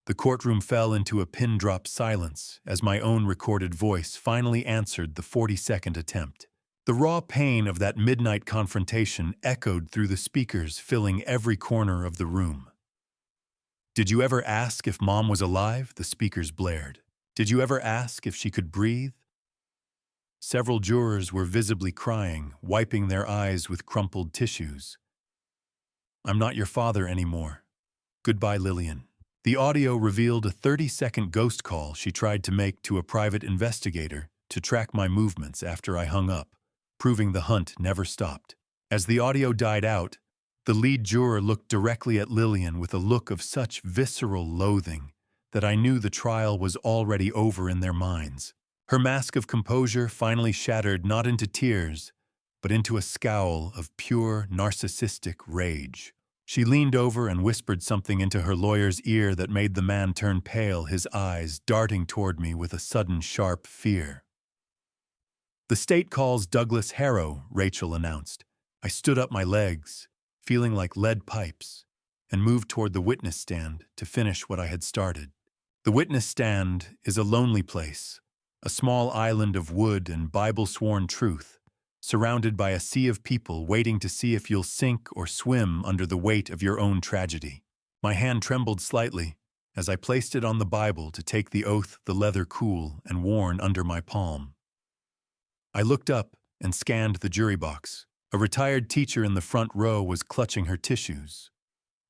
The courtroom fell into a pin-drop silence as my own recorded voice finally answered the 42nd attempt. The raw pain of that midnight confrontation echoed through the speakers, filling every corner of the room. "Did you ever ask if Mom was alive?" the speakers blared. "Did you ever ask if she could breathe?" Several jurors were visibly crying, wiping their eyes with crumpled tissues. "I'm not your father anymore. Goodbye, Lillian." The audio revealed a 30-second ghost call she tried to make to a private investigator to track my movements after I hung up, proving the hunt never stopped. As the audio died out, the lead juror looked directly at Lillian with a look of such visceral loathing that I knew the trial was already over in their minds. Her mask of composure finally shattered not into tears, but into a scowl of pure narcissistic rage. She leaned over and whispered something into her lawyer's ear that made the man turn pale, his eyes darting toward me with a sudden sharp fear. "The state calls Douglas Harrow," Rachel announced. I stood up my legs, feeling like lead pipes, and moved toward the witness stand to finish what I had started. The witness stand is a lonely place, a small island of wood and Bible-sworn truth, surrounded by a sea of people waiting to see if you'll sink or swim under the weight of your own tragedy. My hand trembled slightly as I placed it on the Bible to take the oath, the leather cool and worn under my palm. I looked up and scanned the jury box. A retired teacher in the front row was clutching her tissues,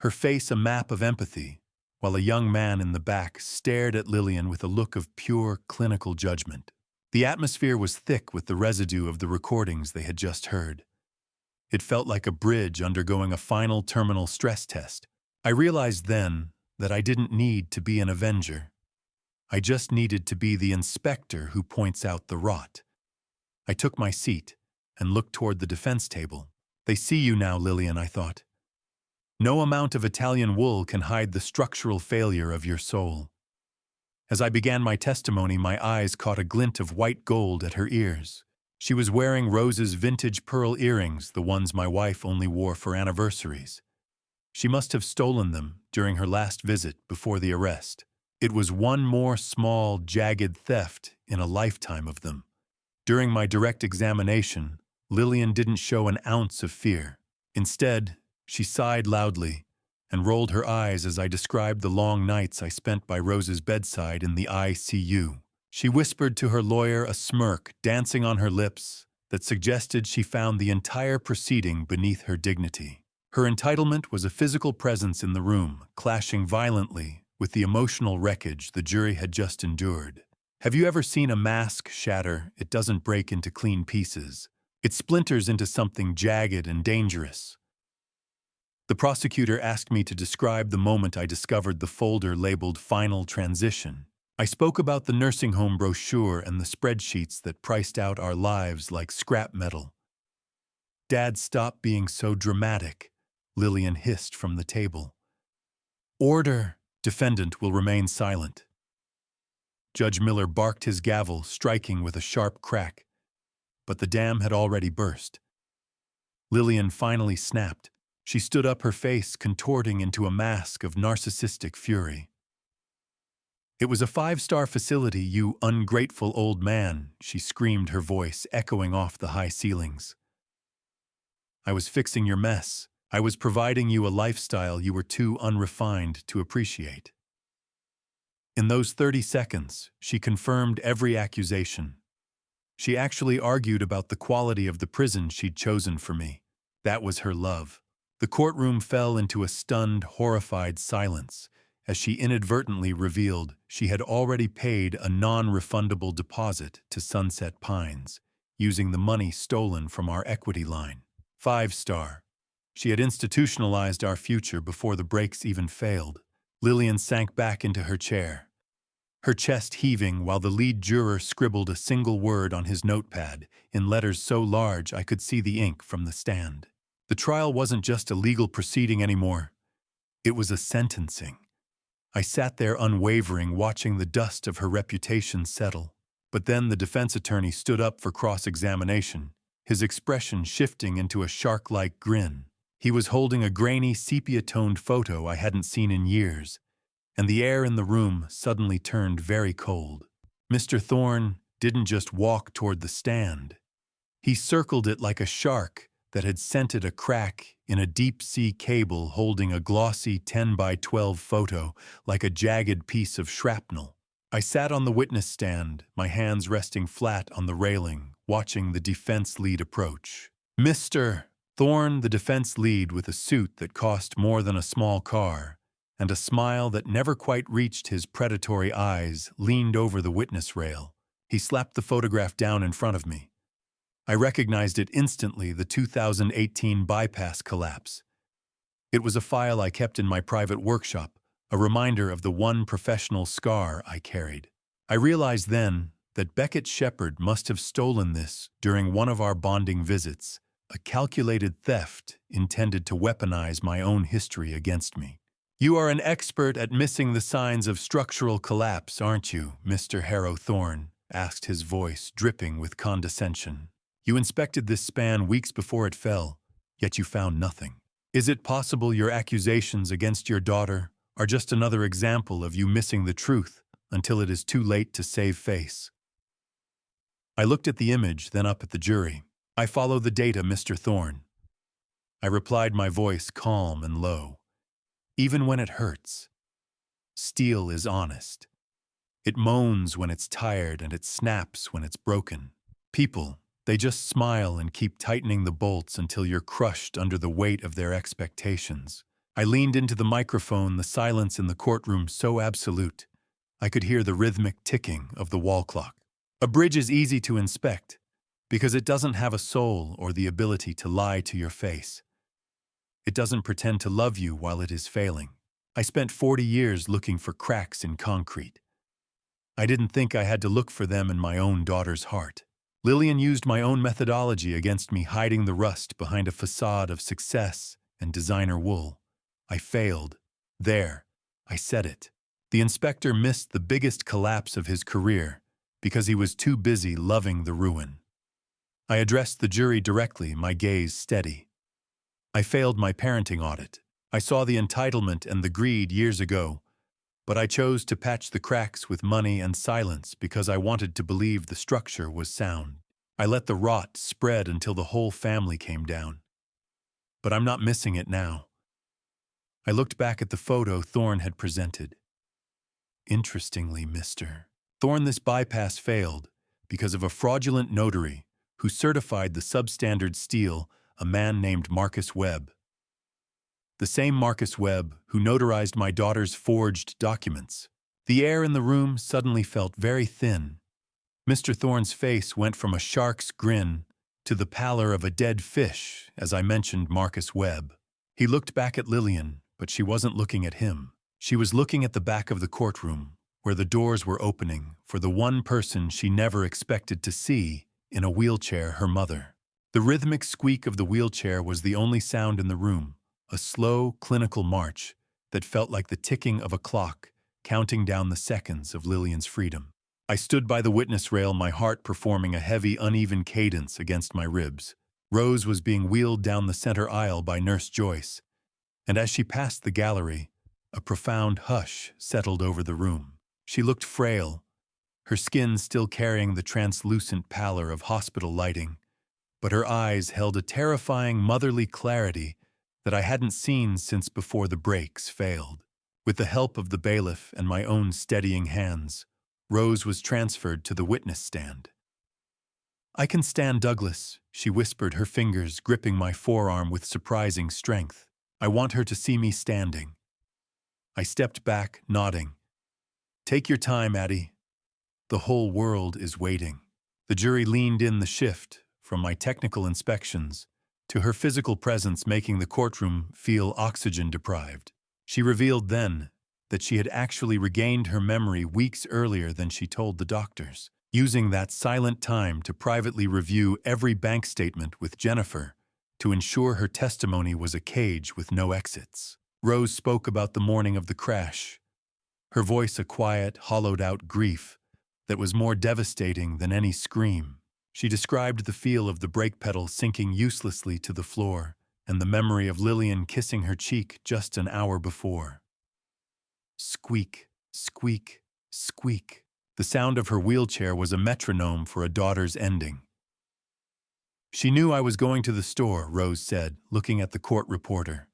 her face a map of empathy, while a young man in the back stared at Lillian with a look of pure clinical judgment. The atmosphere was thick with the residue of the recordings they had just heard. It felt like a bridge undergoing a final terminal stress test. I realized then that I didn't need to be an avenger. I just needed to be the inspector who points out the rot. I took my seat and looked toward the defense table. "They see you now, Lillian," I thought. "No amount of Italian wool can hide the structural failure of your soul." As I began my testimony, my eyes caught a glint of white gold at her ears. She was wearing Rose's vintage pearl earrings, the ones my wife only wore for anniversaries. She must have stolen them during her last visit before the arrest. It was one more small, jagged theft in a lifetime of them. During my direct examination, Lillian didn't show an ounce of fear. Instead, she sighed loudly and rolled her eyes as I described the long nights I spent by Rose's bedside in the ICU. She whispered to her lawyer, a smirk dancing on her lips that suggested she found the entire proceeding beneath her dignity. Her entitlement was a physical presence in the room, clashing violently with the emotional wreckage the jury had just endured. Have you ever seen a mask shatter? It doesn't break into clean pieces. It splinters into something jagged and dangerous. The prosecutor asked me to describe the moment I discovered the folder labeled Final Transition. I spoke about the nursing home brochure and the spreadsheets that priced out our lives like scrap metal. "Dad, stop being so dramatic," Lillian hissed from the table. "Order," Defendant will remain silent. Judge Miller barked his gavel, striking with a sharp crack. But the dam had already burst. Lillian finally snapped. She stood up, her face contorting into a mask of narcissistic fury. "It was a 5-star facility, you ungrateful old man," she screamed, her voice echoing off the high ceilings. "I was fixing your mess. I was providing you a lifestyle you were too unrefined to appreciate." In those 30 seconds, she confirmed every accusation. She actually argued about the quality of the prison she'd chosen for me. That was her love. The courtroom fell into a stunned, horrified silence as she inadvertently revealed she had already paid a non-refundable deposit to Sunset Pines, using the money stolen from our equity line. 5-star. She had institutionalized our future before the brakes even failed. Lillian sank back into her chair, her chest heaving while the lead juror scribbled a single word on his notepad in letters so large I could see the ink from the stand. The trial wasn't just a legal proceeding anymore. It was a sentencing. I sat there unwavering, watching the dust of her reputation settle. But then the defense attorney stood up for cross-examination, his expression shifting into a shark-like grin. He was holding a grainy, sepia-toned photo I hadn't seen in years, and the air in the room suddenly turned very cold. Mr. Thorne didn't just walk toward the stand. He circled it like a shark that had scented a crack in a deep-sea cable, holding a glossy 10 by 12 photo like a jagged piece of shrapnel. I sat on the witness stand, my hands resting flat on the railing, watching the defense lead approach. Mr. Thorne, the defense lead with a suit that cost more than a small car, and a smile that never quite reached his predatory eyes, leaned over the witness rail. He slapped the photograph down in front of me. I recognized it instantly, the 2018 bypass collapse. It was a file I kept in my private workshop, a reminder of the one professional scar I carried. I realized then that Beckett Shepard must have stolen this during one of our bonding visits, a calculated theft intended to weaponize my own history against me. "You are an expert at missing the signs of structural collapse, aren't you, Mr. Harrow Thorne?" asked his voice, dripping with condescension. "You inspected this span weeks before it fell, yet you found nothing. Is it possible your accusations against your daughter are just another example of you missing the truth until it is too late to save face?" I looked at the image, then up at the jury. "I follow the data, Mr. Thorne." I replied, my voice calm and low. "Even when it hurts, steel is honest. It moans when it's tired and it snaps when it's broken. People, they just smile and keep tightening the bolts until you're crushed under the weight of their expectations." I leaned into the microphone, the silence in the courtroom so absolute. I could hear the rhythmic ticking of the wall clock. "A bridge is easy to inspect because it doesn't have a soul or the ability to lie to your face. It doesn't pretend to love you while it is failing. I spent 40 years looking for cracks in concrete. I didn't think I had to look for them in my own daughter's heart. Lillian used my own methodology against me, hiding the rust behind a facade of success and designer wool. I failed. There, I said it. The inspector missed the biggest collapse of his career because he was too busy loving the ruin. I addressed the jury directly, my gaze steady. I failed my parenting audit. I saw the entitlement and the greed years ago, but I chose to patch the cracks with money and silence because I wanted to believe the structure was sound. I let the rot spread until the whole family came down. But I'm not missing it now. I looked back at the photo Thorne had presented. Interestingly, Mr. Thorne, this bypass failed because of a fraudulent notary who certified the substandard steel, a man named Marcus Webb. The same Marcus Webb who notarized my daughter's forged documents. The air in the room suddenly felt very thin. Mr. Thorne's face went from a shark's grin to the pallor of a dead fish as I mentioned Marcus Webb. He looked back at Lillian, but she wasn't looking at him. She was looking at the back of the courtroom, where the doors were opening for the one person she never expected to see, in a wheelchair, her mother. The rhythmic squeak of the wheelchair was the only sound in the room, a slow, clinical march, that felt like the ticking of a clock, counting down the seconds of Lillian's freedom. I stood by the witness rail, my heart performing a heavy, uneven cadence against my ribs. Rose was being wheeled down the center aisle by Nurse Joyce, and as she passed the gallery, a profound hush settled over the room. She looked frail, her skin still carrying the translucent pallor of hospital lighting, but her eyes held a terrifying motherly clarity that I hadn't seen since before the brakes failed. With the help of the bailiff and my own steadying hands, Rose was transferred to the witness stand. "I can stand, Douglas," she whispered, her fingers gripping my forearm with surprising strength. "I want her to see me standing." I stepped back, nodding. "Take your time, Addie. The whole world is waiting." The jury leaned in the shift, from my technical inspections to her physical presence making the courtroom feel oxygen-deprived. She revealed then that she had actually regained her memory weeks earlier than she told the doctors, using that silent time to privately review every bank statement with Jennifer to ensure her testimony was a cage with no exits. Rose spoke about the morning of the crash, her voice a quiet, hollowed-out grief that was more devastating than any scream. She described the feel of the brake pedal sinking uselessly to the floor and the memory of Lillian kissing her cheek just an hour before. Squeak, squeak, squeak. The sound of her wheelchair was a metronome for a daughter's ending. "She knew I was going to the store," Rose said, looking at the court reporter.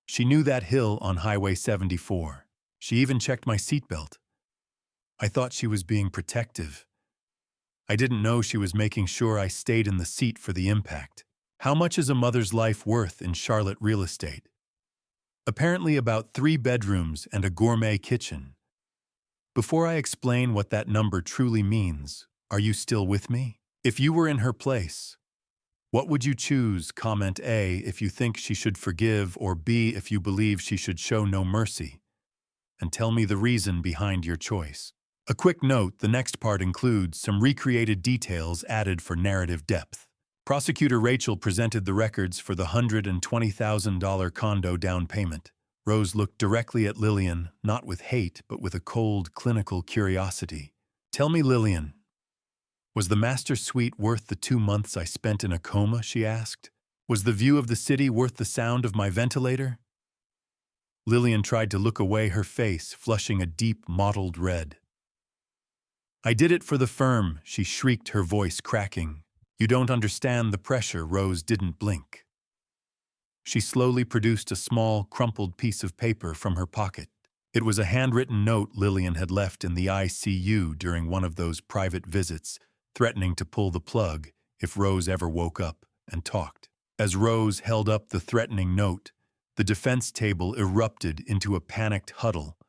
"She knew that hill on Highway 74. She even checked my seatbelt. I thought she was being protective. I didn't know she was making sure I stayed in the seat for the impact." How much is a mother's life worth in Charlotte real estate? Apparently about 3 bedrooms and a gourmet kitchen. Before I explain what that number truly means, are you still with me? If you were in her place, what would you choose? Comment A if you think she should forgive, or B if you believe she should show no mercy. And tell me the reason behind your choice. A quick note, the next part includes some recreated details added for narrative depth. Prosecutor Rachel presented the records for the $120,000 condo down payment. Rose looked directly at Lillian, not with hate, but with a cold, clinical curiosity. "Tell me, Lillian, was the master suite worth the 2 months I spent in a coma?" she asked. "Was the view of the city worth the sound of my ventilator?" Lillian tried to look away, her face flushing a deep, mottled red. "I did it for the firm," she shrieked, her voice cracking. "You don't understand the pressure." Rose didn't blink. She slowly produced a small, crumpled piece of paper from her pocket. It was a handwritten note Lillian had left in the ICU during one of those private visits, threatening to pull the plug if Rose ever woke up and talked. As Rose held up the threatening note, the defense table erupted into a panicked huddle,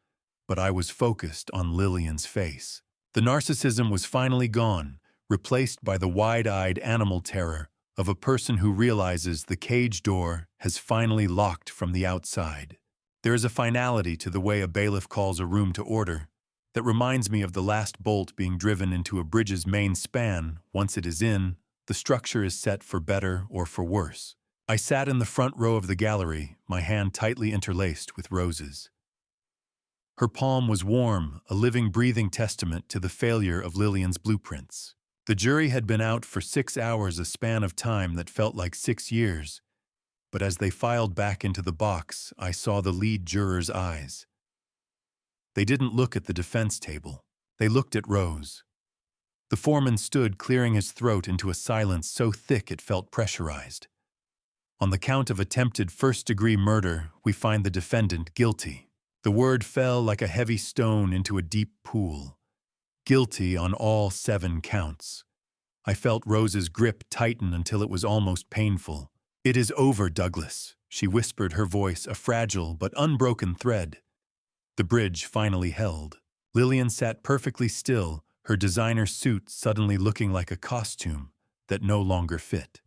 but I was focused on Lillian's face. The narcissism was finally gone, replaced by the wide-eyed animal terror of a person who realizes the cage door has finally locked from the outside. There is a finality to the way a bailiff calls a room to order that reminds me of the last bolt being driven into a bridge's main span. Once it is in, the structure is set for better or for worse. I sat in the front row of the gallery, my hand tightly interlaced with Rose's. Her palm was warm, a living, breathing testament to the failure of Lillian's blueprints. The jury had been out for 6 hours, a span of time that felt like 6 years. But as they filed back into the box, I saw the lead juror's eyes. They didn't look at the defense table. They looked at Rose. The foreman stood, clearing his throat into a silence so thick it felt pressurized. On the count of attempted first-degree murder, we find the defendant guilty. The word fell like a heavy stone into a deep pool. Guilty on all 7 counts. I felt Rose's grip tighten until it was almost painful. "It is over, Douglas," she whispered, her voice a fragile but unbroken thread. The bridge finally held. Lillian sat perfectly still, her designer suit suddenly looking like a costume that no longer fit.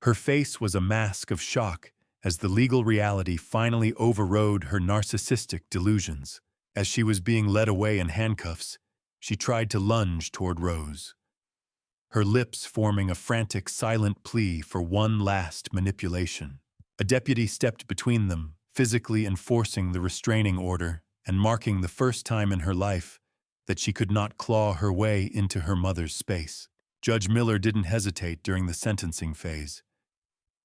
Her face was a mask of shock as the legal reality finally overrode her narcissistic delusions. As she was being led away in handcuffs, she tried to lunge toward Rose, her lips forming a frantic, silent plea for one last manipulation. A deputy stepped between them, physically enforcing the restraining order and marking the first time in her life that she could not claw her way into her mother's space. Judge Miller didn't hesitate during the sentencing phase.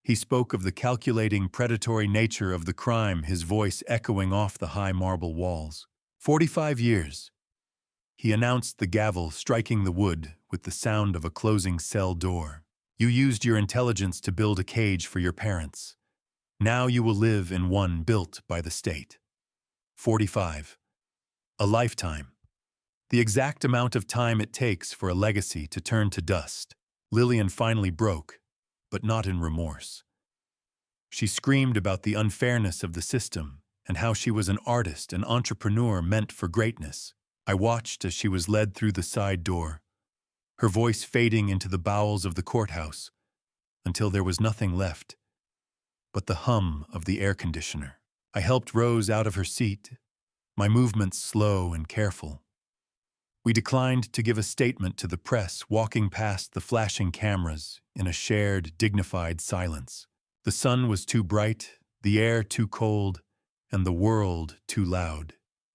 He spoke of the calculating, predatory nature of the crime, his voice echoing off the high marble walls. 45 years. He announced, the gavel striking the wood with the sound of a closing cell door. You used your intelligence to build a cage for your parents. Now you will live in one built by the state. 45. A lifetime. The exact amount of time it takes for a legacy to turn to dust. Lillian finally broke, but not in remorse. She screamed about the unfairness of the system and how she was an artist, an entrepreneur meant for greatness. I watched as she was led through the side door, her voice fading into the bowels of the courthouse until there was nothing left but the hum of the air conditioner. I helped Rose out of her seat, my movements slow and careful. We declined to give a statement to the press, walking past the flashing cameras in a shared, dignified silence. The sun was too bright, the air too cold, and the world too loud.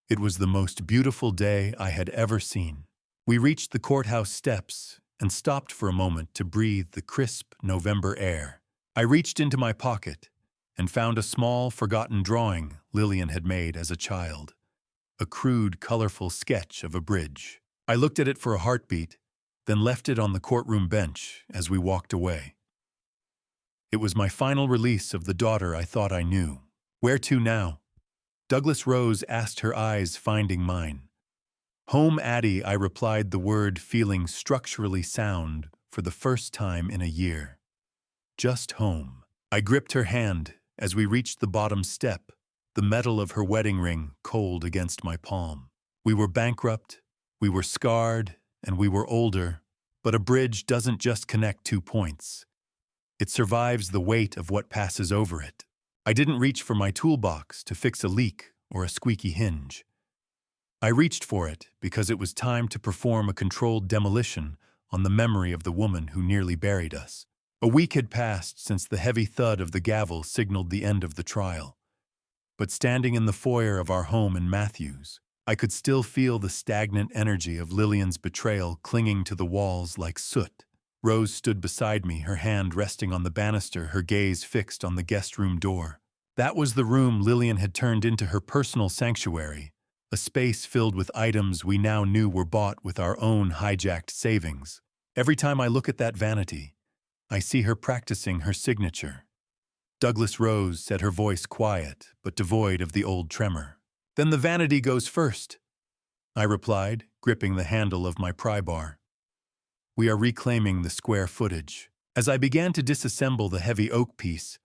It was the most beautiful day I had ever seen. We reached the courthouse steps and stopped for a moment to breathe the crisp November air. I reached into my pocket and found a small, forgotten drawing Lillian had made as a child. A crude, colorful sketch of a bridge. I looked at it for a heartbeat, then left it on the courtroom bench as we walked away. It was my final release of the daughter I thought I knew. Where to now? Douglas Rose asked, her eyes finding mine. Home, Addie, I replied, the word feeling structurally sound for the first time in a year. Just home. I gripped her hand as we reached the bottom step, the metal of her wedding ring cold against my palm. We were bankrupt, we were scarred, and we were older, but a bridge doesn't just connect 2 points. It survives the weight of what passes over it. I didn't reach for my toolbox to fix a leak or a squeaky hinge. I reached for it because it was time to perform a controlled demolition on the memory of the woman who nearly buried us. A week had passed since the heavy thud of the gavel signaled the end of the trial. But standing in the foyer of our home in Matthews, I could still feel the stagnant energy of Lillian's betrayal clinging to the walls like soot. Rose stood beside me, her hand resting on the banister, her gaze fixed on the guest room door. That was the room Lillian had turned into her personal sanctuary, a space filled with items we now knew were bought with our own hijacked savings. Every time I look at that vanity, I see her practicing her signature. Douglas Rose said, her voice quiet but devoid of the old tremor. Then the vanity goes first, I replied, gripping the handle of my pry bar. We are reclaiming the square footage. As I began to disassemble the heavy oak piece,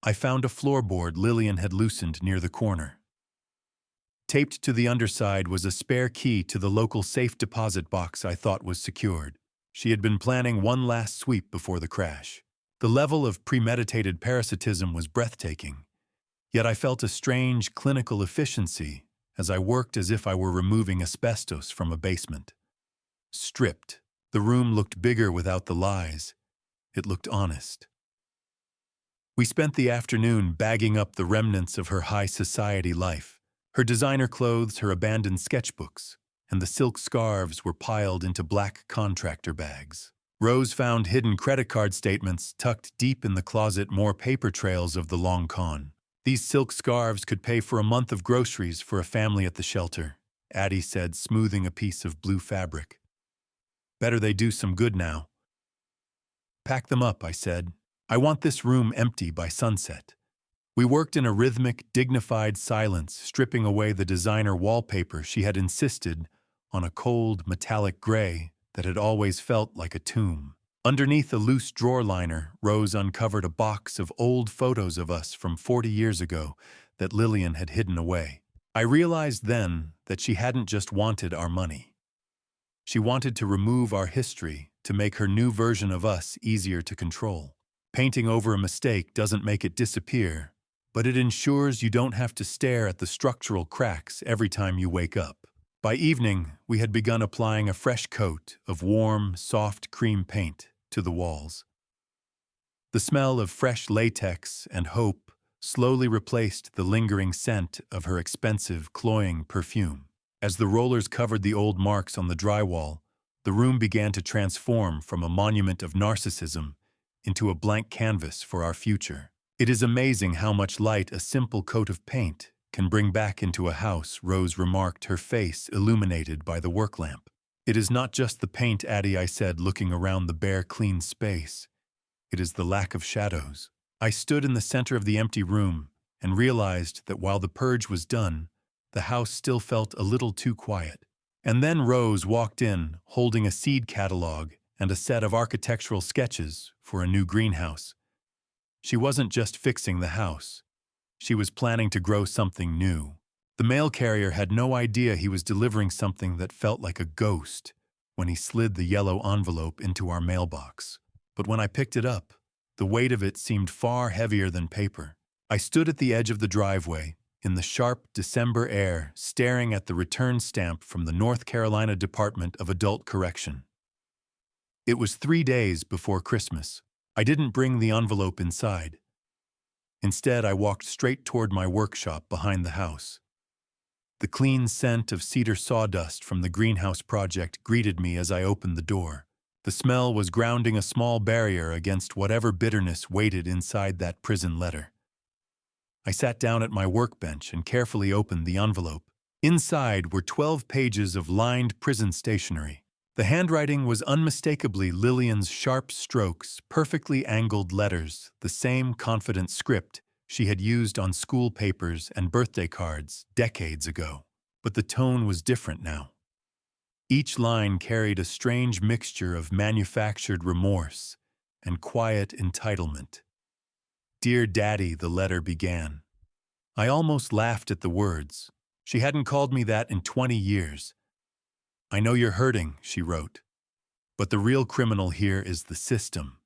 I found a floorboard Lillian had loosened near the corner. Taped to the underside was a spare key to the local safe deposit box I thought was secured. She had been planning one last sweep before the crash. The level of premeditated parasitism was breathtaking, yet I felt a strange clinical efficiency as I worked as if I were removing asbestos from a basement. Stripped, the room looked bigger without the lies. It looked honest. We spent the afternoon bagging up the remnants of her high society life. Her designer clothes, her abandoned sketchbooks, and the silk scarves were piled into black contractor bags. Rose found hidden credit card statements tucked deep in the closet, more paper trails of the long con. These silk scarves could pay for a month of groceries for a family at the shelter, Addie said, smoothing a piece of blue fabric. Better they do some good now. Pack them up, I said. I want this room empty by sunset. We worked in a rhythmic, dignified silence, stripping away the designer wallpaper she had insisted on, a cold, metallic gray that had always felt like a tomb. Underneath a loose drawer liner, Rose uncovered a box of old photos of us from 40 years ago that Lillian had hidden away. I realized then that she hadn't just wanted our money. She wanted to remove our history to make her new version of us easier to control. Painting over a mistake doesn't make it disappear, but it ensures you don't have to stare at the structural cracks every time you wake up. By evening, we had begun applying a fresh coat of warm, soft cream paint to the walls. The smell of fresh latex and hope slowly replaced the lingering scent of her expensive, cloying perfume. As the rollers covered the old marks on the drywall, the room began to transform from a monument of narcissism into a blank canvas for our future. It is amazing how much light a simple coat of paint can bring back into a house, Rose remarked, her face illuminated by the work lamp. It is not just the paint, Addie, I said, looking around the bare, clean space. It is the lack of shadows. I stood in the center of the empty room and realized that while the purge was done, the house still felt a little too quiet. And then Rose walked in, holding a seed catalog and a set of architectural sketches for a new greenhouse. She wasn't just fixing the house. She was planning to grow something new. The mail carrier had no idea he was delivering something that felt like a ghost when he slid the yellow envelope into our mailbox. But when I picked it up, the weight of it seemed far heavier than paper. I stood at the edge of the driveway, in the sharp December air, staring at the return stamp from the North Carolina Department of Adult Correction. It was 3 days before Christmas. I didn't bring the envelope inside. Instead, I walked straight toward my workshop behind the house. The clean scent of cedar sawdust from the greenhouse project greeted me as I opened the door. The smell was grounding a small barrier against whatever bitterness waited inside that prison letter. I sat down at my workbench and carefully opened the envelope. Inside were 12 pages of lined prison stationery. The handwriting was unmistakably Lillian's sharp strokes, perfectly angled letters, the same confident script she had used on school papers and birthday cards decades ago. But the tone was different now. Each line carried a strange mixture of manufactured remorse and quiet entitlement. "Dear Daddy," the letter began. I almost laughed at the words. She hadn't called me that in 20 years. "I know you're hurting," she wrote. "But the real criminal here is the system."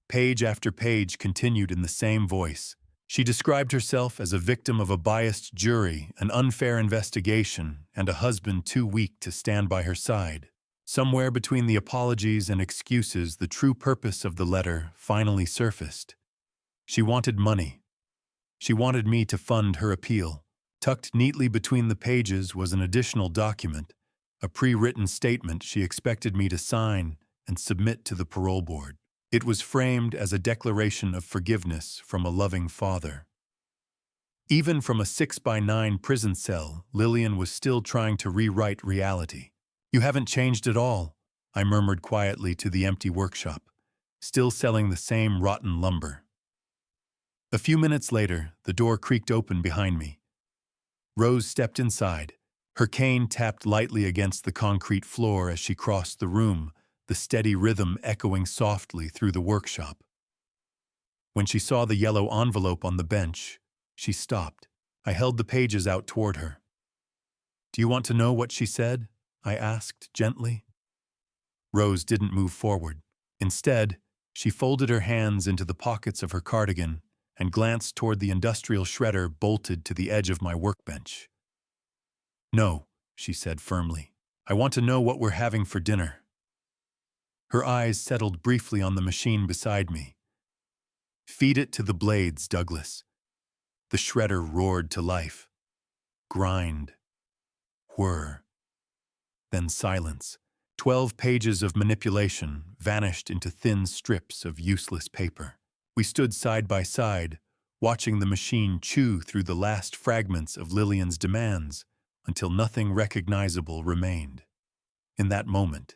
Page after page continued in the same voice. She described herself as a victim of a biased jury, an unfair investigation, and a husband too weak to stand by her side. Somewhere between the apologies and excuses, the true purpose of the letter finally surfaced. She wanted money. She wanted me to fund her appeal. Tucked neatly between the pages was an additional document, a pre-written statement she expected me to sign and submit to the parole board. It was framed as a declaration of forgiveness from a loving father. Even from a 6x9 prison cell, Lillian was still trying to rewrite reality. "You haven't changed at all," I murmured quietly to the empty workshop, still selling the same rotten lumber. A few minutes later, the door creaked open behind me. Rose stepped inside. Her cane tapped lightly against the concrete floor as she crossed the room, the steady rhythm echoing softly through the workshop. When she saw the yellow envelope on the bench, she stopped. I held the pages out toward her. "Do you want to know what she said?" I asked gently. Rose didn't move forward. Instead, she folded her hands into the pockets of her cardigan and glanced toward the industrial shredder bolted to the edge of my workbench. "No," she said firmly. "I want to know what we're having for dinner." Her eyes settled briefly on the machine beside me. "Feed it to the blades, Douglas." The shredder roared to life. Grind. Whir. Then silence. 12 pages of manipulation vanished into thin strips of useless paper. We stood side by side, watching the machine chew through the last fragments of Lillian's demands until nothing recognizable remained. In that moment,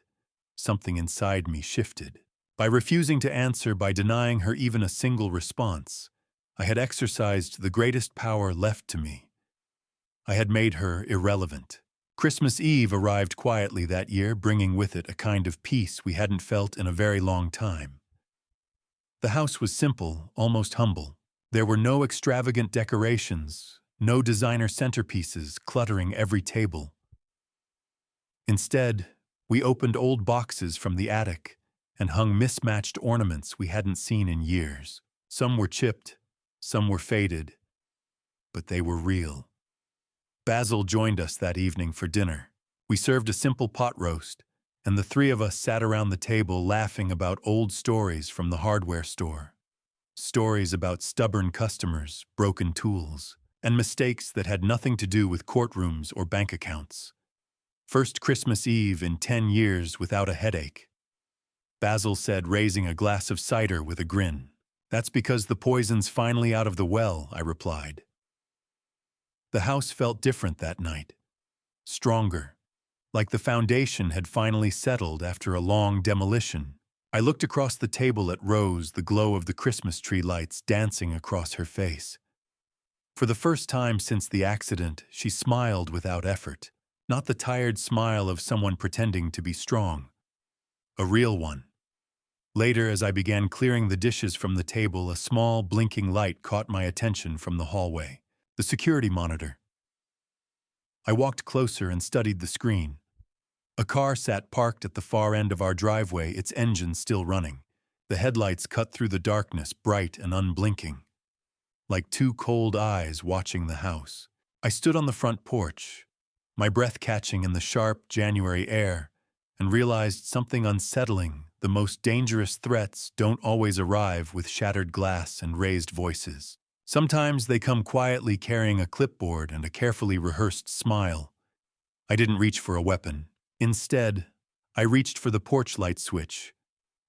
something inside me shifted. By refusing to answer, by denying her even a single response, I had exercised the greatest power left to me. I had made her irrelevant. Christmas Eve arrived quietly that year, bringing with it a kind of peace we hadn't felt in a very long time. The house was simple, almost humble. There were no extravagant decorations, no designer centerpieces cluttering every table. Instead, we opened old boxes from the attic and hung mismatched ornaments we hadn't seen in years. Some were chipped, some were faded, but they were real. Basil joined us that evening for dinner. We served a simple pot roast, and the three of us sat around the table laughing about old stories from the hardware store. stories about stubborn customers, broken tools, and mistakes that had nothing to do with courtrooms or bank accounts. First Christmas Eve in 10 years without a headache. Basil said, raising a glass of cider with a grin. That's because the poison's finally out of the well, I replied. The house felt different that night. Stronger. Like the foundation had finally settled after a long demolition. I looked across the table at Rose, the glow of the Christmas tree lights dancing across her face. For the first time since the accident, she smiled without effort. Not the tired smile of someone pretending to be strong. A real one. Later, as I began clearing the dishes from the table, a small, blinking light caught my attention from the hallway. The security monitor. I walked closer and studied the screen. A car sat parked at the far end of our driveway, its engine still running. The headlights cut through the darkness, bright and unblinking. Like two cold eyes watching the house. I stood on the front porch, my breath catching in the sharp January air, and realized something unsettling. The most dangerous threats don't always arrive with shattered glass and raised voices. Sometimes they come quietly carrying a clipboard and a carefully rehearsed smile. I didn't reach for a weapon. Instead, I reached for the porch light switch,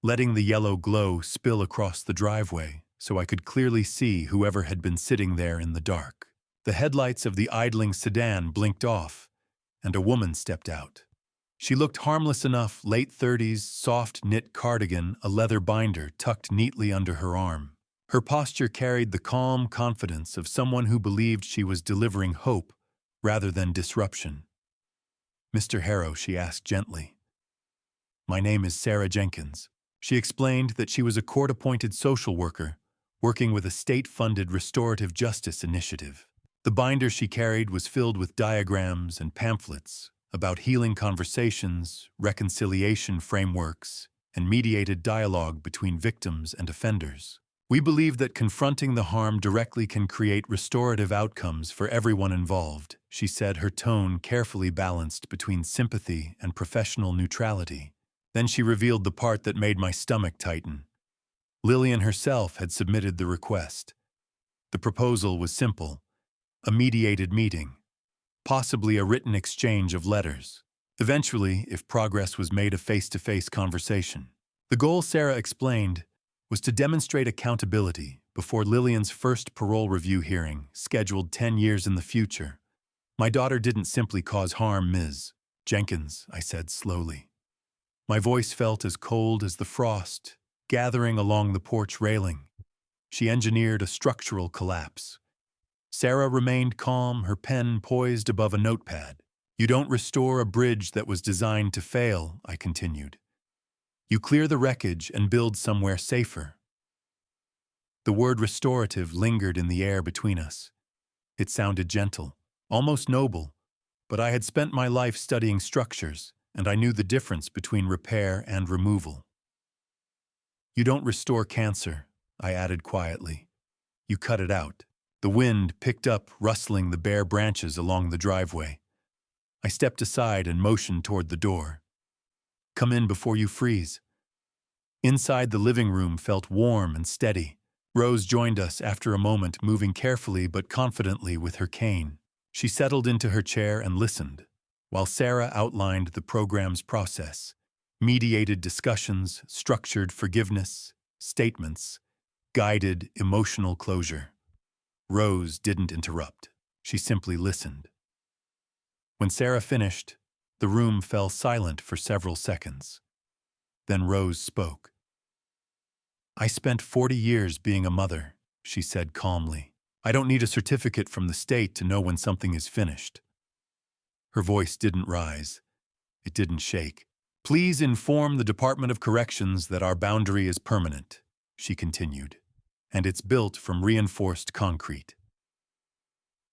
letting the yellow glow spill across the driveway so I could clearly see whoever had been sitting there in the dark. The headlights of the idling sedan blinked off, and a woman stepped out. She looked harmless enough, late 30s, soft knit cardigan, a leather binder tucked neatly under her arm. Her posture carried the calm confidence of someone who believed she was delivering hope rather than disruption. "Mr. Harrow," she asked gently. "My name is Sarah Jenkins." She explained that she was a court-appointed social worker, working with a state-funded restorative justice initiative. The binder she carried was filled with diagrams and pamphlets about healing conversations, reconciliation frameworks, and mediated dialogue between victims and offenders. "We believe that confronting the harm directly can create restorative outcomes for everyone involved," she said, her tone carefully balanced between sympathy and professional neutrality. Then she revealed the part that made my stomach tighten. Lillian herself had submitted the request. The proposal was simple: a mediated meeting, possibly a written exchange of letters. Eventually, if progress was made, a face-to-face conversation. The goal, Sarah explained, was to demonstrate accountability before Lillian's first parole review hearing, scheduled 10 years in the future. "My daughter didn't simply cause harm, Ms. Jenkins," I said slowly. My voice felt as cold as the frost gathering along the porch railing. She engineered a structural collapse. Sarah remained calm, her pen poised above a notepad. "You don't restore a bridge that was designed to fail," I continued. "You clear the wreckage and build somewhere safer." The word restorative lingered in the air between us. It sounded gentle, almost noble, but I had spent my life studying structures, and I knew the difference between repair and removal. "You don't restore cancer," I added quietly. "You cut it out." The wind picked up, rustling the bare branches along the driveway. I stepped aside and motioned toward the door. "Come in before you freeze." Inside, the living room felt warm and steady. Rose joined us after a moment, moving carefully but confidently with her cane. She settled into her chair and listened, while Sarah outlined the program's process: mediated discussions, structured forgiveness, statements, guided emotional closure. Rose didn't interrupt. She simply listened. When Sarah finished, the room fell silent for several seconds. Then Rose spoke. "I spent 40 years being a mother," she said calmly. "I don't need a certificate from the state to know when something is finished." Her voice didn't rise. It didn't shake. "Please inform the Department of Corrections that our boundary is permanent," she continued, "and it's built from reinforced concrete."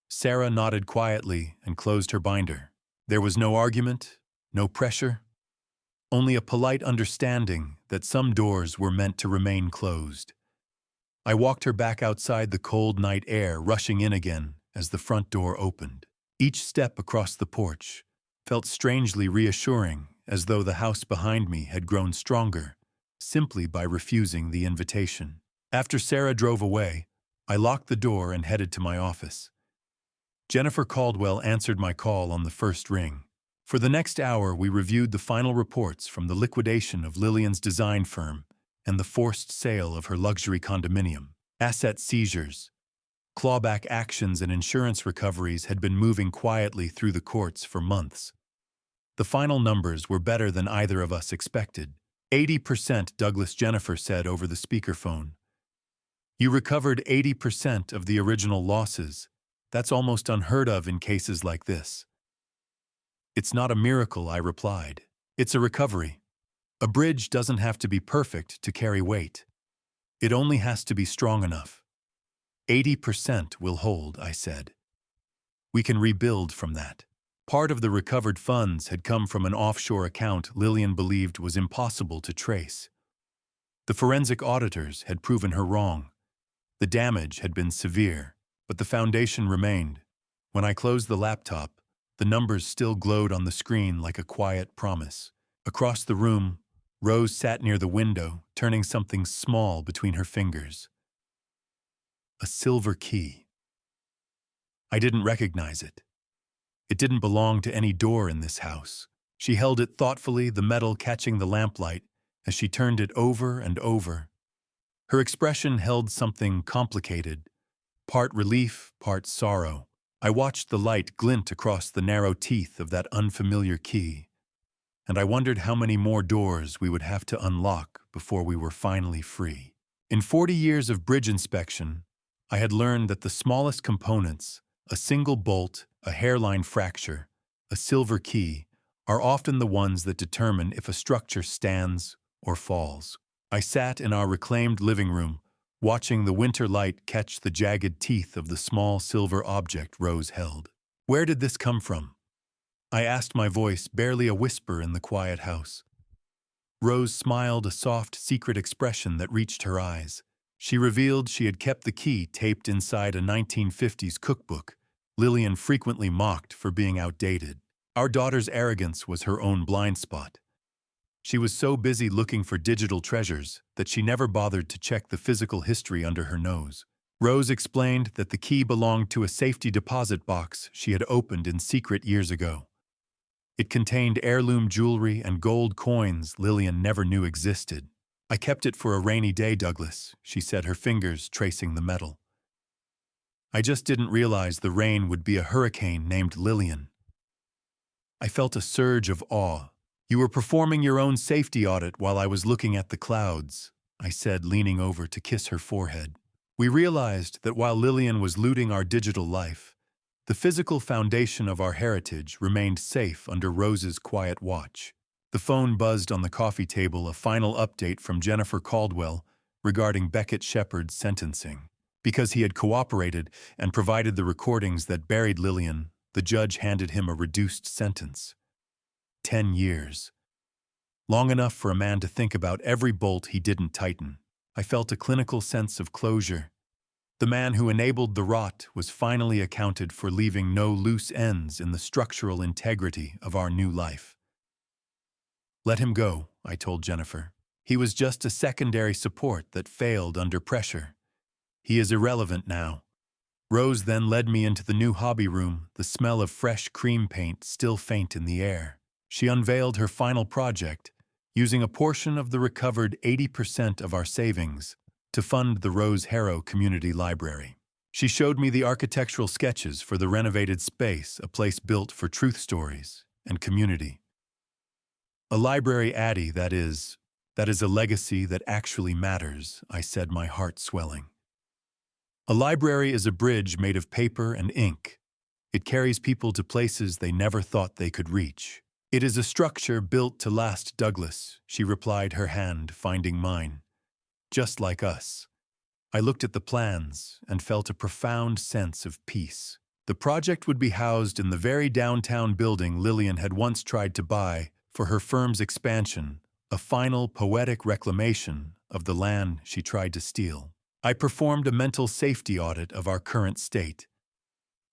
Sarah nodded quietly and closed her binder. There was no argument, no pressure, only a polite understanding that some doors were meant to remain closed. I walked her back outside, the cold night air rushing in again as the front door opened. Each step across the porch felt strangely reassuring, as though the house behind me had grown stronger simply by refusing the invitation. After Sarah drove away, I locked the door and headed to my office. Jennifer Caldwell answered my call on the first ring. For the next hour, we reviewed the final reports from the liquidation of Lillian's design firm and the forced sale of her luxury condominium. Asset seizures, clawback actions, and insurance recoveries had been moving quietly through the courts for months. The final numbers were better than either of us expected. 80%, Douglas Jennifer said over the speakerphone. You recovered 80% of the original losses. That's almost unheard of in cases like this. It's not a miracle, I replied. It's a recovery. A bridge doesn't have to be perfect to carry weight. It only has to be strong enough. 80% will hold, I said. We can rebuild from that. Part of the recovered funds had come from an offshore account Lillian believed was impossible to trace. The forensic auditors had proven her wrong. The damage had been severe, but the foundation remained. When I closed the laptop, the numbers still glowed on the screen like a quiet promise. Across the room, Rose sat near the window, turning something small between her fingers. A silver key. I didn't recognize it. It didn't belong to any door in this house. She held it thoughtfully, the metal catching the lamplight, as she turned it over and over. Her expression held something complicated, part relief, part sorrow. I watched the light glint across the narrow teeth of that unfamiliar key, and I wondered how many more doors we would have to unlock before we were finally free. In 40 years of bridge inspection, I had learned that the smallest components, a single bolt, a hairline fracture, a silver key, are often the ones that determine if a structure stands or falls. I sat in our reclaimed living room, watching the winter light catch the jagged teeth of the small silver object Rose held. Where did this come from? I asked, my voice barely a whisper in the quiet house. Rose smiled, a soft, secret expression that reached her eyes. She revealed she had kept the key taped inside a 1950s cookbook Lillian frequently mocked for being outdated. Our daughter's arrogance was her own blind spot. She was so busy looking for digital treasures that she never bothered to check the physical history under her nose. Rose explained that the key belonged to a safety deposit box she had opened in secret years ago. It contained heirloom jewelry and gold coins Lillian never knew existed. I kept it for a rainy day, Douglas, she said, her fingers tracing the metal. I just didn't realize the rain would be a hurricane named Lillian. I felt a surge of awe. You were performing your own safety audit while I was looking at the clouds, I said, leaning over to kiss her forehead. We realized that while Lillian was looting our digital life, the physical foundation of our heritage remained safe under Rose's quiet watch. The phone buzzed on the coffee table, a final update from Jennifer Caldwell regarding Beckett Shepard's sentencing. Because he had cooperated and provided the recordings that buried Lillian, the judge handed him a reduced sentence. 10 years. Long enough for a man to think about every bolt he didn't tighten. I felt a clinical sense of closure. The man who enabled the rot was finally accounted for, leaving no loose ends in the structural integrity of our new life. Let him go, I told Jennifer. He was just a secondary support that failed under pressure. He is irrelevant now. Rose then led me into the new hobby room, the smell of fresh cream paint still faint in the air. She unveiled her final project, using a portion of the recovered 80% of our savings to fund the Rose Harrow Community Library. She showed me the architectural sketches for the renovated space, a place built for truth stories and community. A library, Addie, that is a legacy that actually matters, I said, my heart swelling. A library is a bridge made of paper and ink. It carries people to places they never thought they could reach. It is a structure built to last, Douglas, she replied, her hand finding mine. Just like us. I looked at the plans and felt a profound sense of peace. The project would be housed in the very downtown building Lillian had once tried to buy for her firm's expansion, a final poetic reclamation of the land she tried to steal. I performed a mental safety audit of our current state.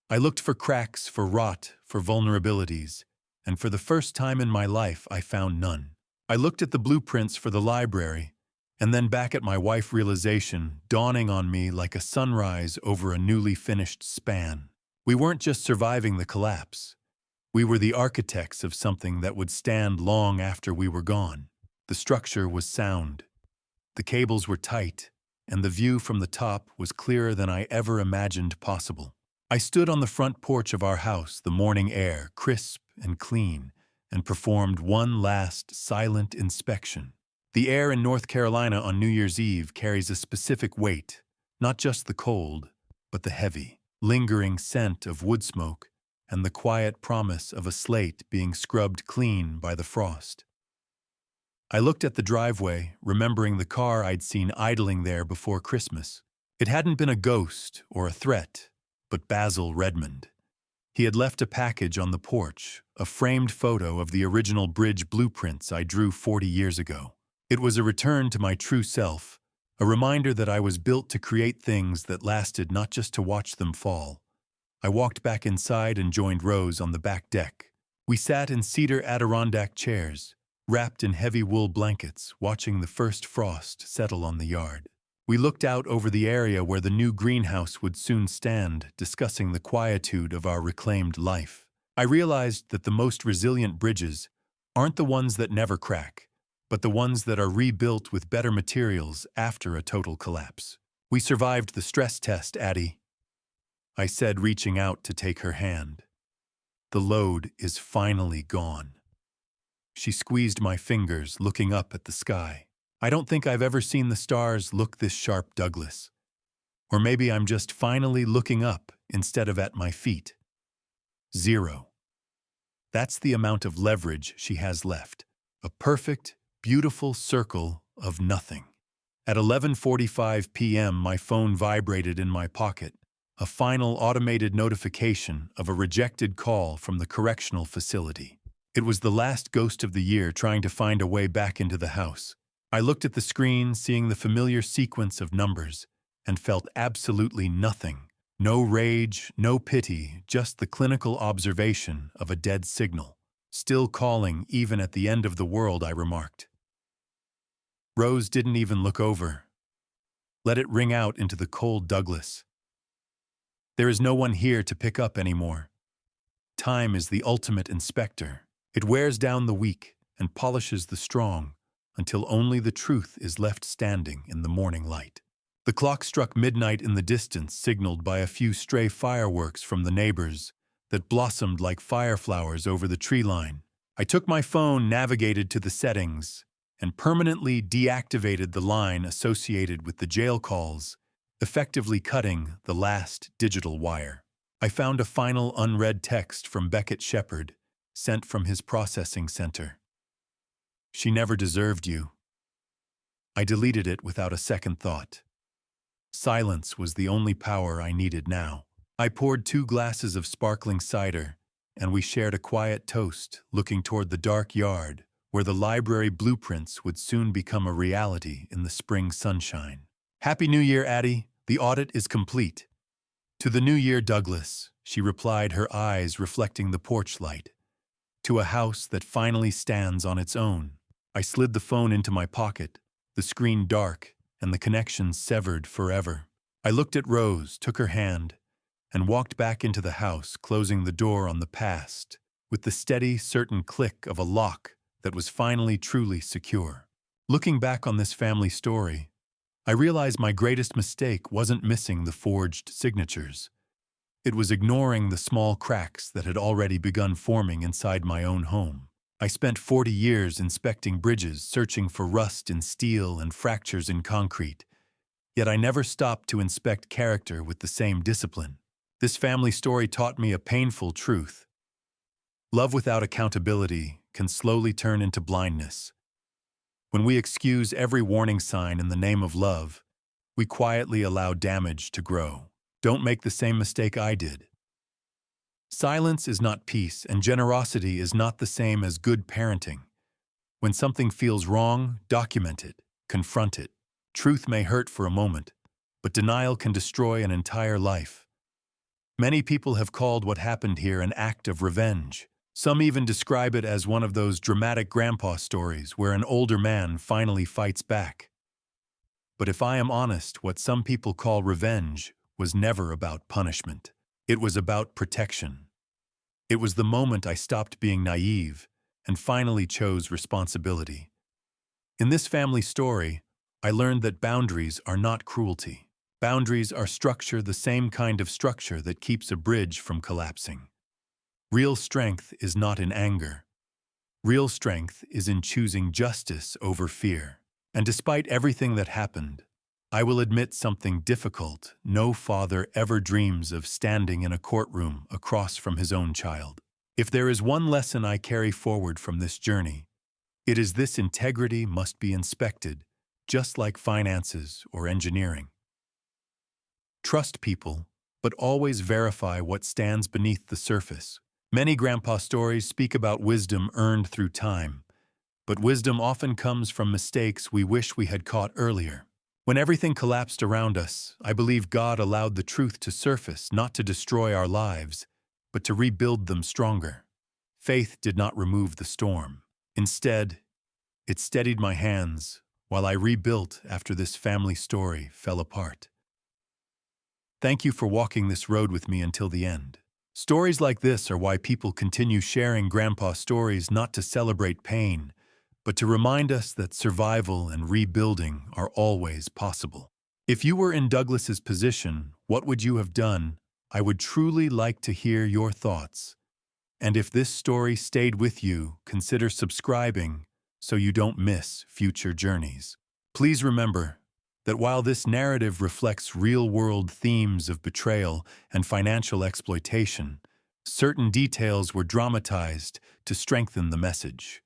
I looked for cracks, for rot, for vulnerabilities, and for the first time in my life I found none. I looked at the blueprints for the library, And then back at my wife realization, dawning on me like a sunrise over a newly finished span. We weren't just surviving the collapse. We were the architects of something that would stand long after we were gone. The structure was sound. The cables were tight, and the view from the top was clearer than I ever imagined possible. I stood on the front porch of our house, the morning air crisp and clean, and performed one last silent inspection. The air in North Carolina on New Year's Eve carries a specific weight, not just the cold, but the heavy, lingering scent of wood smoke and the quiet promise of a slate being scrubbed clean by the frost. I looked at the driveway, remembering the car I'd seen idling there before Christmas. It hadn't been a ghost or a threat, but Basil Redmond. He had left a package on the porch, a framed photo of the original bridge blueprints I drew 40 years ago. It was a return to my true self, a reminder that I was built to create things that lasted, not just to watch them fall. I walked back inside and joined Rose on the back deck. We sat in cedar Adirondack chairs, wrapped in heavy wool blankets, watching the first frost settle on the yard. We looked out over the area where the new greenhouse would soon stand, discussing the quietude of our reclaimed life. I realized that the most resilient bridges aren't the ones that never crack, but the ones that are rebuilt with better materials after a total collapse. We survived the stress test, Addie, I said, reaching out to take her hand. The load is finally gone. She squeezed my fingers, looking up at the sky. I don't think I've ever seen the stars look this sharp, Douglas. Or maybe I'm just finally looking up instead of at my feet. 0. That's the amount of leverage she has left. A perfect, beautiful circle of nothing. At 11:45 p.m., my phone vibrated in my pocket, a final automated notification of a rejected call from the correctional facility. It was the last ghost of the year trying to find a way back into the house. I looked at the screen, seeing the familiar sequence of numbers, and felt absolutely nothing. No rage, no pity, just the clinical observation of a dead signal. Still calling even at the end of the world, I remarked. Rose didn't even look over. Let it ring out into the cold Douglas. There is no one here to pick up anymore. Time is the ultimate inspector. It wears down the weak and polishes the strong until only the truth is left standing in the morning light. The clock struck midnight in the distance, signaled by a few stray fireworks from the neighbors that blossomed like fireflowers over the tree line. I took my phone, navigated to the settings, and permanently deactivated the line associated with the jail calls, effectively cutting the last digital wire. I found a final unread text from Beckett Shepard, sent from his processing center. She never deserved you. I deleted it without a second thought. Silence was the only power I needed now. I poured 2 glasses of sparkling cider, and we shared a quiet toast, looking toward the dark yard, where the library blueprints would soon become a reality in the spring sunshine. Happy New Year, Addie. The audit is complete. To the new year, Douglas, she replied, her eyes reflecting the porch light. To a house that finally stands on its own. I slid the phone into my pocket, the screen dark and the connection severed forever. I looked at Rose, took her hand, and walked back into the house, closing the door on the past, with the steady, certain click of a lock that was finally truly secure. Looking back on this family story, I realized my greatest mistake wasn't missing the forged signatures. It was ignoring the small cracks that had already begun forming inside my own home. I spent 40 years inspecting bridges, searching for rust in steel and fractures in concrete. Yet I never stopped to inspect character with the same discipline. This family story taught me a painful truth. Love without accountability can slowly turn into blindness. When we excuse every warning sign in the name of love, we quietly allow damage to grow. Don't make the same mistake I did. Silence is not peace, and generosity is not the same as good parenting. When something feels wrong, document it, confront it. Truth may hurt for a moment, but denial can destroy an entire life. Many people have called what happened here an act of revenge. Some even describe it as one of those dramatic grandpa stories where an older man finally fights back. But if I am honest, what some people call revenge was never about punishment. It was about protection. It was the moment I stopped being naive and finally chose responsibility. In this family story, I learned that boundaries are not cruelty. Boundaries are structure, the same kind of structure that keeps a bridge from collapsing. Real strength is not in anger. Real strength is in choosing justice over fear. And despite everything that happened, I will admit something difficult. No father ever dreams of standing in a courtroom across from his own child. If there is one lesson I carry forward from this journey, it is this: integrity must be inspected, just like finances or engineering. Trust people, but always verify what stands beneath the surface. Many grandpa stories speak about wisdom earned through time, but wisdom often comes from mistakes we wish we had caught earlier. When everything collapsed around us, I believe God allowed the truth to surface, not to destroy our lives, but to rebuild them stronger. Faith did not remove the storm. Instead, it steadied my hands while I rebuilt after this family story fell apart. Thank you for walking this road with me until the end. Stories like this are why people continue sharing grandpa stories, not to celebrate pain, but to remind us that survival and rebuilding are always possible. If you were in Douglas's position, what would you have done? I would truly like to hear your thoughts. And if this story stayed with you, consider subscribing so you don't miss future journeys. Please remember that while this narrative reflects real-world themes of betrayal and financial exploitation, certain details were dramatized to strengthen the message.